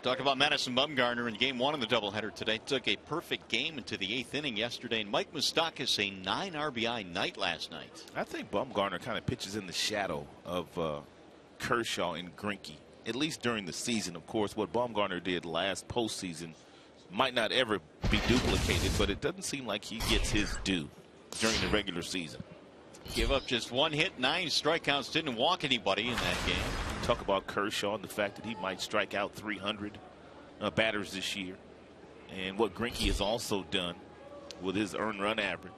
Talk about Madison Bumgarner in game 1 of the doubleheader today. Took a perfect game into the 8th inning yesterday. And Mike Moustakas a 9 RBI night last night. I think Bumgarner kind of pitches in the shadow of Kershaw and Greinke, at least during the season. Of course, what Bumgarner did last postseason might not ever be duplicated, but it doesn't seem like he gets his due during the regular season. Give up just 1 hit, 9 strikeouts, didn't walk anybody in that game. Talk about Kershaw and the fact that he might strike out 300 batters this year, and what Greinke has also done. with his earned run average.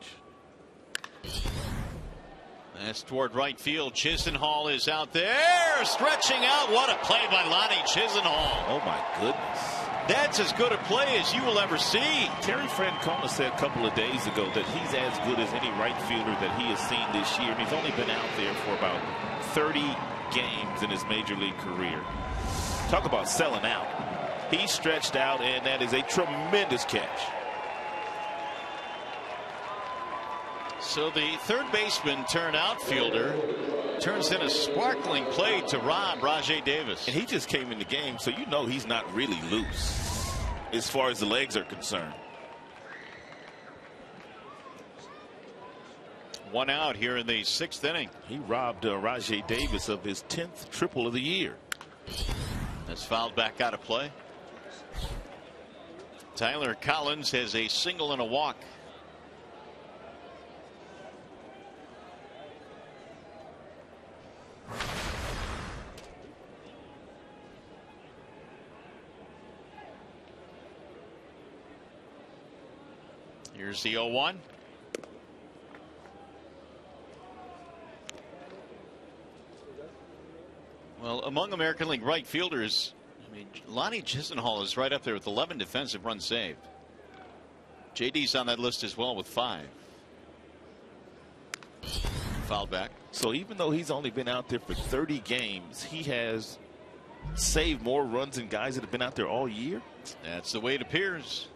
That's toward right field. Chisenhall is out there, stretching out. What a play by Lonnie Chisenhall. Oh my goodness. That's as good a play as you will ever see. Terry Francona said a couple of days ago that he's as good as any right fielder that he has seen this year. And he's only been out there for about 30 games in his major league career. Talk about selling out. He stretched out, and that is a tremendous catch. So the third baseman turned outfielder turns in a sparkling play to RAJAI Davis. And he just came in the game, so you know he's not really loose as far as the legs are concerned. One out here in the 6th inning. He robbed RAJAI Davis of his 10th triple of the year. That's fouled back out of play. Tyler Collins has a single and a walk. Here's the 0-1. Well, among American League right fielders, I mean, Lonnie Chisenhall is right up there with 11 defensive runs saved. JD's on that list as well with 5. Fouled back. So even though he's only been out there for 30 games, he has saved more runs than guys that have been out there all year. That's the way it appears.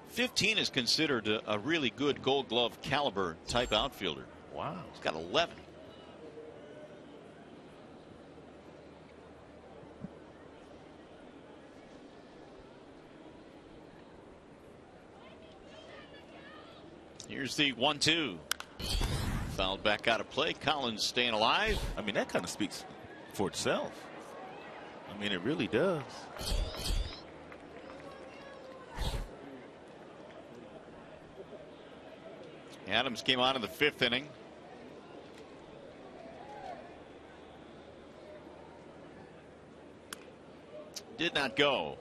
15 is considered a really good Gold Glove caliber type outfielder. Wow. He's got 11. Here's the 1-2. Fouled back out of play. Collins staying alive. I mean, that kind of speaks for itself. I mean, it really does. Adams came on in the 5th inning. Did not go.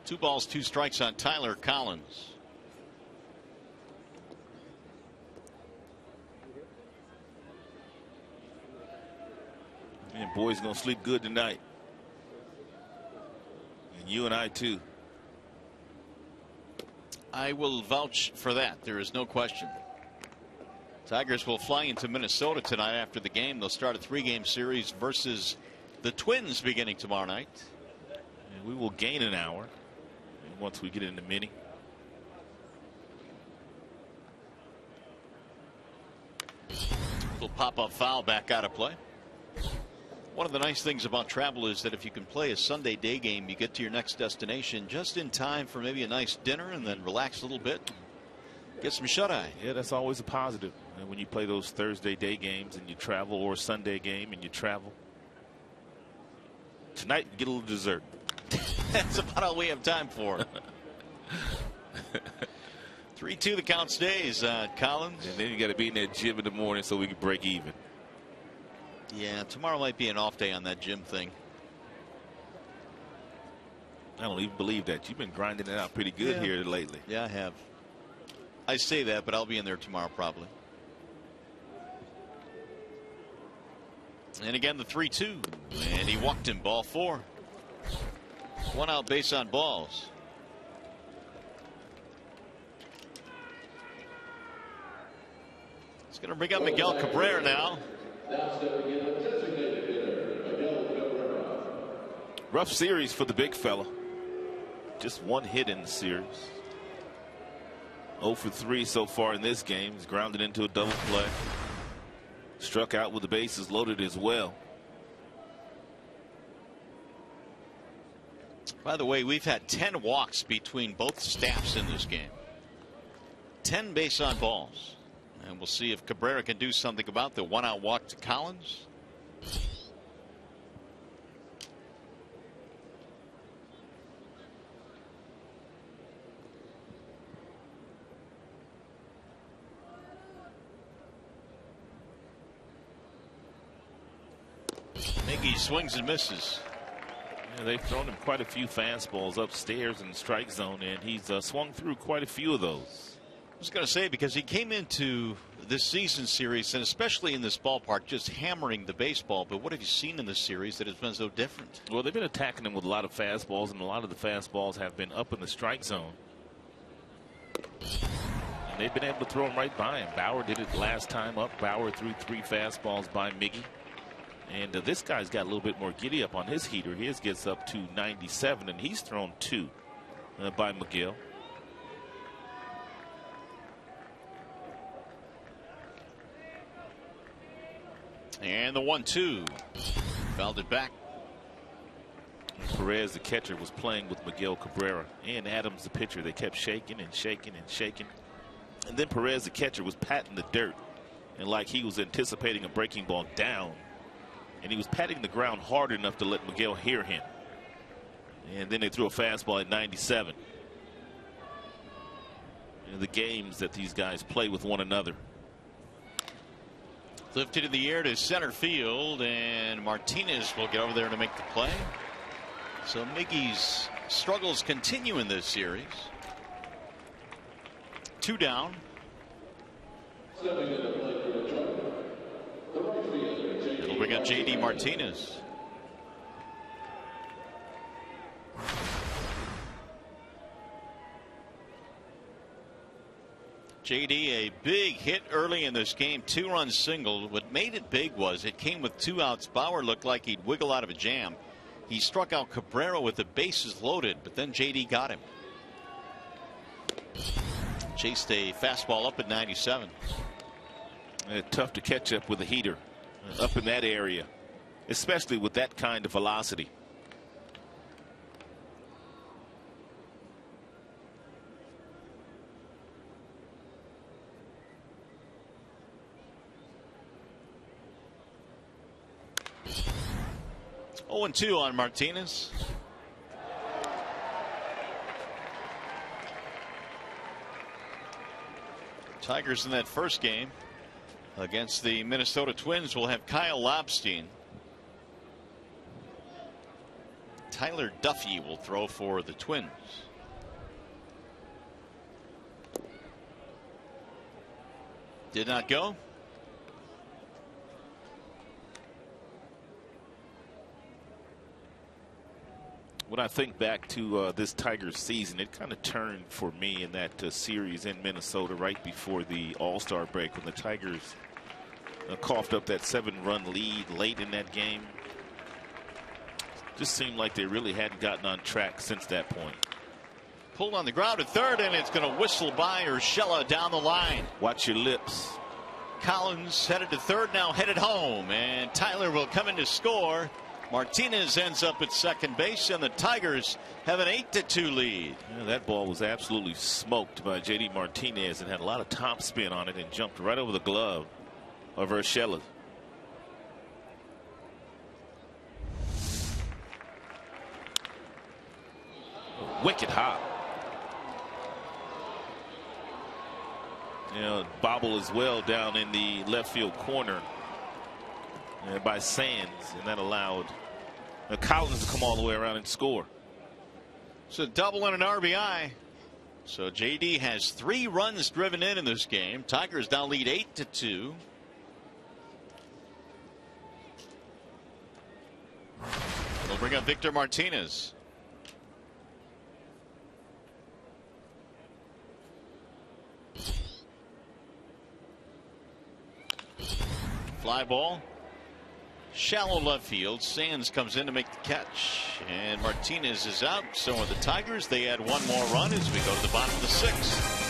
2 balls, 2 strikes on Tyler Collins. And boy's gonna sleep good tonight. And you and I too. I will vouch for that. There is no question. Tigers will fly into Minnesota tonight after the game. They'll start a 3-game series versus the Twins beginning tomorrow night. And we will gain an hour once we get into mini. Little pop-up foul back out of play. One of the nice things about travel is that if you can play a Sunday day game, you get to your next destination just in time for maybe a nice dinner and then relax a little bit. Get some shut-eye. Yeah, that's always a positive. And when you play those Thursday day games and you travel, or a Sunday game and you travel. Tonight, get a little dessert. That's about all we have time for. 3-2 the count stays. Collins. And then you got to be in that gym in the morning so we can break even. Yeah, tomorrow might be an off day on that gym thing. I don't even believe that. You've been grinding it out pretty good here lately. Yeah, I have. I say that, but I'll be in there tomorrow probably. And again, the 3-2. And he walked him. Ball 4. 1 out, base on balls. It's going to bring up Miguel Cabrera now. Rough series for the big fella. Just 1 hit in the series. 0 for 3 so far in this game. He's grounded into a double play. Struck out with the bases loaded as well. By the way, we've had 10 walks between both staffs in this game. 10 base on balls. And we'll see if Cabrera can do something about the 1 out walk to Collins. Miggy swings and misses. They've thrown him quite a few fastballs upstairs in the strike zone, and he's swung through quite a few of those. I was going to say, because he came into this season series, and especially in this ballpark, just hammering the baseball. But what have you seen in this series that has been so different? Well, they've been attacking him with a lot of fastballs, and a lot of the fastballs have been up in the strike zone. And they've been able to throw him right by him. Bauer did it last time up. Bauer threw 3 fastballs by Miggy. And this guy's got a little bit more giddy up on his heater. His gets up to 97, and he's thrown 2 by MIGUEL. And the 1-2. Fouled it back. Perez, the catcher, was playing with Miguel Cabrera. And Adams, the pitcher. They kept shaking and shaking and shaking. And then Perez, the catcher, was patting the dirt. And like he was anticipating a breaking ball down. And he was patting the ground hard enough to let Miguel hear him. And then they threw a fastball at 97. And the games that these guys play with one another. Lifted in the air to center field, and Martinez will get over there to make the play. So Miggy's struggles continue in this series. 2 down. It'll bring up J.D. Martinez. J.D. a big hit early in this game, 2-run single. What made it big was it came with 2 outs. Bauer looked like he'd wiggle out of a jam. He struck out Cabrera with the bases loaded, but then J.D. got him. Chased a fastball up at 97. Tough to catch up with a heater up in that area, especially with that kind of velocity. Oh, 2 on Martinez. Tigers in that first game against the Minnesota Twins will have Kyle Lobstein. Tyler Duffy will throw for the Twins. Did not go. When I think back to this Tigers season, it kind of turned for me in that series in Minnesota right before the All-Star break, when the Tigers coughed up that 7-run lead late in that game. Just seemed like they really hadn't gotten on track since that point. Pulled on the ground at third, and it's going to whistle by Urshela down the line. Watch your lips. Collins headed to third, now headed home, and Tyler will come in to score. Martinez ends up at second base, and the Tigers have an 8-2 lead. Yeah, that ball was absolutely smoked by J.D. Martinez and had a lot of top spin on it and jumped right over the glove of Urshela. Wicked hop. You know, bobble as well down in the left field corner by Sands, and that allowed Collins to come all the way around and score. It's a double and an RBI. So JD has 3 runs driven in this game. Tigers now lead 8-2. They'll bring up Victor Martinez. Fly ball. Shallow left field. Sands comes in to make the catch, and Martinez is out. So are the Tigers. They add 1 more run as we go to the bottom of the 6th.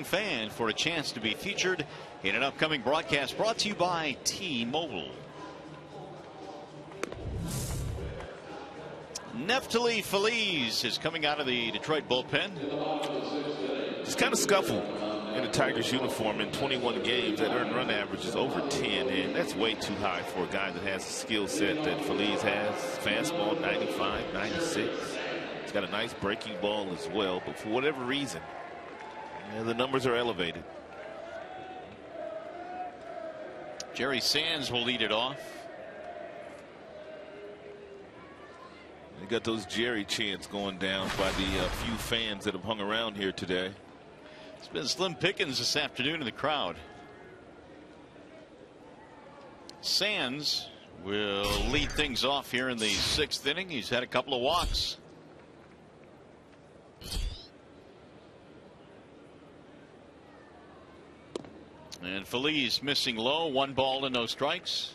Fan for a chance to be featured in an upcoming broadcast brought to you by T-Mobile. Neftali Feliz is coming out of the Detroit bullpen. He's kind of scuffled in the Tigers uniform in 21 games. That earned run average is over 10, and that's way too high for a guy that has a skill set that Feliz has. Fastball 95, 96. He's got a nice breaking ball as well, but for whatever reason, the numbers are elevated. Jerry Sands will lead it off. They got those Jerry chants going down by the few fans that have hung around here today. It's been slim pickings this afternoon in the crowd. Sands will lead things off here in the 6th inning. He's had a couple of walks. And Feliz missing low, 1 ball and no strikes.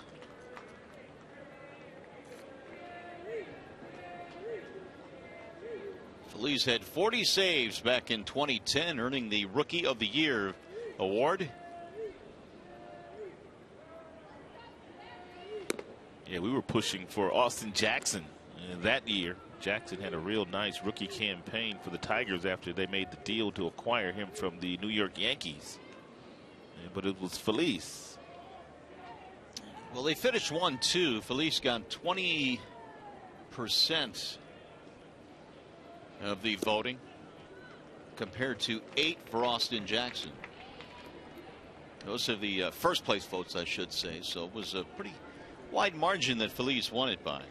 Feliz had 40 saves back in 2010, earning the Rookie of the Year award. Yeah, we were pushing for Austin Jackson that year. Jackson had a real nice rookie campaign for the Tigers after they made the deal to acquire him from the New York Yankees. But it was Feliz. Well, they finished 1-2. Feliz got 20% of the voting compared to 8 for Austin Jackson. Those are the first place votes, I should say. So it was a pretty wide margin that Feliz won it by.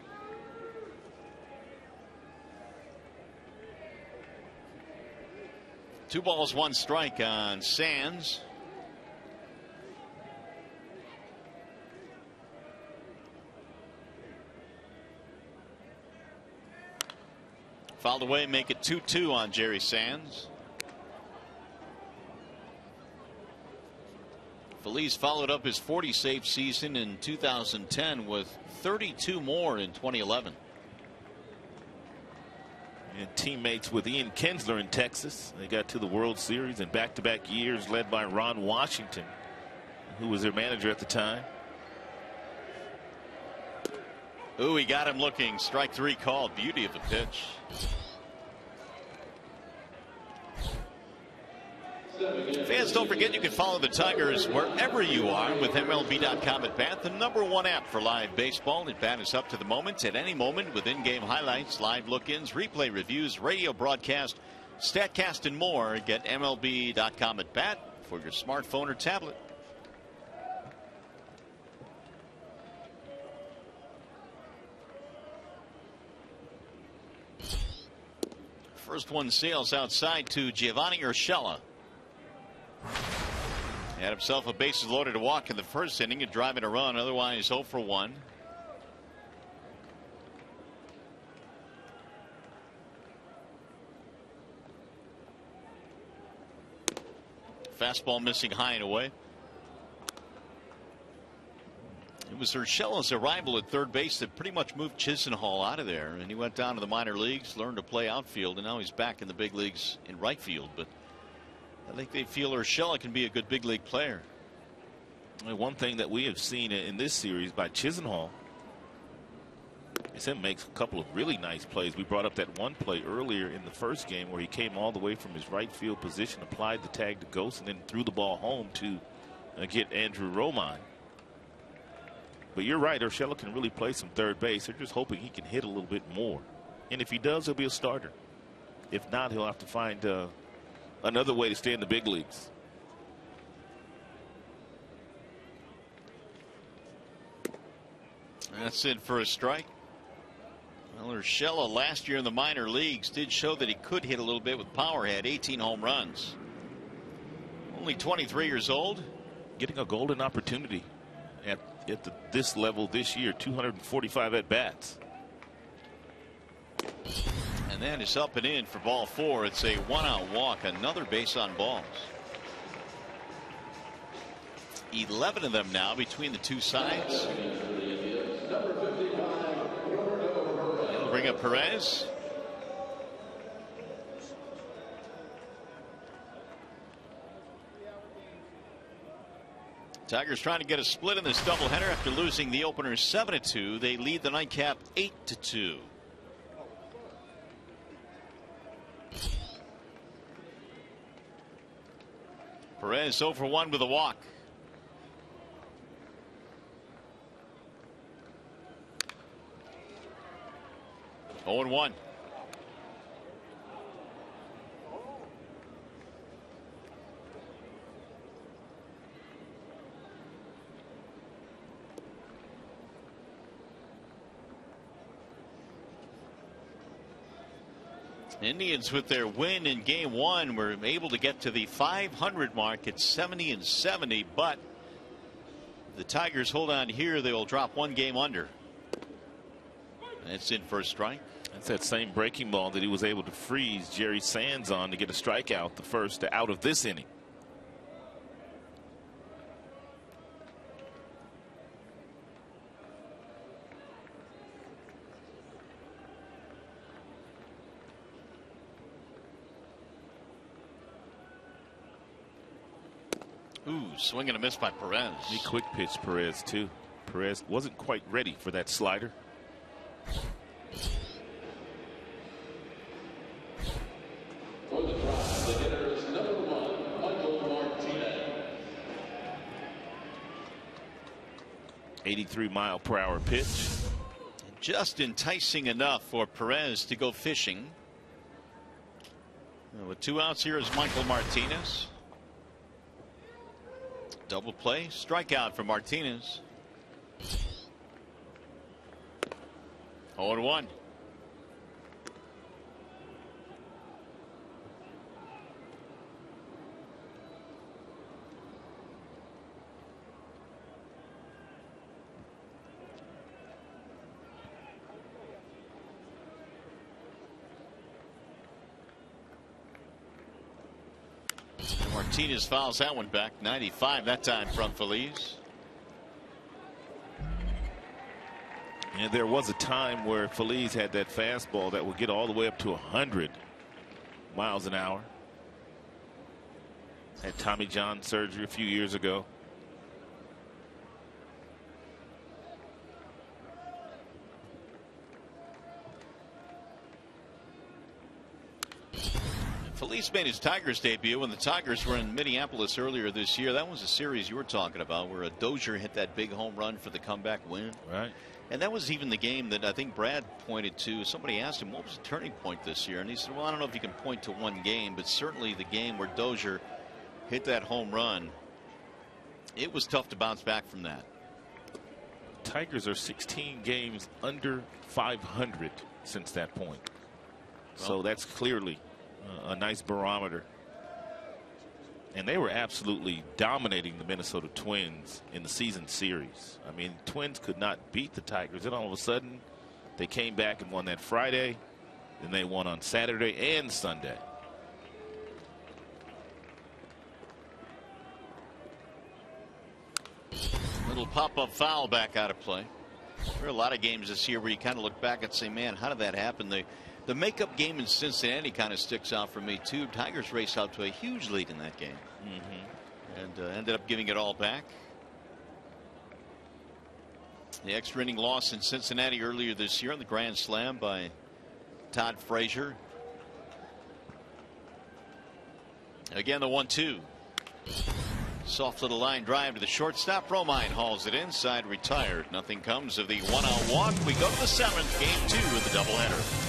Two balls, 1 strike on Sands. Fouled away, make it 2-2 on Jerry Sands. Feliz followed up his 40 save season in 2010 with 32 more in 2011. And teammates with Ian Kinsler in Texas. They got to the World Series in back-to-back years, led by Ron Washington, who was their manager at the time. Ooh, he got him looking. Strike 3 called. Beauty of the pitch. Fans, don't forget you can follow the Tigers wherever you are with MLB.com at bat, the #1 app for live baseball. At bat is up to the moment, at any moment, with in-game highlights, live look-ins, replay reviews, radio broadcast, StatCast, and more. Get MLB.com at bat for your smartphone or tablet. First one sails outside to Giovanni Urshela. Had himself a bases loaded walk in the first inning and driving a run, otherwise 0 for 1. Fastball missing high and away. It was Urshela's arrival at third base that pretty much moved Chisenhall out of there, and he went down to the minor leagues, learned to play outfield, and now he's back in the big leagues in right field. But I think they feel Urshela can be a good big league player. One thing that we have seen in this series by Chisenhall is him makes a couple of really nice plays. We brought up that one play earlier in the first game where he came all the way from his right field position, applied the tag to Ghost, and then threw the ball home to get Andrew Romine. But you're right, Urshela can really play some third base. They're just hoping he can hit a little bit more. And if he does, he'll be a starter. If not, he'll have to find another way to stay in the big leagues. That's it for a strike. Well, Urshela last year in the minor leagues did show that he could hit a little bit with power. Had 18 home runs. Only 23 years old. Getting a golden opportunity at this level this year. 245 at bats. And that is up and in for ball 4. It's a 1-out walk, another base on balls. 11 of them now between the two sides. They'll bring up Perez. Tigers trying to get a split in this doubleheader after losing the opener 7-2. They lead the nightcap 8-2. Perez 0 for 1 with a walk. Oh and 1. Indians, with their win in game 1, were able to get to the 500 mark at 70-70, but if the Tigers hold on here, they will drop 1 game under. That's in for a strike. That's that same breaking ball that he was able to freeze Jerry Sands on to get a strikeout, the first out of this inning. Ooh, swing and a miss by Perez. He quick pitched Perez too. Perez wasn't quite ready for that slider. For the Tribe, the hitter is number 1, Michael Martinez. 83-mile-per-hour pitch. Just enticing enough for Perez to go fishing. With 2 outs, here is Michael Martinez. Double play, strikeout for Martinez. 0-1. Martinez fouls that one back. 95 that time from Phillies. And there was a time where Phillies had that fastball that would get all the way up to 100 miles an hour. Had Tommy John surgery a few years ago. Phillies made his Tigers debut when the Tigers were in Minneapolis earlier this year. That was a series you were talking about where a Dozier hit that big home run for the comeback win. Right. And that was even the game that I think Brad pointed to. Somebody asked him, what was the turning point this year? And he said, well, I don't know if you can point to one game, but certainly the game where Dozier hit that home run. It was tough to bounce back from that. Tigers are 16 games under 500 since that point. Well, so that's clearly a nice barometer. And they were absolutely dominating the Minnesota Twins in the season series. I mean, Twins could not beat the Tigers. Then all of a sudden, they came back and won that Friday. Then they won on Saturday and Sunday. Little pop-up foul back out of play. There are a lot of games this year where you kind of look back and say, man, how did that happen? The makeup game in Cincinnati kind of sticks out for me, too. Tigers raced out to a huge lead in that game. And ended up giving it all back. The extra inning loss in Cincinnati earlier this year on the grand slam by Todd Frazier. Again, the 1-2. Soft little line drive to the shortstop. Romine hauls it inside, retired. Nothing comes of the one-out walk. We go to the 7th, game 2 of the doubleheader.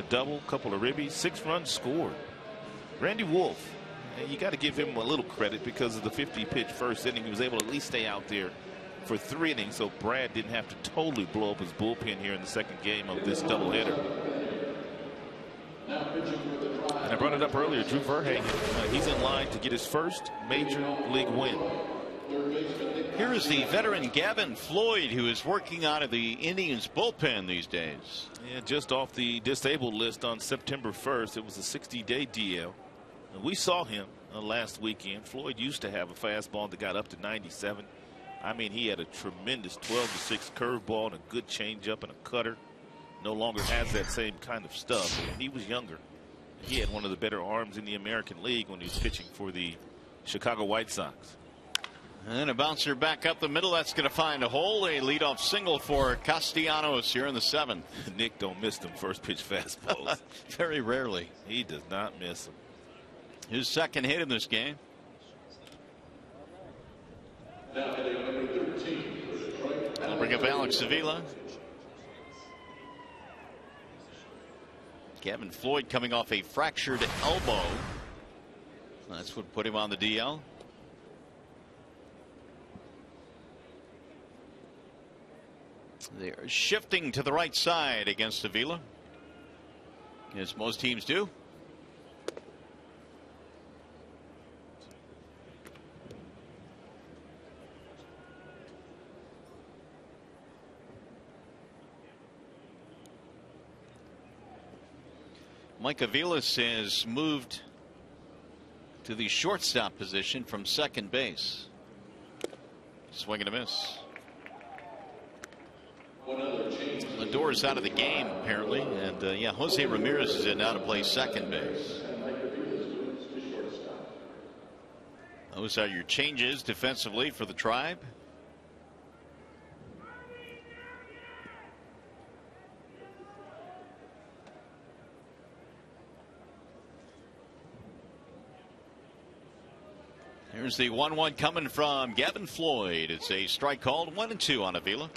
double, couple of ribbies, 6 runs scored. Randy Wolf, you got to give him a little credit because of the 50-pitch first inning. He was able to at least stay out there for 3 innings, so Brad didn't have to totally blow up his bullpen here in the second game of this doubleheader. And I brought it up earlier, Drew Verhagen, he's in line to get his first major league win. Here is the veteran Gavin Floyd, who is working out of the Indians bullpen these days. Yeah, just off the disabled list on September 1st. It was a 60-day DL. And we saw him last weekend. Floyd used to have a fastball that got up to 97. I mean, he had a tremendous 12-6 curveball and a good changeup and a cutter. No longer has that same kind of stuff. And he was younger. He had one of the better arms in the American League when he was pitching for the Chicago White Sox. And a bouncer back up the middle. That's going to find a hole. A leadoff single for Castellanos here in the 7th. Nick don't miss them first pitch fastballs. Very rarely. He does not miss them. His second hit in this game. I'll bring up Alex Avila. Gavin Floyd coming off a fractured elbow. That's what put him on the DL. They're shifting to the right side against Avila, as most teams do. Mike Aviles has moved to the shortstop position from second base. Swing and a miss. Lindor's out of the game apparently, and yeah, Jose Ramirez is in now to play second base. Those are your changes defensively for the Tribe. Here's the 1-1 coming from Gavin Floyd. It's a strike called, 1-2 on Avila.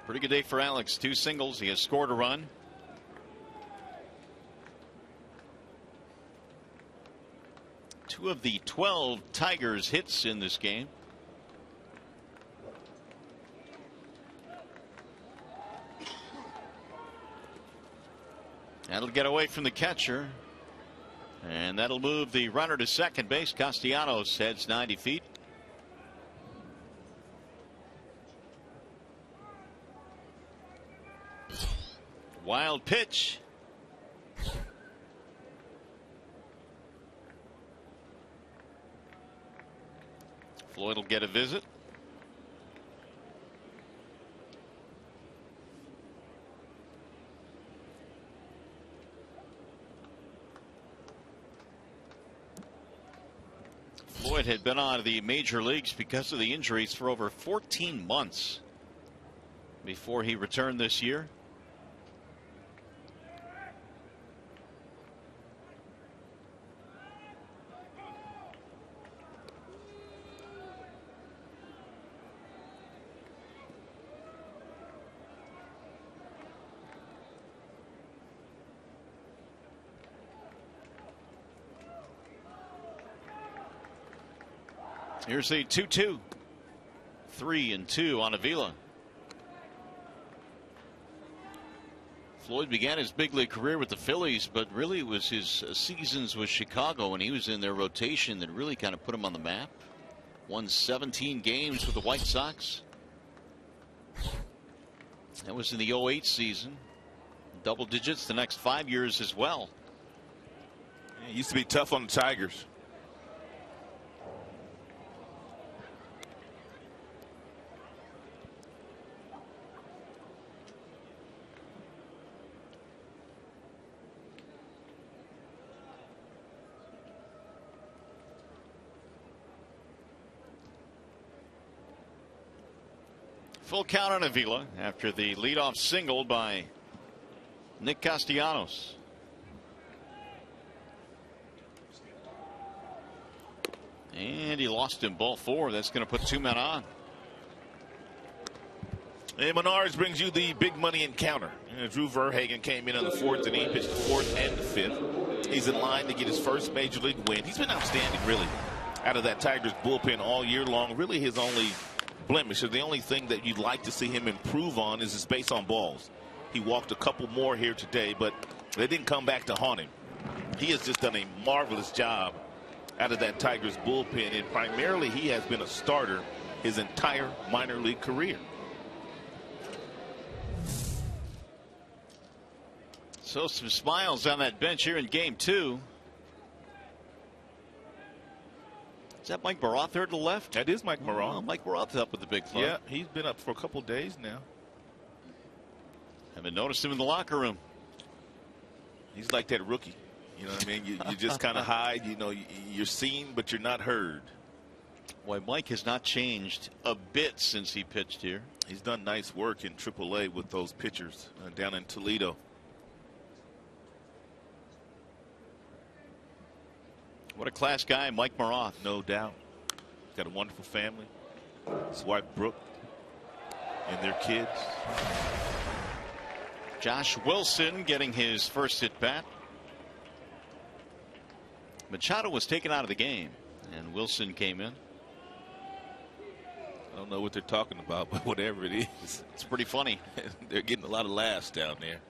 Pretty good day for Alex. 2 singles. He has scored a run. Two of the 12 Tigers hits in this game. That'll get away from the catcher. And that'll move the runner to second base. Castellanos heads 90 feet. Wild pitch. Floyd will get a visit. Floyd had been out of the major leagues because of the injuries for over 14 months before he returned this year. Here's the 2-2. 3-2 on Avila. Floyd began his big league career with the Phillies, but really it was his seasons with Chicago when he was in their rotation that really kind of put him on the map. Won 17 games with the White Sox. That was in the 08 season. Double digits the next 5 years as well. It used to be tough on the Tigers. Full count on Avila after the leadoff single by Nick Castellanos. And he lost in ball 4. That's going to put 2 men on. And Menards brings you the big money encounter. Drew Verhagen came in on the 4th inning. He pitched the 4th and the 5th. He's in line to get his first major league win. He's been outstanding, really, out of that Tigers bullpen all year long. Really his only blemish, or the only thing that you'd like to see him improve on, is his base on balls. He walked a couple more here today, but they didn't come back to haunt him. He has just done a marvelous job out of that Tigers bullpen, and primarily he has been a starter his entire minor league career. So some smiles on that bench here in game 2. Is that Mike Maroth there to the left? That is Mike Maroth. Oh, Mike Maroth's up with the big club. Yeah, he's been up for a couple days now. Haven't noticed him in the locker room. He's like that rookie. You know what I mean? You just kind of hide. You know, you're seen, but you're not heard. Boy, Mike has not changed a bit since he pitched here. He's done nice work in AAA with those pitchers down in Toledo. What a class guy, Mike Maroth. No doubt. Got a wonderful family. His wife, Brooke, and their kids. Josh Wilson getting his first at bat. Machado was taken out of the game, and Wilson came in. I don't know what they're talking about, but whatever it is, it's pretty funny. They're getting a lot of laughs down there.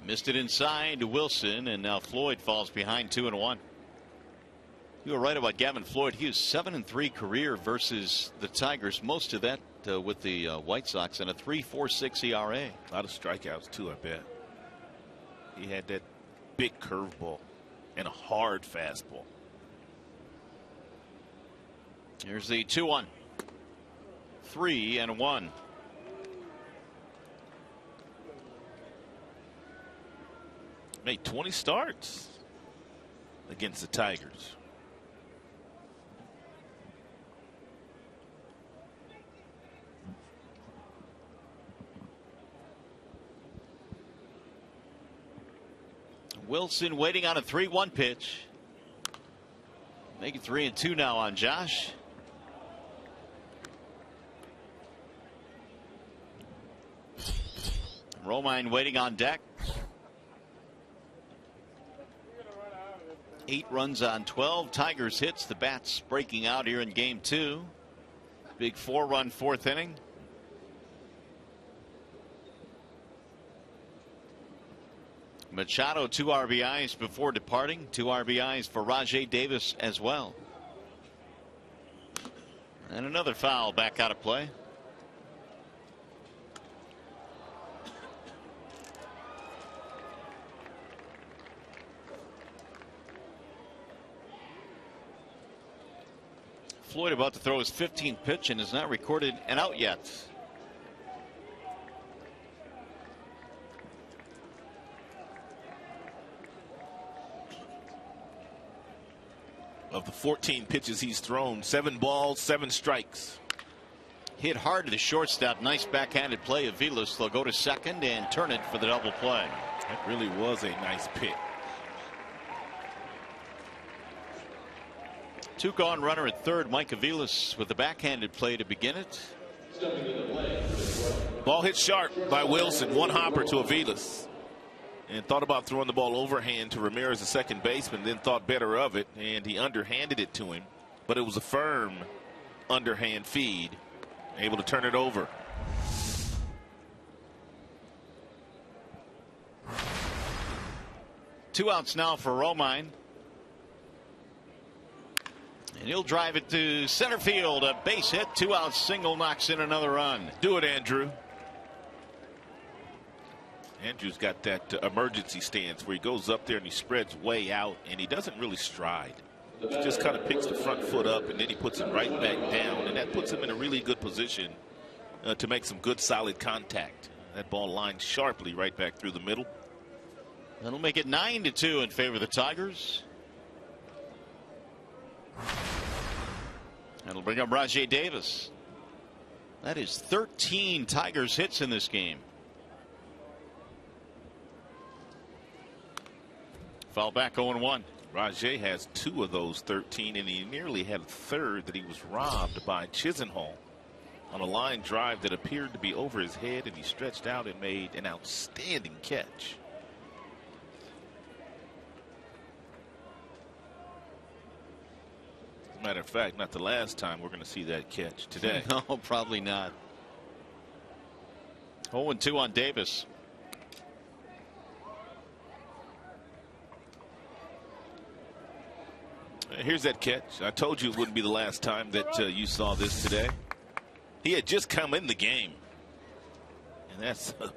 Missed it inside to Wilson, and now Floyd falls behind 2-1. You were right about Gavin Floyd. He was 7-3 career versus the Tigers. Most of that with the White Sox, and a 3.46 ERA. A lot of strikeouts too, I bet. He had that big curveball and a hard fastball. Here's the 2-1. 3-1. Made 20 starts against the Tigers. Wilson waiting on a 3-1 pitch. Make it 3-2 now on Josh. Romine waiting on deck. 8 runs on 12. Tigers hits. The bats breaking out here in game 2. Big 4-run 4th inning. Machado 2 RBIs before departing. 2 RBIs for RAJAI Davis as well. And another foul back out of play. Floyd about to throw his 15th pitch and has not recorded an out yet. Of the 14 pitches he's thrown, 7 balls, 7 strikes. Hit hard to the shortstop. Nice backhanded play of AVILES. They'll go to second and turn it for the double play. That really was a nice pick. 2 gone runner at third. Mike AVILES with the backhanded play to begin it. Ball hit sharp by Wilson. 1 hopper to AVILES. And thought about throwing the ball overhand to Ramirez, the second baseman, then thought better of it, and he underhanded it to him. But it was a firm underhand feed, able to turn it over. Two outs now for Romine. And he'll drive it to center field. A base hit, 2 outs, single knocks in another run. Do it, Andrew. Andrew's got that emergency stance where he goes up there and he spreads way out, and he doesn't really stride. He just kind of picks the front foot up, and then he puts it right back down, and that puts him in a really good position to make some good solid contact. That ball lined sharply right back through the middle. That'll make it 9-2 in favor of the Tigers. That'll bring up RAJAI Davis. That is 13 Tigers hits in this game. Foul back 0-1. RAJAI has 2 of those 13, and he nearly had a third that he was robbed by Chisenhall on a line drive that appeared to be over his head, and he stretched out and made an outstanding catch. As a matter of fact, not the last time we're going to see that catch today. No, probably not. 0-2 on Davis. Here's that catch. I told you it wouldn't be the last time that you saw this today. He had just come in the game, and that's a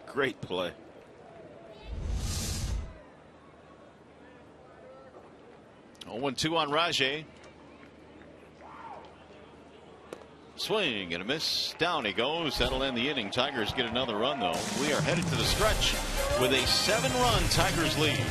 great play. Oh, 2 on RAJAI. Swing and a miss. Down he goes. That'll end the inning. Tigers get another run, though. We are headed to the stretch with a 7-run Tigers lead.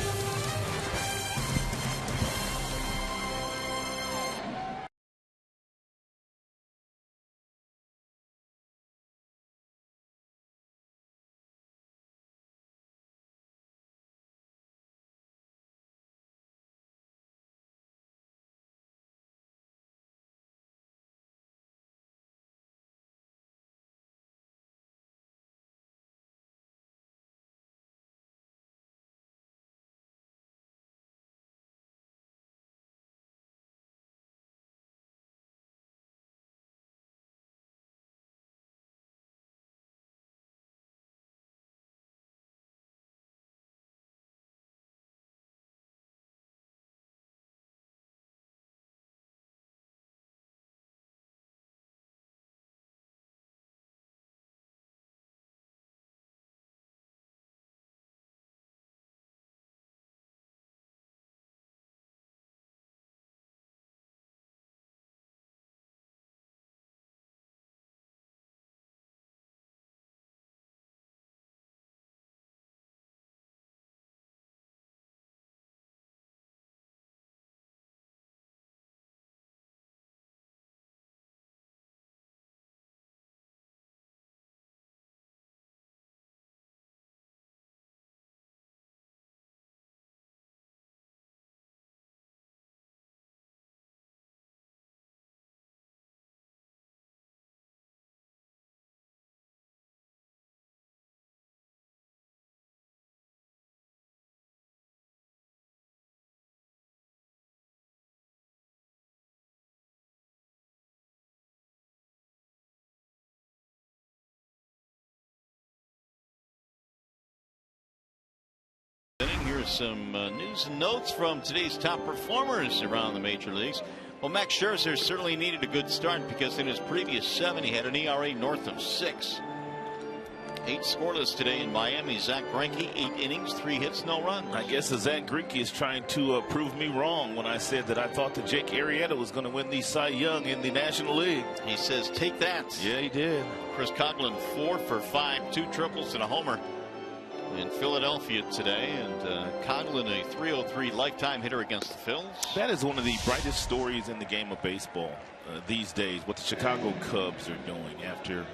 Here's some news and notes from today's top performers around the major leagues. Well, Max Scherzer certainly needed a good start because in his previous 7 he had an ERA north of 6. 8 scoreless today in Miami. Zach Greinke, 8 innings, 3 hits, no runs. I guess Zach Greinke is trying to prove me wrong when I said that I thought that Jake Arrieta was going to win the Cy Young in the National League. He says, take that. Yeah, he did. Chris Coghlan, 4 for 5, 2 triples and a homer in Philadelphia today, and Coghlan, a .303 lifetime hitter against the Phillies. That is one of the brightest stories in the game of baseball these days, what the Chicago Cubs are doing after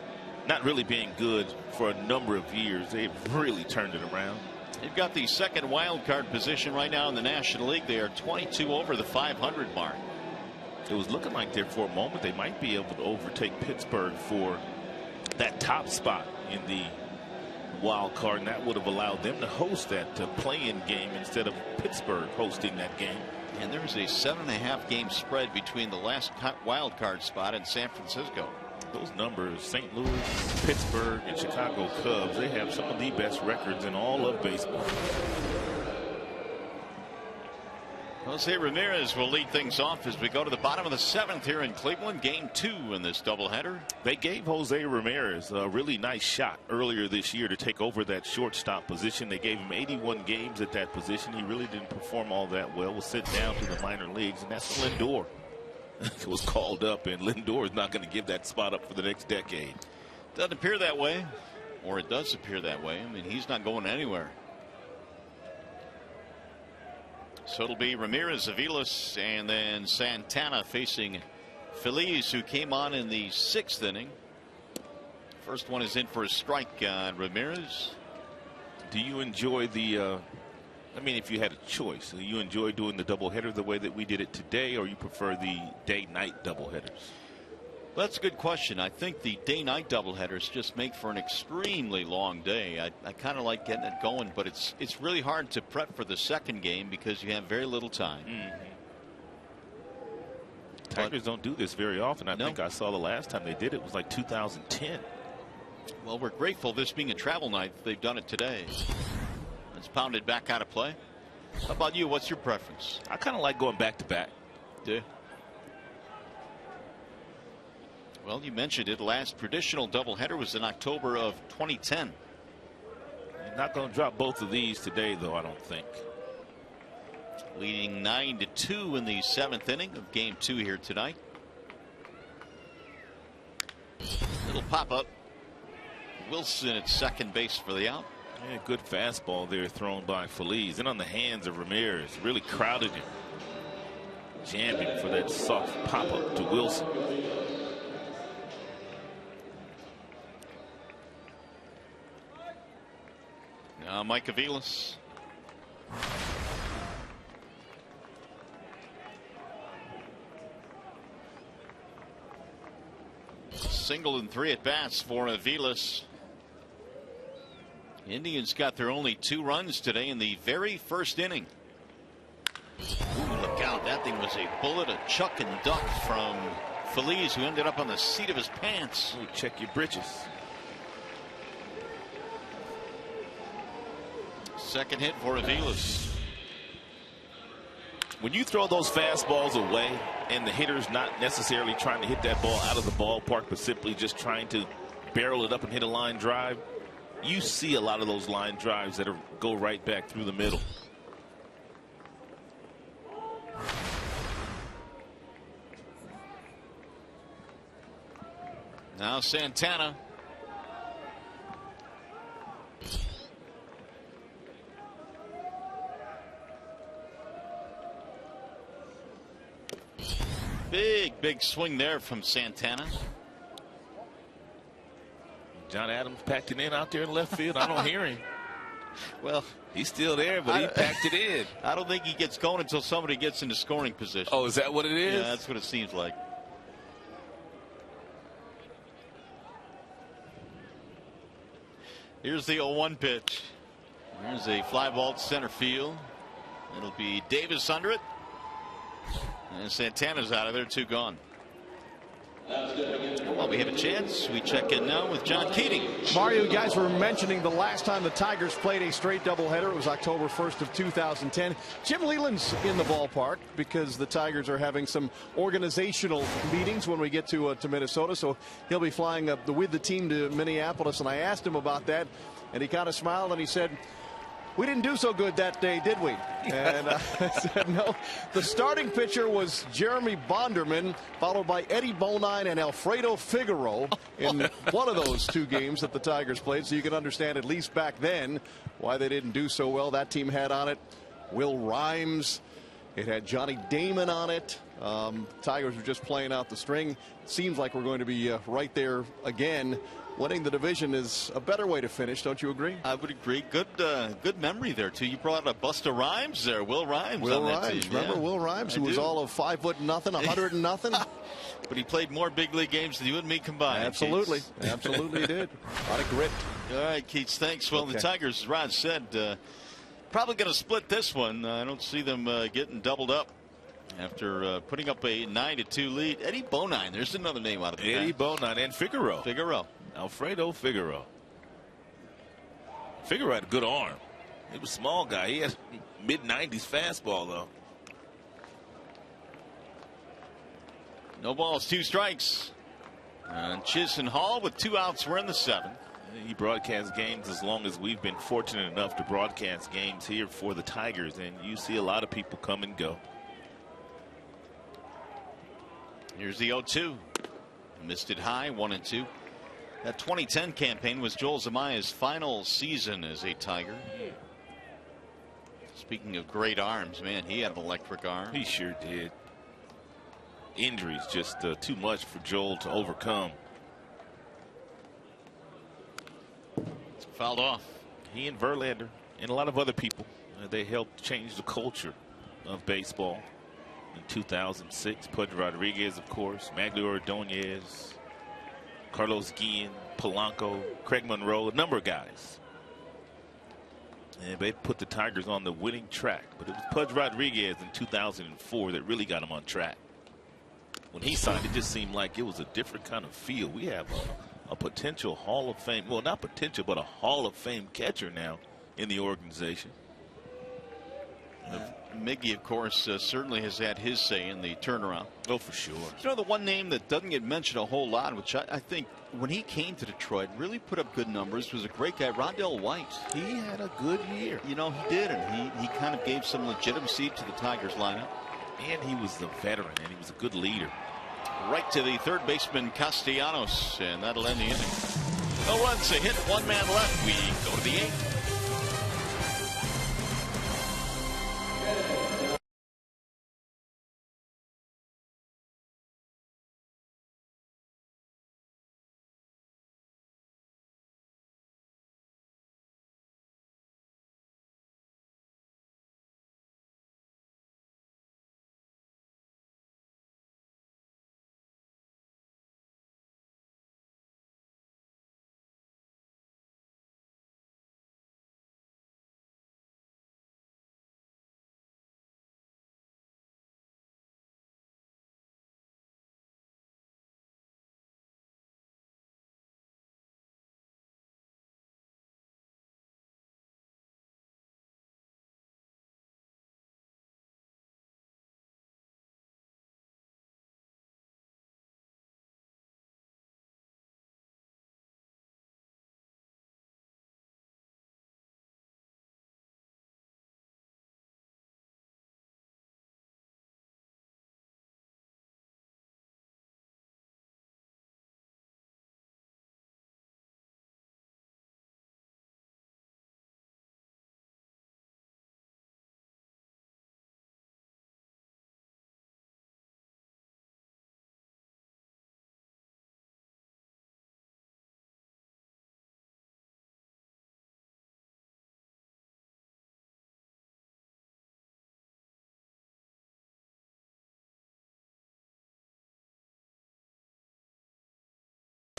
not really being good for a number of years. They've really turned it around. They've got the second wild card position right now in the National League. They are 22 over the 500 mark. It was looking like there for a moment they might be able to overtake Pittsburgh for that top spot in the wild card, and that would have allowed them to host that play-in game instead of Pittsburgh hosting that game. And there's a 7.5 game spread between the last wild card spot and San Francisco. Those numbers, St. Louis, Pittsburgh, and Chicago Cubs, they have some of the best records in all of baseball. Jose Ramirez will lead things off as we go to the bottom of the 7th here in Cleveland. Game 2 in this doubleheader. They gave Jose Ramirez a really nice shot earlier this year to take over that shortstop position. They gave him 81 games at that position. He really didn't perform all that well. Was sent down to the minor leagues, and that's Lindor. It was called up, and Lindor is not going to give that spot up for the next decade. Doesn't appear that way, or it does appear that way. I mean, he's not going anywhere. So it'll be Ramirez, Aviles, and then Santana facing Phillies, who came on in the 6th inning. First one is in for a strike on Ramirez. Do you enjoy the I mean, if you had a choice, you enjoy doing the doubleheader the way that we did it today, or you prefer the day-night doubleheaders? Well, that's a good question. I think the day-night doubleheaders just make for an extremely long day. I kind of like getting it going, but it's really hard to prep for the second game because you have very little time. Tigers don't do this very often. I think I saw the last time they did it was like 2010. Well, we're grateful, this being a travel night, they've done it today. It's pounded back out of play. How about you? What's your preference? I kind of like going back-to-back. Do you? Well, you mentioned it. Last traditional doubleheader was in October of 2010. You're not going to drop both of these today, though, I don't think. Leading 9-2 in the 7th inning of Game 2 here tonight. Little pop-up. Wilson at second base for the out. Yeah, good fastball there thrown by Phillies. And on the hands of Ramirez. Really crowded him. Jammed him for that soft pop-up to Wilson. Now Mike AVILES. Single and 3 at bats for AVILES. Indians got their only 2 runs today in the very first inning. Ooh, look out. That thing was a bullet, a chuck and duck from Phillies, who ended up on the seat of his pants. Ooh, check your britches. Second hit for AVILES. When you throw those fastballs away and the hitter's not necessarily trying to hit that ball out of the ballpark, but simply just trying to barrel it up and hit a line drive, you see a lot of those line drives that go right back through the middle. Now Santana. Big swing there from Santana. John Adams packed it in out there in left field. I don't hear him. Well, he's still there, but he packed it in. I don't think he gets going until somebody gets into scoring position. Oh, is that what it is? Yeah, that's what it seems like. Here's the 0-1 pitch. There's a fly ball to center field. It'll be Davis under it. And Santana's out of there, 2 gone. Well, we have a chance. We check in now with John Keating. Mario, you guys were mentioning the last time the Tigers played a straight doubleheader. It was October 1st of 2010. Jim Leland's in the ballpark because the Tigers are having some organizational meetings when we get to Minnesota. So he'll be flying with the team to Minneapolis. And I asked him about that, and he kind of smiled and he said, "We didn't do so good that day, did we?" And I said, no. The starting pitcher was Jeremy Bonderman, followed by Eddie Bonine and Alfredo Figueroa in one of those 2 games that the Tigers played. So you can understand, at least back then, why they didn't do so well. That team had on it Will Rhymes. It had Johnny Damon on it. Tigers were just playing out the string. It seems like we're going to be right there again. Winning the division is a better way to finish, don't you agree? I would agree. Good memory there, too. You brought up Busta Rhymes there. Will Rhymes Will on that Rhymes. team. Remember Will Rhymes, who was all of 5'0", 100 and nothing? But he played more big league games than you and me combined. Absolutely. Absolutely he did. A lot of grit. All right, Keats, thanks. Well, the Tigers, as Rod said, probably going to split this one. I don't see them getting doubled up after putting up a 9-2 lead. Eddie Bonine, there's another name out of the Eddie Bonine and Figueroa. Alfredo Figueroa. Figueroa had a good arm. He was a small guy. He had mid-90s fastball, though. No balls, 2 strikes. And Chisenhall with 2 outs. We're in the 7th. He broadcasts games as long as we've been fortunate enough to broadcast games here for the Tigers, and you see a lot of people come and go. Here's the 0-2. Missed it high, 1-2. That 2010 campaign was Joel Zamaya's final season as a Tiger. Speaking of great arms, man, he had an electric arm. He sure did. Injuries just too much for Joel to overcome. It's fouled off. He and Verlander and a lot of other people. They helped change the culture of baseball in 2006. Pudge Rodriguez, of course, Magglio Ordonez, Carlos Guillen, Polanco, Craig Monroe, a number of guys. And they put the Tigers on the winning track. But it was Pudge Rodriguez in 2004 that really got them on track. When he signed, it just seemed like it was a different kind of feel. We have a potential Hall of Fame, well, not potential, but a Hall of Fame catcher now in the organization. Miggy, of course, certainly has had his say in the turnaround. Oh, for sure. You know, the one name that doesn't get mentioned a whole lot, which I think when he came to Detroit really put up good numbers, was a great guy, Rondell White. He had a good year. You know, he did, and he kind of gave some legitimacy to the Tigers lineup. And he was a veteran, and he was a good leader. Right to the third baseman, Castellanos, and that'll end the inning. No runs, a hit, one man left. We go to the eighth.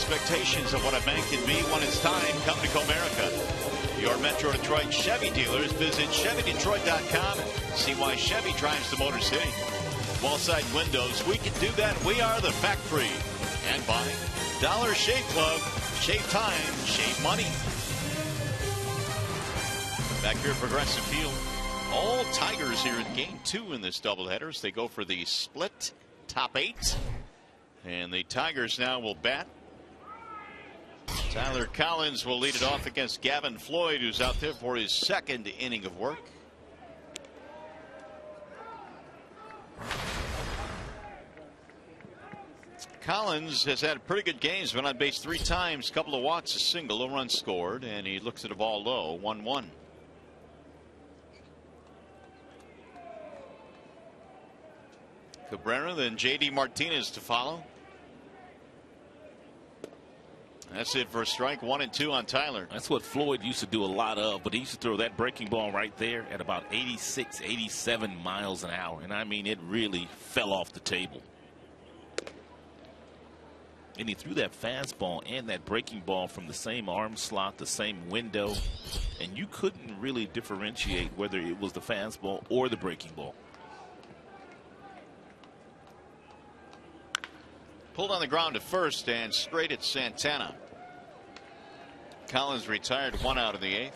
Expectations of what a bank can be when it's time. Come to Comerica, your Metro Detroit Chevy dealers. Visit ChevyDetroit.com and see why Chevy drives the Motor City. Wall-side windows, we can do that. We are the factory. And by Dollar Shave Club, shave time, shave money. Back here at Progressive Field, all Tigers here in Game 2 in this doubleheader as they go for the split top 8. And the Tigers now will bat. Tyler Collins will lead it off against Gavin Floyd, who's out there for his second inning of work. Collins has had pretty good games, been on base 3 times, couple of walks, a single, a run scored, and he looks at a ball low, 1-1. Cabrera, then J.D. Martinez to follow. That's it for a strike. 1 and 2 on Tyler. That's what Floyd used to do a lot of, but he used to throw that breaking ball right there at about 86, 87 miles an hour. And I mean, it really fell off the table. And he threw that fastball and that breaking ball from the same arm slot, the same window. And you couldn't really differentiate whether it was the fastball or the breaking ball. Pulled on the ground to first and straight at Santana. Collins retired, 1 out of the 8th.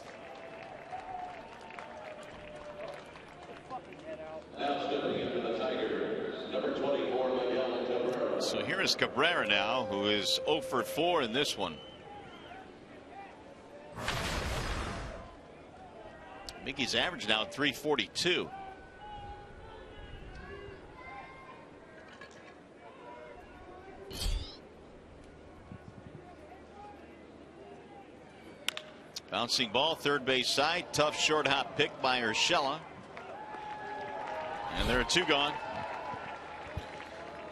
Now stepping into the Tigers, number 24, MIGUEL Cabrera. So here is Cabrera now, who is 0 for 4 in this one. Mickey's average now 342. Bouncing ball, third base side. Tough short hop pick by Urshela. And there are 2 gone.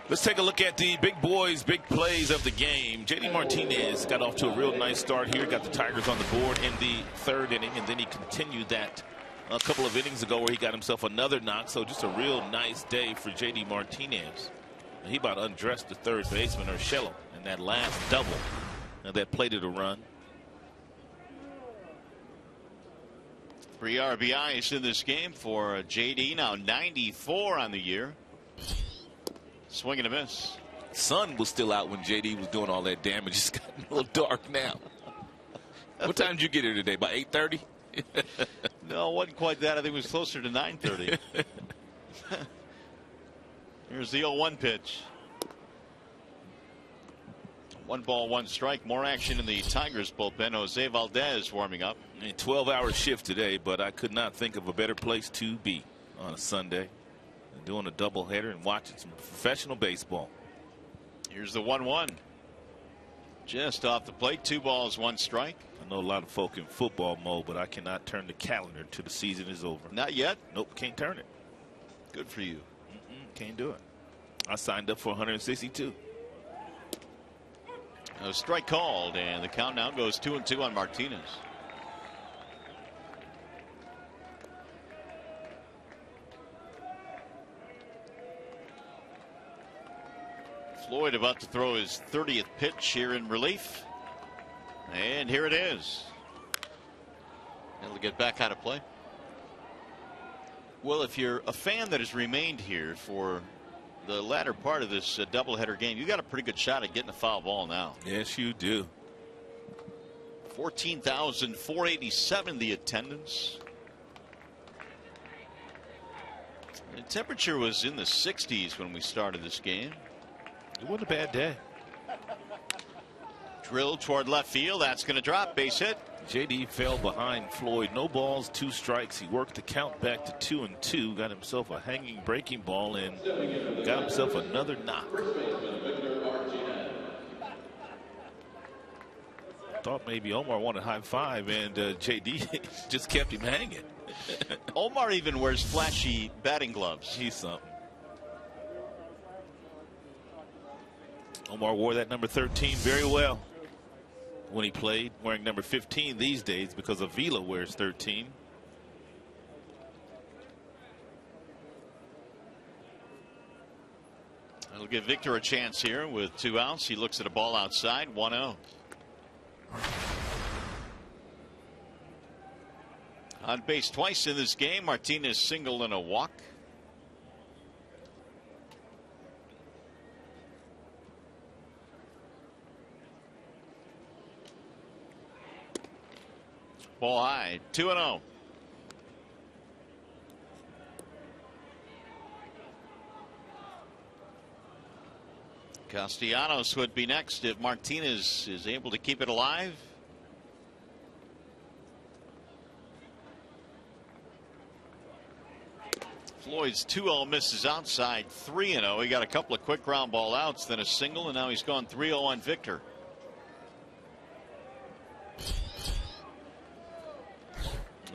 Let's take a look at the big boys, big plays of the game. J.D. Martinez got off to a real nice start here. Got the Tigers on the board in the 3rd inning, and then he continued that a couple of innings ago where he got himself another knock. So just a real nice day for J.D. Martinez. And he about undressed the third baseman, Urshela, in that last double that plated a run. 3 RBIs in this game for J.D. Now 94 on the year. Swing and a miss. Sun was still out when J.D. was doing all that damage. It's gotten a little dark now. What time did you get here today? About 8:30? No, it wasn't quite that. I think it was closer to 9:30. Here's the 0-1 pitch. 1 ball, 1 strike. More action in the Tigers bullpen. Jose Valdez warming up. A 12-hour shift today, but I could not think of a better place to be on a Sunday than doing a doubleheader and watching some professional baseball. Here's the 1-1. Just off the plate. 2 balls, 1 strike. I know a lot of folk in football mode, but I cannot turn the calendar till the season is over. Not yet? Nope, can't turn it. Good for you. Can't do it. I signed up for 162. A strike called, and the count now goes 2-2 on Martinez. Floyd about to throw his 30th pitch here in relief. And here it is. It'll get back out of play. Well, if you're a fan that has remained here for the latter part of this doubleheader game, you got a pretty good shot at getting a foul ball now. Yes, you do. 14,487 the attendance. The temperature was in the 60s when we started this game. It wasn't a bad day. Drilled toward left field. That's going to drop. Base hit. J.D. fell behind Floyd. No balls, 2 strikes. He worked the count back to 2-2. Got himself a hanging breaking ball and got himself another knock. Thought maybe Omar wanted high five, and J.D. just kept him hanging. Omar even wears flashy batting gloves. He's something. Omar wore that number 13 very well when he played, wearing number 15 these days because Avila wears 13. That'll give Victor a chance here with 2 outs. He looks at a ball outside. 1-0. On base twice in this game. Martinez single and a walk. Ball high. 2-0. Castellanos would be next if Martinez is able to keep it alive. Floyd's 2-0 misses outside. 3-0. He got a couple of quick ground ball outs, then a single, and now he's gone 3-0 on Victor.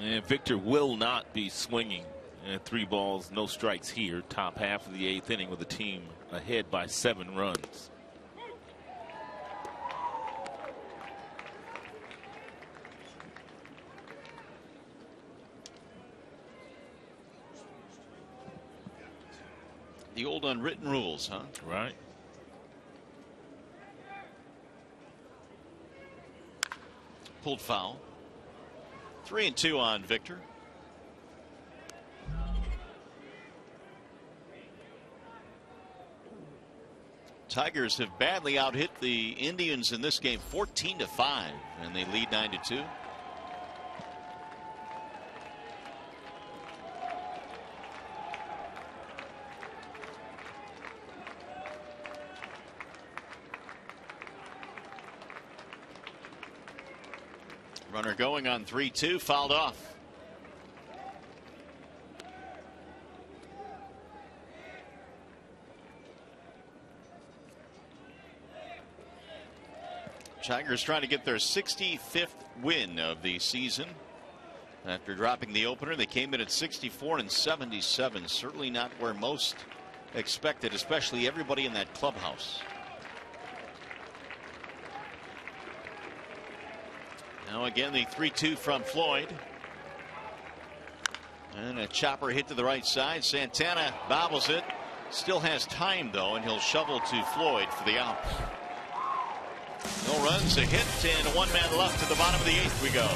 And Victor will not be swinging. And 3 balls, no strikes here. Top half of the 8th inning with the team ahead by 7 runs. The old unwritten rules, huh? Right. Pulled foul. 3-2 on Victor. Tigers have badly out-hit the Indians in this game 14-5, and they lead 9-2. Runner going on 3-2, fouled off. Tigers trying to get their 65th win of the season. After dropping the opener, they came in at 64-77. Certainly not where most expected, especially everybody in that clubhouse. Now again, the 3-2 from Floyd. And a chopper hit to the right side. Santana bobbles it. Still has time, though, and he'll shovel to Floyd for the out. No runs, a hit, and 1 man left to the bottom of the 8th we go.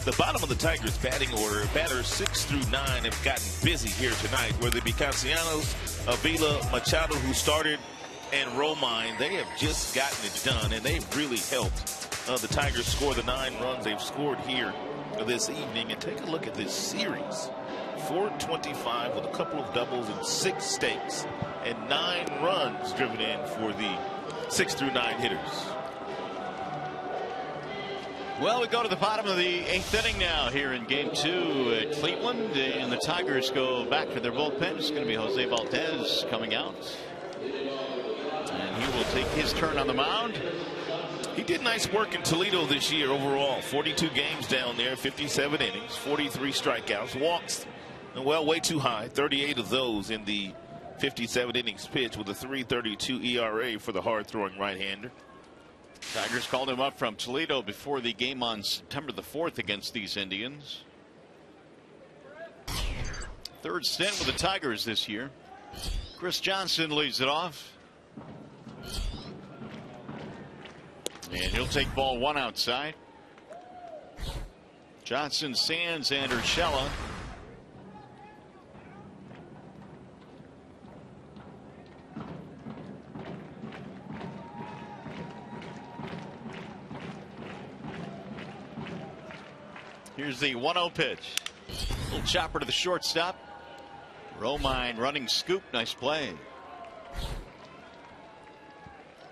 The bottom of the Tigers batting order, batters 6 through 9 have gotten busy here tonight, whether it be Castellanos, Avila, Machado, who started, and Romine. They have just gotten it done, and they've really helped the Tigers score the 9 runs they've scored here this evening. And take a look at this series. 425 with a couple of doubles and 6 stakes, and 9 runs driven in for the 6 through 9 hitters. Well, we go to the bottom of the 8th inning now here in Game 2 at Cleveland, and the Tigers go back to their bullpen. It's going to be Jose Valdez coming out, and he will take his turn on the mound. He did nice work in Toledo this year overall. 42 games down there, 57 innings, 43 strikeouts, walks, well, way too high. 38 of those in the 57 innings pitched with a 3.32 ERA for the hard-throwing right-hander. Tigers called him up from Toledo before the game on September the 4th against these Indians. 3rd stint with the Tigers this year. Chris Johnson leads it off. And he'll take ball 1 outside. Johnson, Sands, and Urshela. Here's the 1-0 pitch. Little chopper to the shortstop. Romine running scoop. Nice play.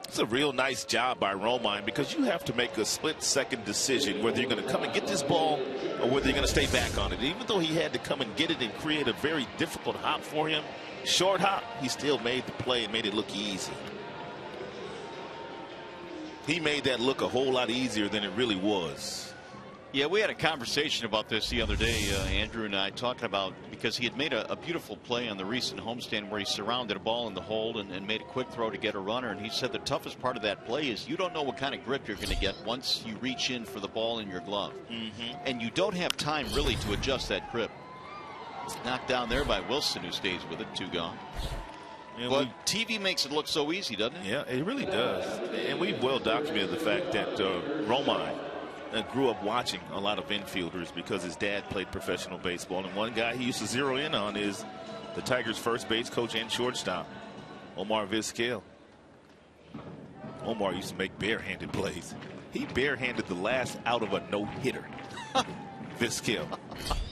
It's a real nice job by Romine, because you have to make a split-second decision whether you're going to come and get this ball or whether you're going to stay back on it. Even though he had to come and get it and create a very difficult hop for him, short hop, he still made the play and made it look easy. He made that look a whole lot easier than it really was. Yeah, we had a conversation about this the other day, Andrew and I, talking about, because he had made a beautiful play on the recent homestand where he surrounded a ball in the hold and made a quick throw to get a runner. And he said the toughest part of that play is you don't know what kind of grip you're going to get once you reach in for the ball in your glove. And you don't have time really to adjust that grip. It's knocked down there by Wilson, who stays with it. 2 gone. Yeah, but TV makes it look so easy, doesn't it? Yeah, it really does. And we've well documented the fact that Romine grew up watching a lot of infielders because his dad played professional baseball. And one guy he used to zero in on is the Tigers' first base coach and shortstop, Omar Vizquel. Omar used to make barehanded plays. He barehanded the last out of a no-hitter. Vizquel.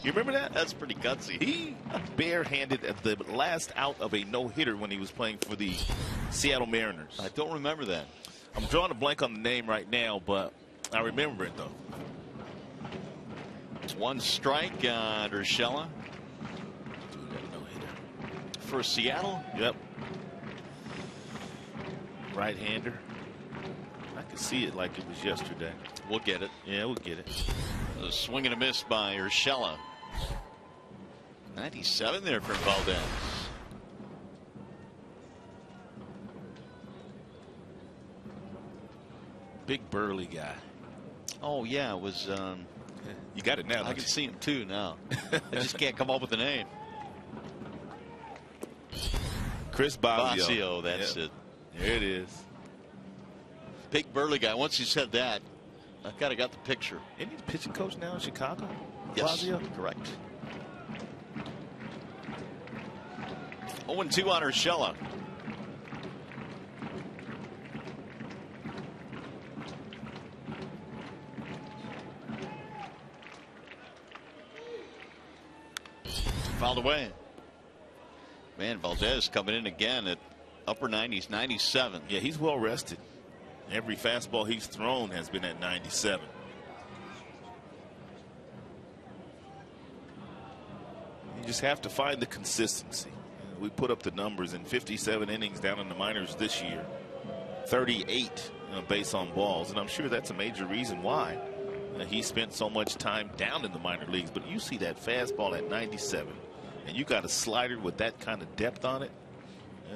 You remember that? That's pretty gutsy. He barehanded at the last out of a no-hitter when he was playing for the Seattle Mariners. I don't remember that. I'm drawing a blank on the name right now, but I remember it, though. It's 1 strike on Urshela for Seattle. Yep. Right-hander. I could see it like it was yesterday. We'll get it. Yeah, we'll get it. A swing and a miss by Urshela. 97 there for Valdez. Big burly guy. Oh yeah, it was. You got it now. I can see him too now. I just can't come up with the name. Chris Bosio. Bosio, that's it. There it is. Big burly guy. Once you said that, I kind of got the picture. Isn't he the pitching coach now in Chicago? Yes, Bosio? correct. 0-2 on Urshela. Fouled away. Man, Valdez coming in again at upper 90s, 97. Yeah, he's well rested. Every fastball he's thrown has been at 97. You just have to find the consistency. We put up the numbers in 57 innings down in the minors this year. 38 base on balls, and I'm sure that's a major reason why he spent so much time down in the minor leagues. But you see that fastball at 97, and you got a slider with that kind of depth on it.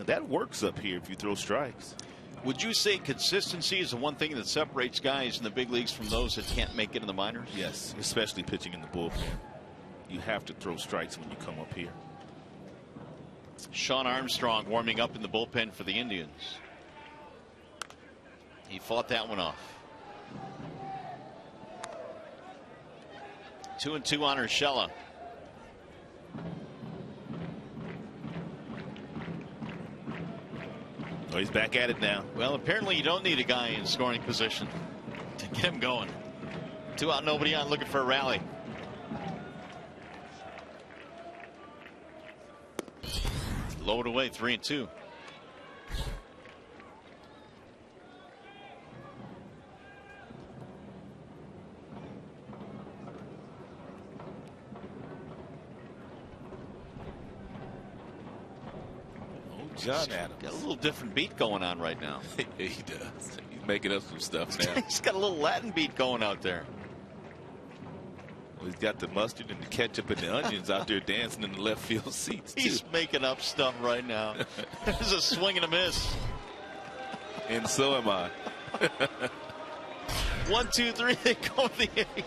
That works up here if you throw strikes. Would you say consistency is the one thing that separates guys in the big leagues from those that can't make it in the minors? Yes, especially pitching in the bullpen. You have to throw strikes when you come up here. Sean Armstrong warming up in the bullpen for the Indians. He fought that one off. 2-2 on Urshela. Oh, he's back at it now. Well, apparently you don't need a guy in scoring position to get him going. 2 out, nobody on, looking for a rally. Lowered away, 3-2. John Adams. Got a little different beat going on right now. He does. He's making up some stuff now. He's got a little Latin beat going out there. Well, he's got the mustard and the ketchup and the onions out there dancing in the left field seats, too. He's making up stuff right now. There's a swing and a miss. And so am I. 1, 2, 3. They go to the 8th.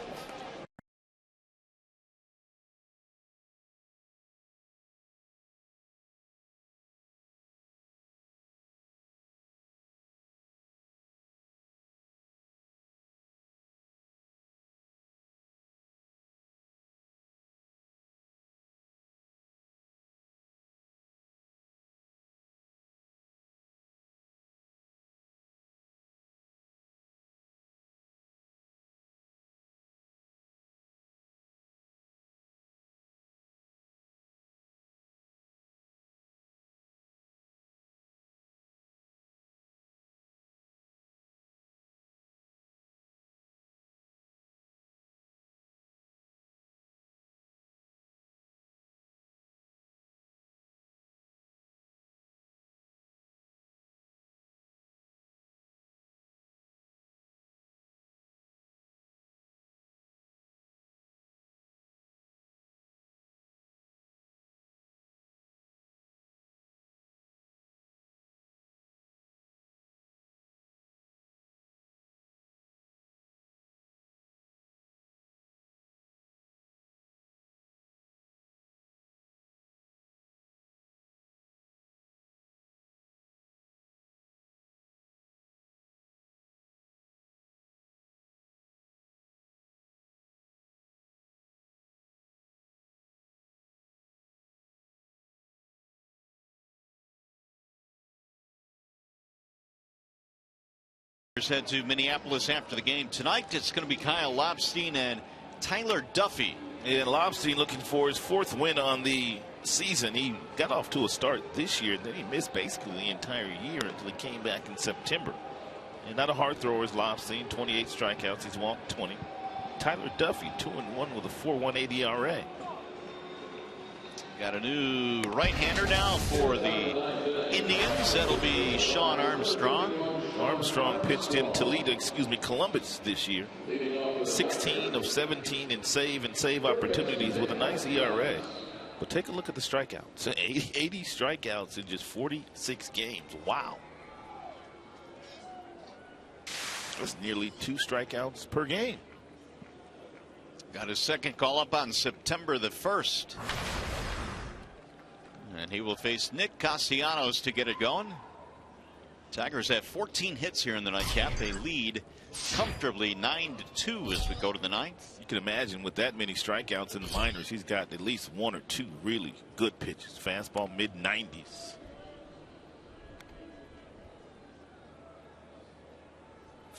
Head to Minneapolis after the game. Tonight it's going to be Kyle Lobstein and Tyler Duffy And Lobstein looking for his 4th win on the season. He got off to a start this year, then he missed basically the entire year until he came back in September. And not a hard thrower is Lobstein, 28 strikeouts. He's walked 20. Tyler Duffy, 2-1 with a 4.18 ERA. Got a new right-hander now for the Indians. That'll be Sean Armstrong. Armstrong pitched in Columbus this year. 16 of 17 in save opportunities with a nice ERA. But take a look at the strikeouts. 80 strikeouts in just 46 games. Wow. That's nearly 2 strikeouts per game. Got his second call up on September the 1st. And he will face Nick Castellanos to get it going. Tigers have 14 hits here in the nightcap. They lead comfortably 9-2 as we go to the 9th. You can imagine with that many strikeouts in the minors, he's got at least 1 or 2 really good pitches. Fastball mid-90s.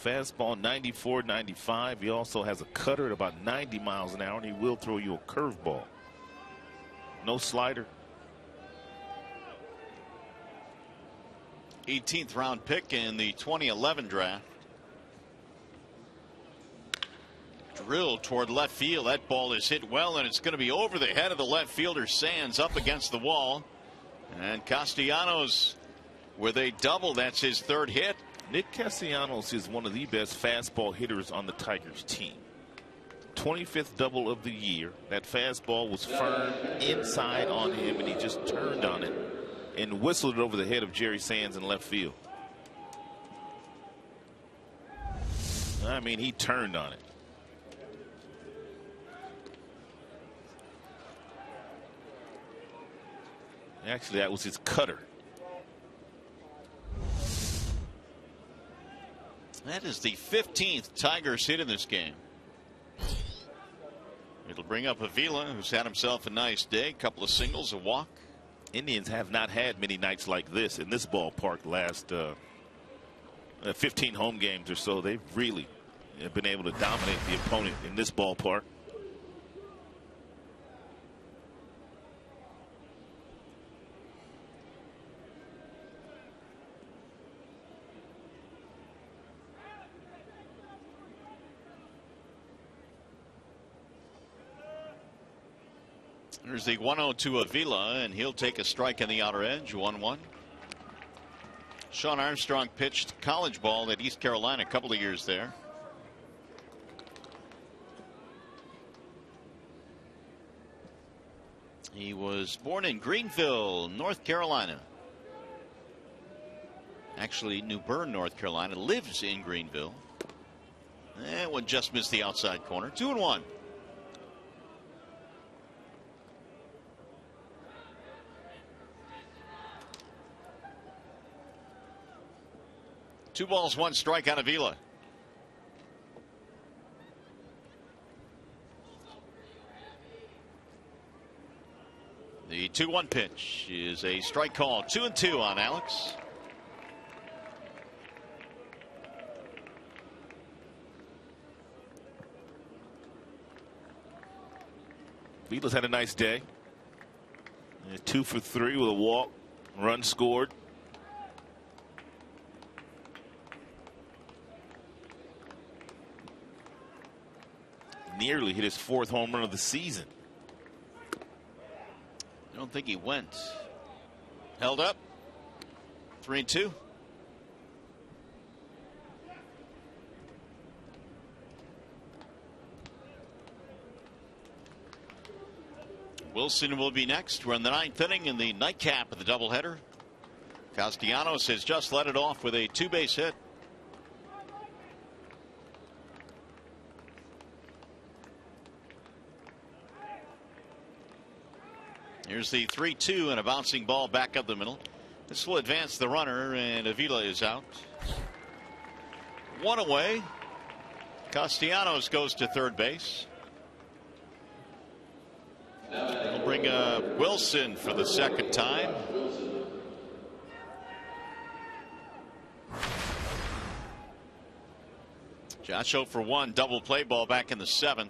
Fastball 94, 95. He also has a cutter at about 90 miles an hour, and he will throw you a curveball. No slider. 18th round pick in the 2011 draft. Drilled toward left field. That ball is hit well, and it's going to be over the head of the left fielder. Sands up against the wall. And Castellanos with a double. That's his 3rd hit. Nick Castellanos is one of the best fastball hitters on the Tigers team. 25th double of the year. That fastball was firm inside on him, and he just turned on it and whistled it over the head of Jerry Sands in left field. I mean, he turned on it. Actually, that was his cutter. That is the 15th Tigers hit in this game. It'll bring up Avila, who's had himself a nice day. Couple of singles, a walk. Indians have not had many nights like this in this ballpark last 15 home games or so. They've really been able to dominate the opponent in this ballpark. There's the 1-0 Avila, and he'll take a strike on the outer edge. 1-1. Sean Armstrong pitched college ball at East Carolina a couple of years there. He was born in Greenville, North Carolina. Actually, New Bern, North Carolina. Lives in Greenville. And one just missed the outside corner. 2-1. Two balls, 1 strike on Avila. The 2-1 pitch is a strike call. 2-2 on Alex. Avila's had a nice day. 2 for 3 with a walk. Run scored. Nearly hit his 4th home run of the season. I don't think he went. Held up. 3-2. Wilson will be next. We're in the 9th inning in the nightcap of the doubleheader. Castellanos has just let it off with a 2-base hit. Here's the 3-2 and a bouncing ball back up the middle. This will advance the runner, and Avila is out. 1 away. Castellanos goes to 3rd base. It'll bring up Wilson for the 2nd time. Josh 0 for 1, double play ball back in the 7th.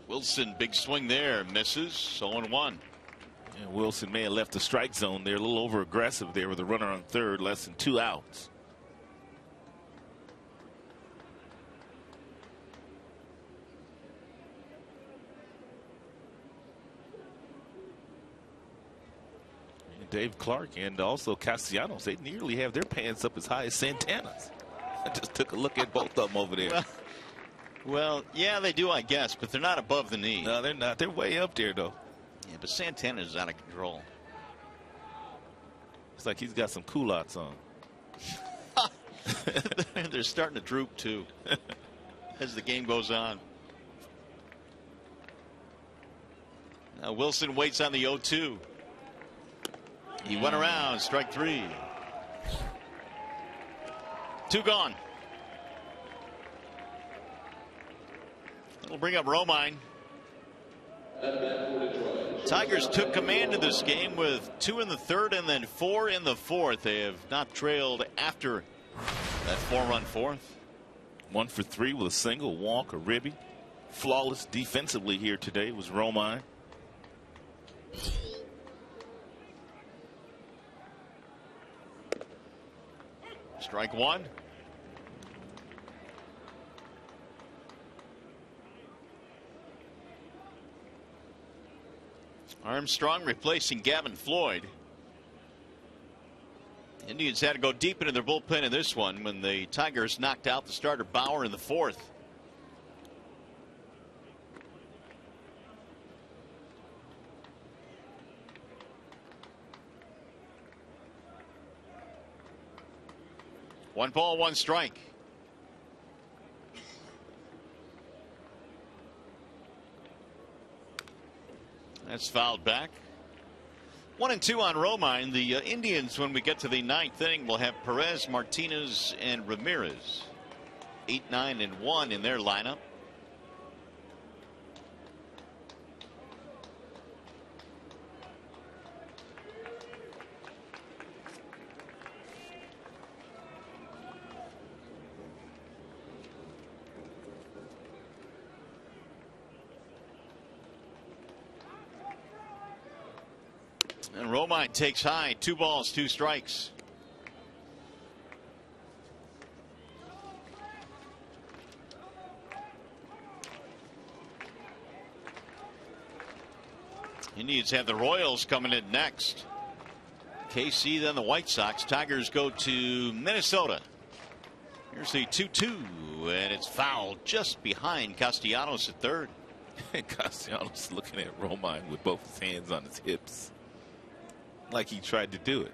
Wilson, big swing there, misses. 0-1. And Wilson may have left the strike zone there, a little over aggressive there with a runner on third, less than 2 outs. And Dave Clark and also Castellanos, they nearly have their pants up as high as Santana's. I just took a look at both of them over there. Well, yeah, they do, I guess, but they're not above the knee. No, they're not. They're way up there, though. Yeah, but Santana is out of control. It's like he's got some culottes on. They're starting to droop, too, as the game goes on. Now Wilson waits on the 0-2. He went around, strike 3. 2 gone. That'll bring up Romine. Tigers took command of this game with 2 in the third and then 4 in the fourth. They have not trailed after that 4-run fourth. 1 for 3 with a single, walk, a ribby. Flawless defensively here today was Romine. Strike 1. Armstrong replacing Gavin Floyd. Indians had to go deep into their bullpen in this one when the Tigers knocked out the starter Bauer in the fourth. One ball, 1 strike. That's fouled back. 1-2 on Romine. The Indians, when we get to the 9th inning, will have Perez, Martinez, and Ramirez. 8, 9, and 1 in their lineup. And Romine takes high. 2 balls, 2 strikes. Indians have the Royals coming in next. KC, then the White Sox. Tigers go to Minnesota. Here's the 2-2, and it's fouled just behind Castellanos at third. Castellanos looking at Romine with both his hands on his hips, like he tried to do it.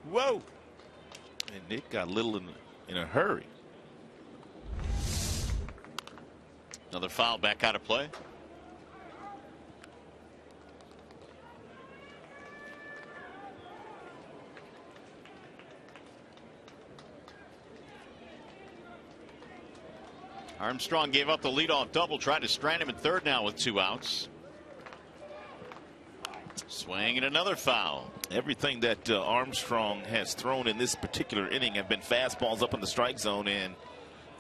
Whoa! And Nick got a little in a hurry. Another foul back out of play. Armstrong gave up the leadoff double, tried to strand him at third now with 2 outs. Swing and another foul. Everything that Armstrong has thrown in this particular inning have been fastballs up in the strike zone, and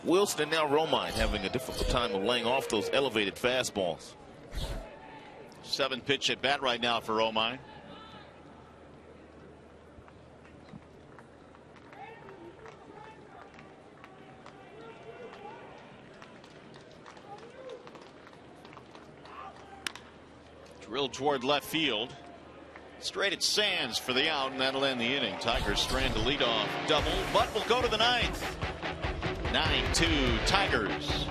Wilson and now Romine having a difficult time of laying off those elevated fastballs. 7 pitch at bat right now for Romine. Drilled toward left field. Straight at Sands for the out, and that'll end the inning. Tigers strand to lead off double, but will go to the 9th. 9-2 Tigers.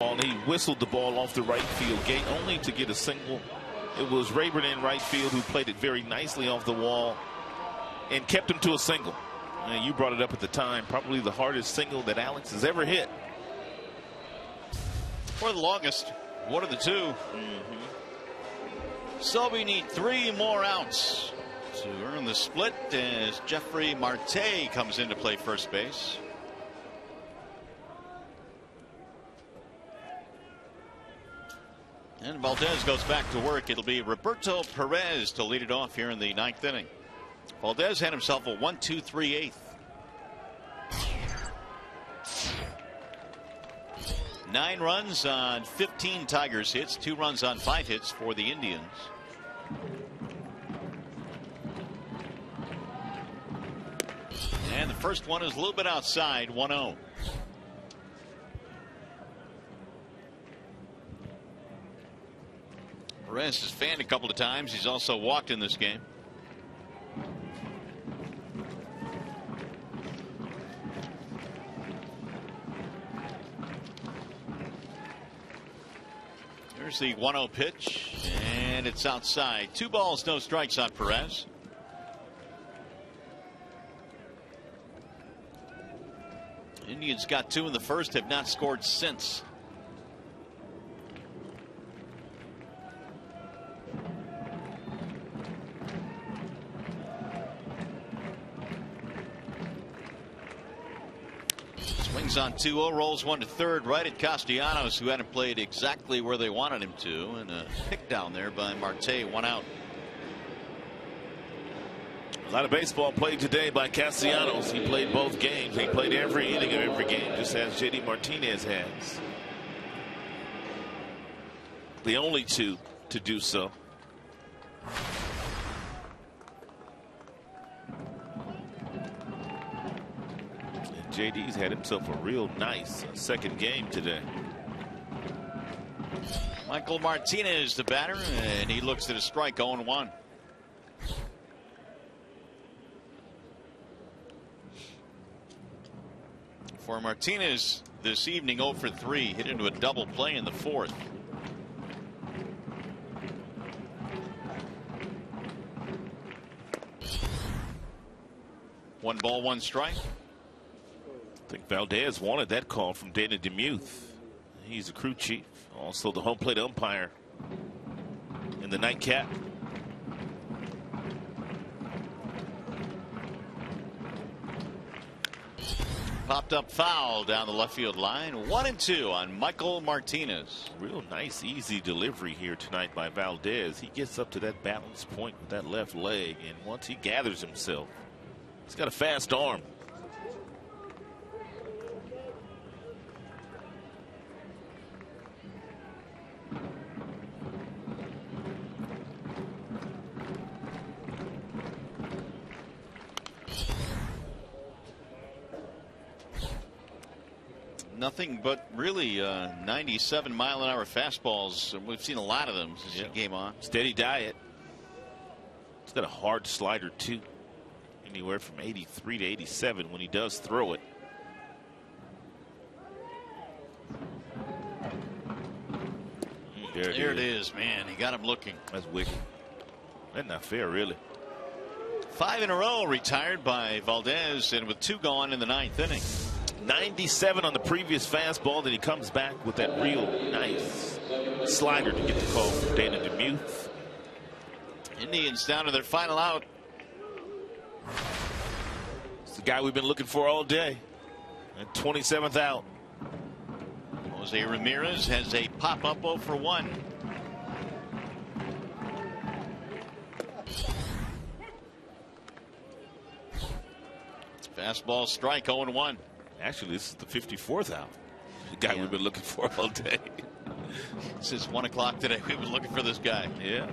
He whistled the ball off the right field gate only to get a single. It was Rayburn in right field who played it very nicely off the wall and kept him to a single. And you brought it up at the time, probably the hardest single that Alex has ever hit. For the longest, one of the two. So we need 3 more outs to earn the split as Jeffrey Marte comes in to play first base. And Valdez goes back to work. It'll be Roberto Perez to lead it off here in the 9th inning. Valdez had himself a 1-2-3/8. 9 runs on 15 Tigers hits, 2 runs on 5 hits for the Indians. And the first one is a little bit outside, 1-0. Perez has fanned a couple of times. He's also walked in this game. Here's the 1-0 pitch, and it's outside. 2 balls, no strikes on Perez. Indians got 2 in the first, have not scored since. Swings on 2-0, rolls 1 to third, right at Castellanos, who hadn't played exactly where they wanted him to, and a pick down there by Marte, 1 out. A lot of baseball played today by Castellanos. He played both games. He played every inning of every game, just as JD Martinez has. The only 2 to do so. And JD's had himself a real nice second game today. Michael Martinez, the batter, and he looks at a strike, 0-1. For Martinez this evening, 0 for 3, hit into a double play in the 4th. One ball, 1 strike. I think Valdez wanted that call from Dana DeMuth. He's a crew chief, also the home plate umpire in the nightcap. Popped up foul down the left field line. 1-2 on Michael Martinez. Real nice, easy delivery here tonight by Valdez. He gets up to that balance point with that left leg, and once he gathers himself, he's got a fast arm. Nothing but really 97-mile-an-hour fastballs. We've seen a lot of them since the game on. Steady diet. He's got a hard slider too. Anywhere from 83 to 87 when he does throw it. There it is, man. He got him looking. That's wicked. That's not fair, really. 5 in a row retired by Valdez, and with 2 gone in the 9th inning. 97 on the previous fastball. Then he comes back with that real nice slider to get the call from Dana DeMuth. Indians down to their final out. It's the guy we've been looking for all day. At 27th out. Jose Ramirez has a pop-up 0 for 1. Fastball strike, 0-1. Actually, this is the 54th out. The guy we've been looking for all day. Since 1 o'clock today, we've been looking for this guy. Yeah.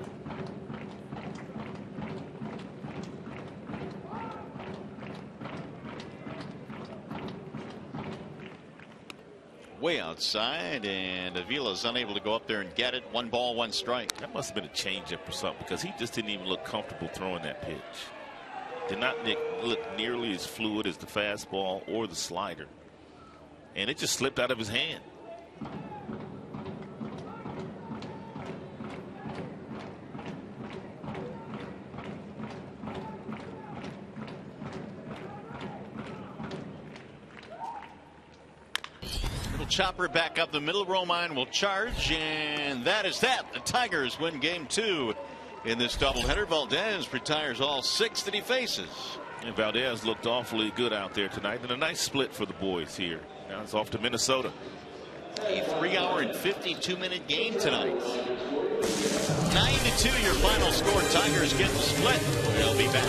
Way outside, and Avila's unable to go up there and get it. 1 ball, 1 strike. That must have been a changeup or something, because he just didn't even look comfortable throwing that pitch. Did not look nearly as fluid as the fastball or the slider. And it just slipped out of his hand. Untitled Chopper back up the middle. Romine will charge, and that is that. The Tigers win game 2 in this doubleheader. Valdez retires all 6 that he faces. And Valdez looked awfully good out there tonight, and a nice split for the boys here. Now it's off to Minnesota. A 3-hour and 52-minute game tonight. 9-2 your final score. Tigers get the split. They'll be back.